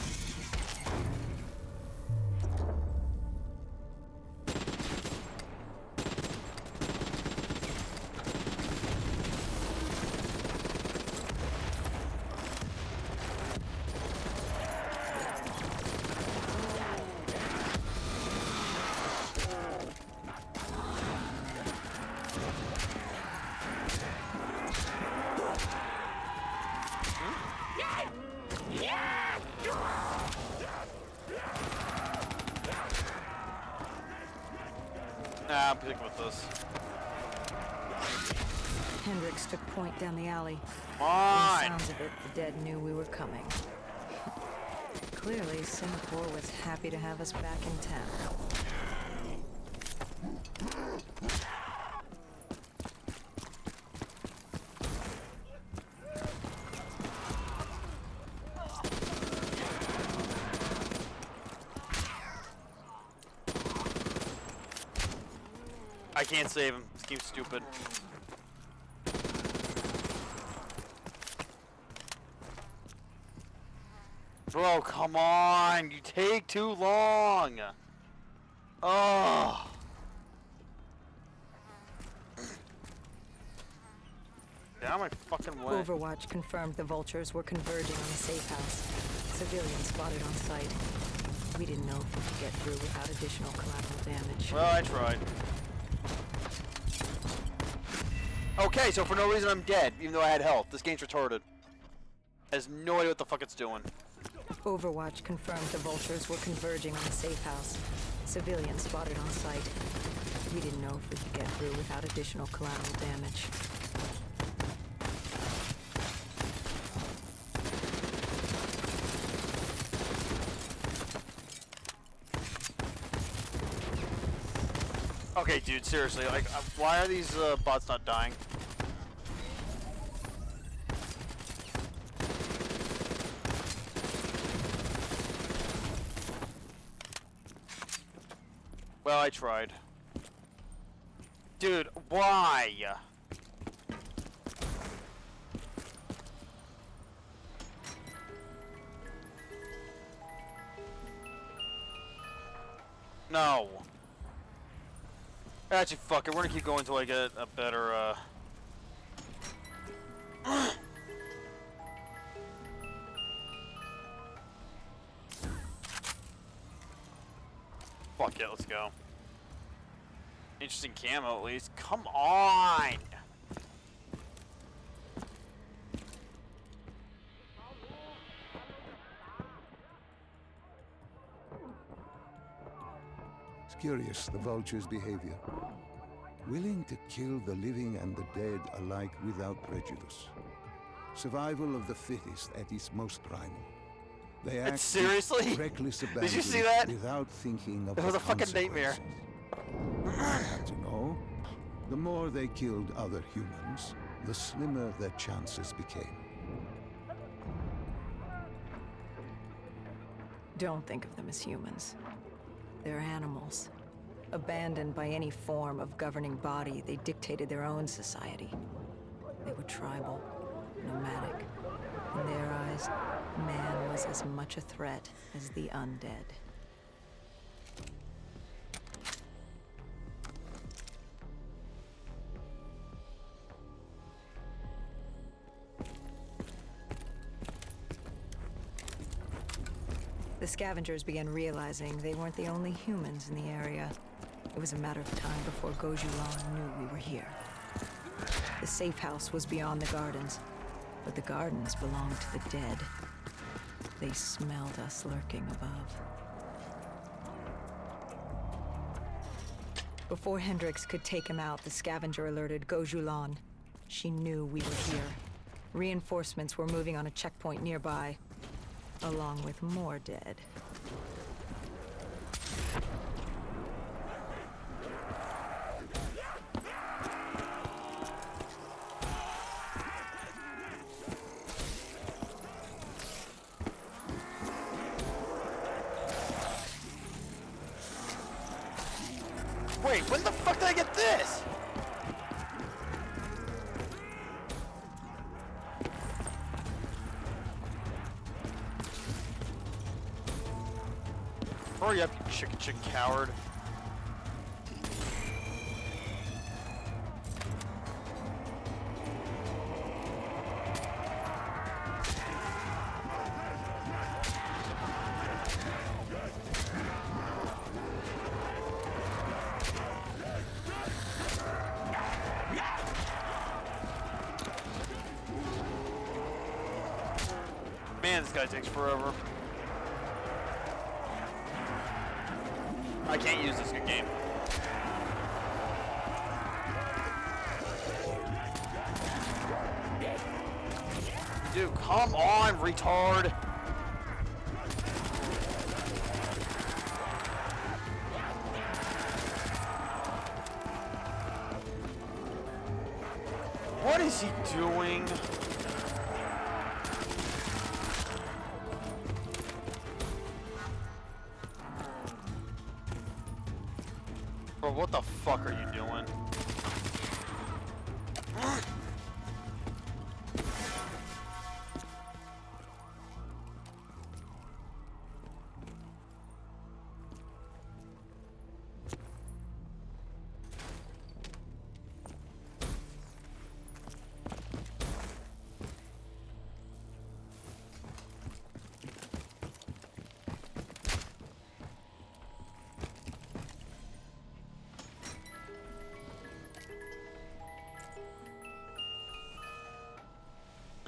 Nah, I'm picking with this. Hendricks took point down the alley. Come From the on! sounds of it, the dead knew we were coming. Clearly, Singapore was happy to have us back in town. I can't save him. This game's stupid. Bro, come on! You take too long! Oh! Down my fucking way. Overwatch confirmed the Vultures were converging on the safe house. Civilians spotted on site. We didn't know if we could get through without additional collateral damage. Well, I tried. Okay, so for no reason I'm dead, even though I had health. This game's retarded. Has no idea what the fuck it's doing. Overwatch confirmed the vultures were converging on the safe house. Civilians spotted on site. We didn't know if we could get through without additional collateral damage. Okay, dude, seriously, like, why are these bots not dying? Well, I tried. Dude, why? No. Actually, fuck it. We're gonna keep going until I get a better, Fuck it, let's go. Interesting camo, at least. Come on! It's curious, the vulture's behavior. Willing to kill the living and the dead alike without prejudice. Survival of the fittest at its most primal. They act seriously? with reckless abandon Did you see that? without thinking of It was the a fucking nightmare. consequences. I have to know, the more they killed other humans, the slimmer their chances became. Don't think of them as humans. They're animals. Abandoned by any form of governing body, they dictated their own society. They were tribal, nomadic. In their eyes, man was as much a threat as the undead. The scavengers began realizing they weren't the only humans in the area. It was a matter of time before Gojulan knew we were here. The safe house was beyond the gardens, but the gardens belonged to the dead. They smelled us lurking above. Before Hendricks could take him out, the scavenger alerted Gojulan. She knew we were here. Reinforcements were moving on a checkpoint nearby, along with more dead. Wait, when the fuck did I get this? Hurry up, you chicken coward. Man, this guy takes forever. I can't use this good game. Dude, come on, retard! What is he doing? Bro, what the fuck are you doing?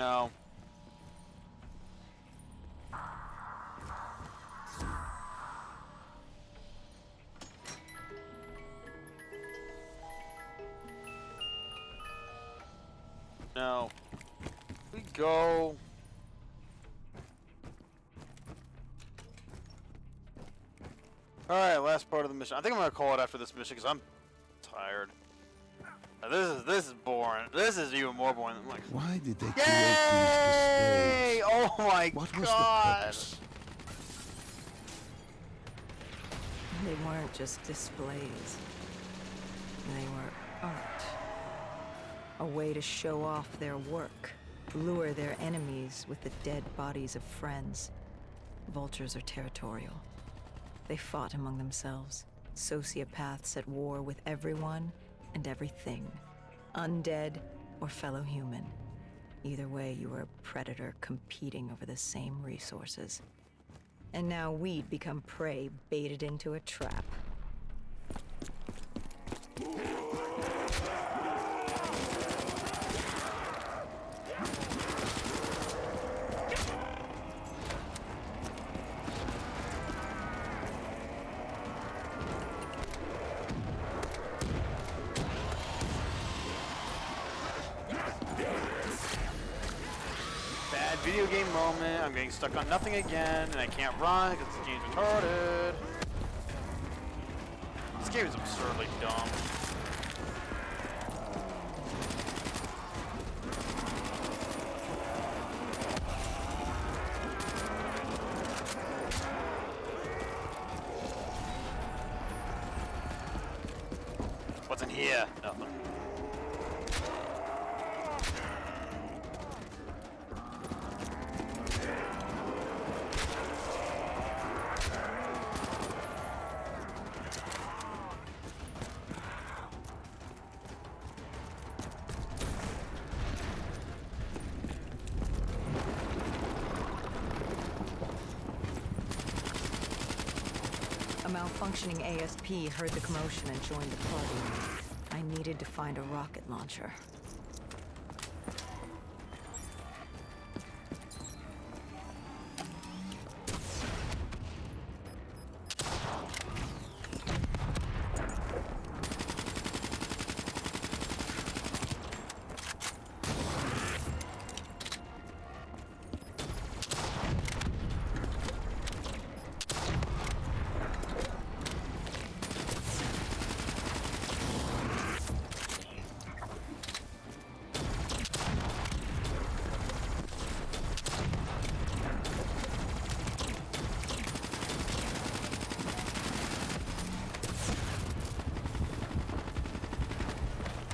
No. No. We go. Alright, last part of the mission. I think I'm gonna call it after this mission because I'm tired. Now, this is boring. This is even more boring than like. Why did they create Yay! these displays? Oh my What was god! the purpose? They weren't just displays. They were art. A way to show off their work, lure their enemies with the dead bodies of friends. Vultures are territorial. They fought among themselves, sociopaths at war with everyone and everything, undead or fellow human. Either way, you were a predator competing over the same resources. And now we'd become prey baited into a trap. Bad video game moment. I'm getting stuck on nothing again, and I can't run because this game's retarded. This game is absurdly dumb. What's in here? Nothing. A malfunctioning ASP heard the commotion and joined the party. I needed to find a rocket launcher.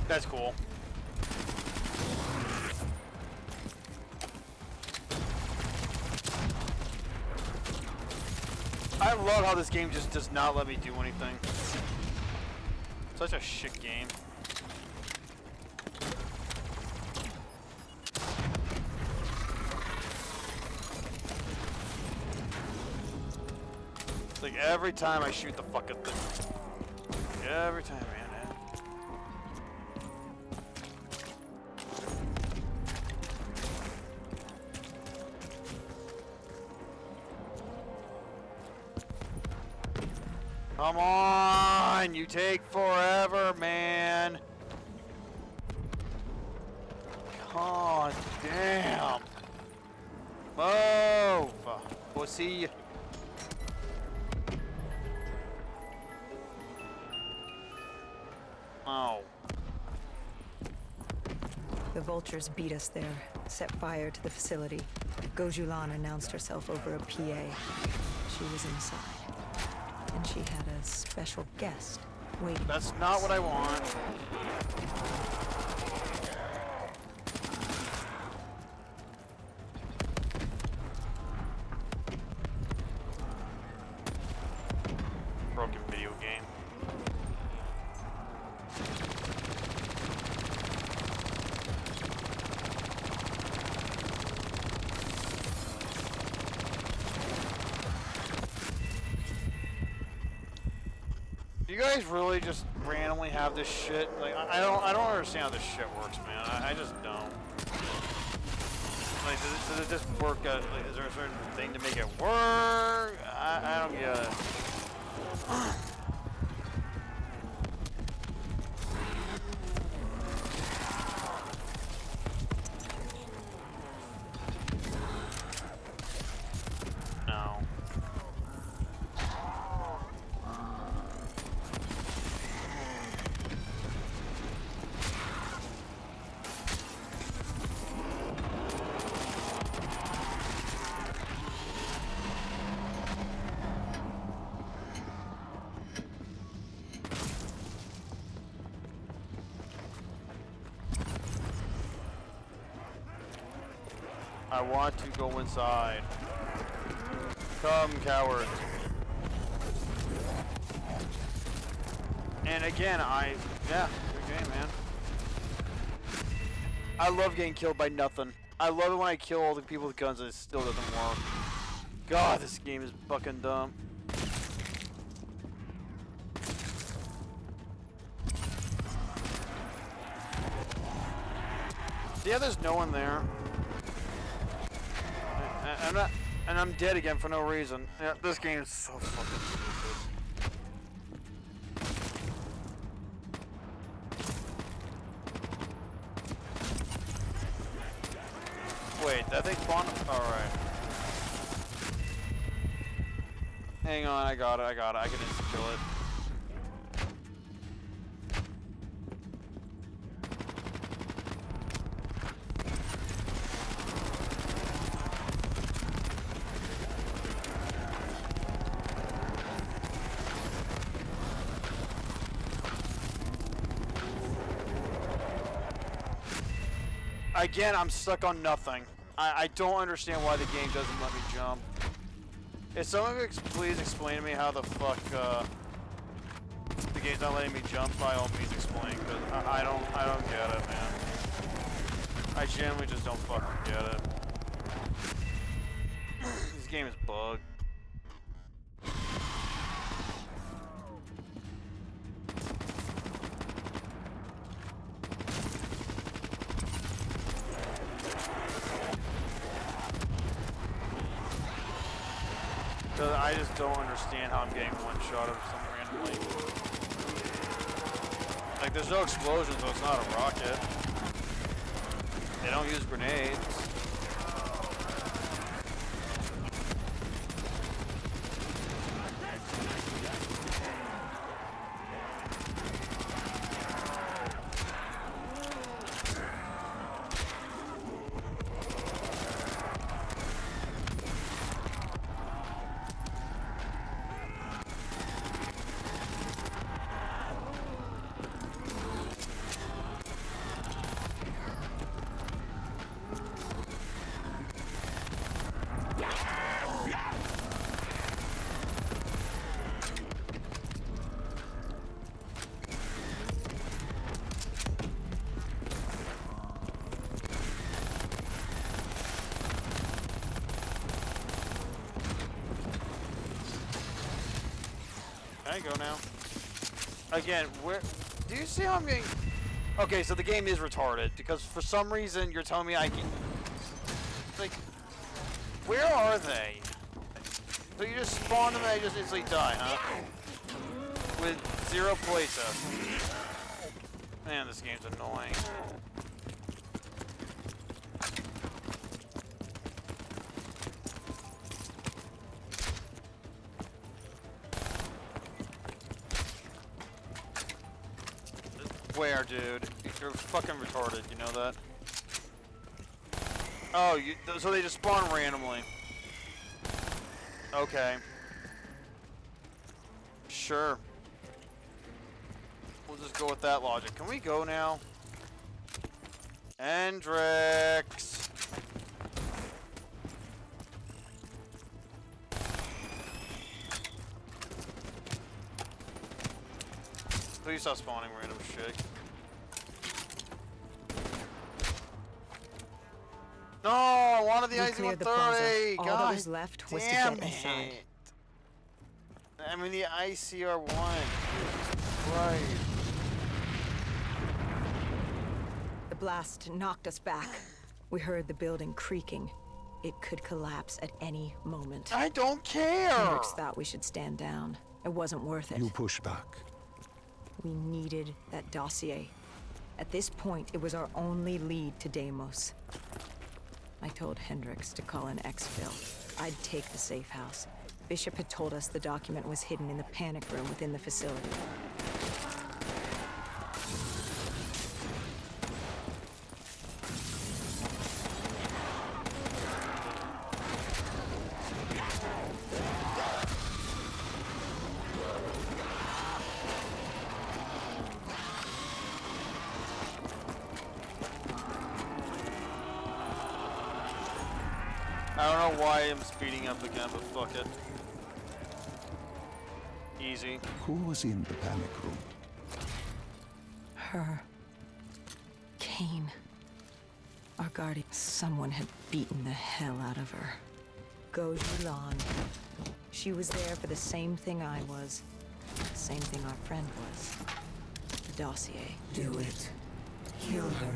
That's cool. I love how this game just does not let me do anything. Such a shit game. It's like every time I shoot the fucking thing. Every time, man. Come on, you take forever, man. God damn. Move, pussy. Oh. The vultures beat us there, set fire to the facility. Gojulan announced herself over a PA. She was inside. And she had a special guest waiting. That's not what I want. Broken video game. You guys really just randomly have this shit? Like I don't understand how this shit works, man. I just don't. Like, does it just work? Like, is there a certain thing to make it work? I don't get it. No. I want to go inside. Come, cowards. And again, yeah, good game, man. I love getting killed by nothing. I love it when I kill all the people with guns and it still doesn't work. God, this game is fucking dumb. Yeah, there's no one there. And I'm dead again for no reason. Yeah, this game is so fucking stupid. Wait, that thing spawned? Alright. Hang on, I got it. I can just kill it. Again, I'm stuck on nothing. I don't understand why the game doesn't let me jump. If someone could please explain to me how the fuck the game's not letting me jump, by all means explain, because I don't get it, man. I genuinely just don't fucking get it. This game is bugged. I just don't understand how I'm getting one shot of some randomly. Like, there's no explosion, so it's not a rocket. They don't use grenades. I go now. Again, where do you see how I'm getting? Okay, so the game is retarded because for some reason you're telling me I can. Like, where are they? So you just spawn them and they just instantly die, huh? With zero playtest. Man, this game's annoying. Where, dude? You're fucking retarded, you know that? Oh, so they just spawn randomly. Okay. Sure. We'll just go with that logic. Can we go now? Hendrix! Please stop spawning random shit. No, I wanted the IC-130! All God that was left was to damn get inside. it! I mean the ICR-1. Jesus Christ. The blast knocked us back. We heard the building creaking. It could collapse at any moment. I don't care! Hendricks thought we should stand down. It wasn't worth it. You push back. We needed that dossier. At this point, it was our only lead to Deimos. I told Hendricks to call in exfil. I'd take the safe house. Bishop had told us the document was hidden in the panic room within the facility. I don't know why I'm speeding up again, but fuck it. Easy. Who was in the panic room? Her. Kane. Our guardian. Someone had beaten the hell out of her. Go Julan. She was there for the same thing I was. The same thing our friend was. The dossier. Do it. Kill her.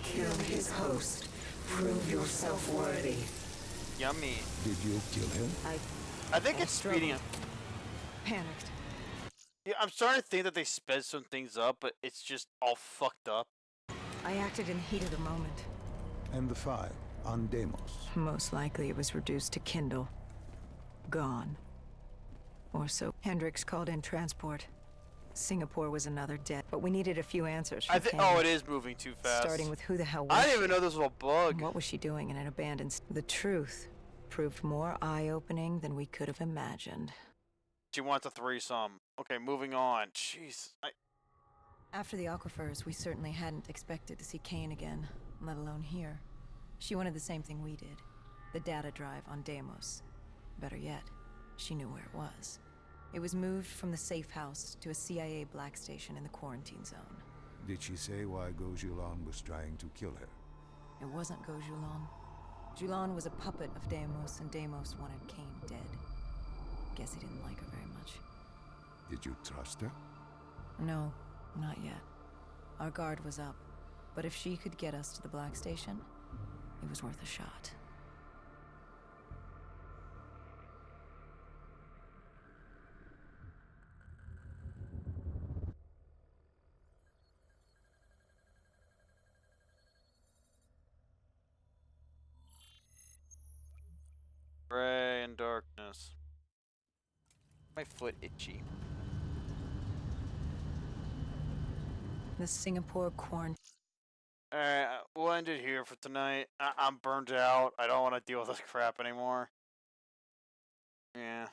Kill his host. Prove yourself worthy. Yummy. Did you kill him? I think it's speeding up. Panicked. Yeah, I'm starting to think that they sped some things up, but it's just all fucked up. I acted in the heat of the moment. And the file on Deimos. Most likely it was reduced to kindle. Gone. Or so. Hendricks called in transport. Singapore was another debt, but we needed a few answers from Kane. Oh, it is moving too fast. Starting with who the hell was I didn't she? even know this was a bug. What was she doing in an abandoned... The truth proved more eye-opening than we could have imagined. She wants a threesome. Okay, moving on. Jeez. After the aquifers, we certainly hadn't expected to see Kane again, let alone here. She wanted the same thing we did. The data drive on Deimos. Better yet, she knew where it was. It was moved from the safe house to a CIA black station in the quarantine zone. Did she say why Gojulan was trying to kill her? It wasn't Gojulan. Julan was a puppet of Deimos, and Deimos wanted Kane dead. Guess he didn't like her very much. Did you trust her? No, not yet. Our guard was up, but if she could get us to the black station, it was worth a shot. Gray and darkness. My foot itchy. The Singapore quarantine. Alright, we'll end it here for tonight. I'm burned out. I don't want to deal with this crap anymore. Yeah.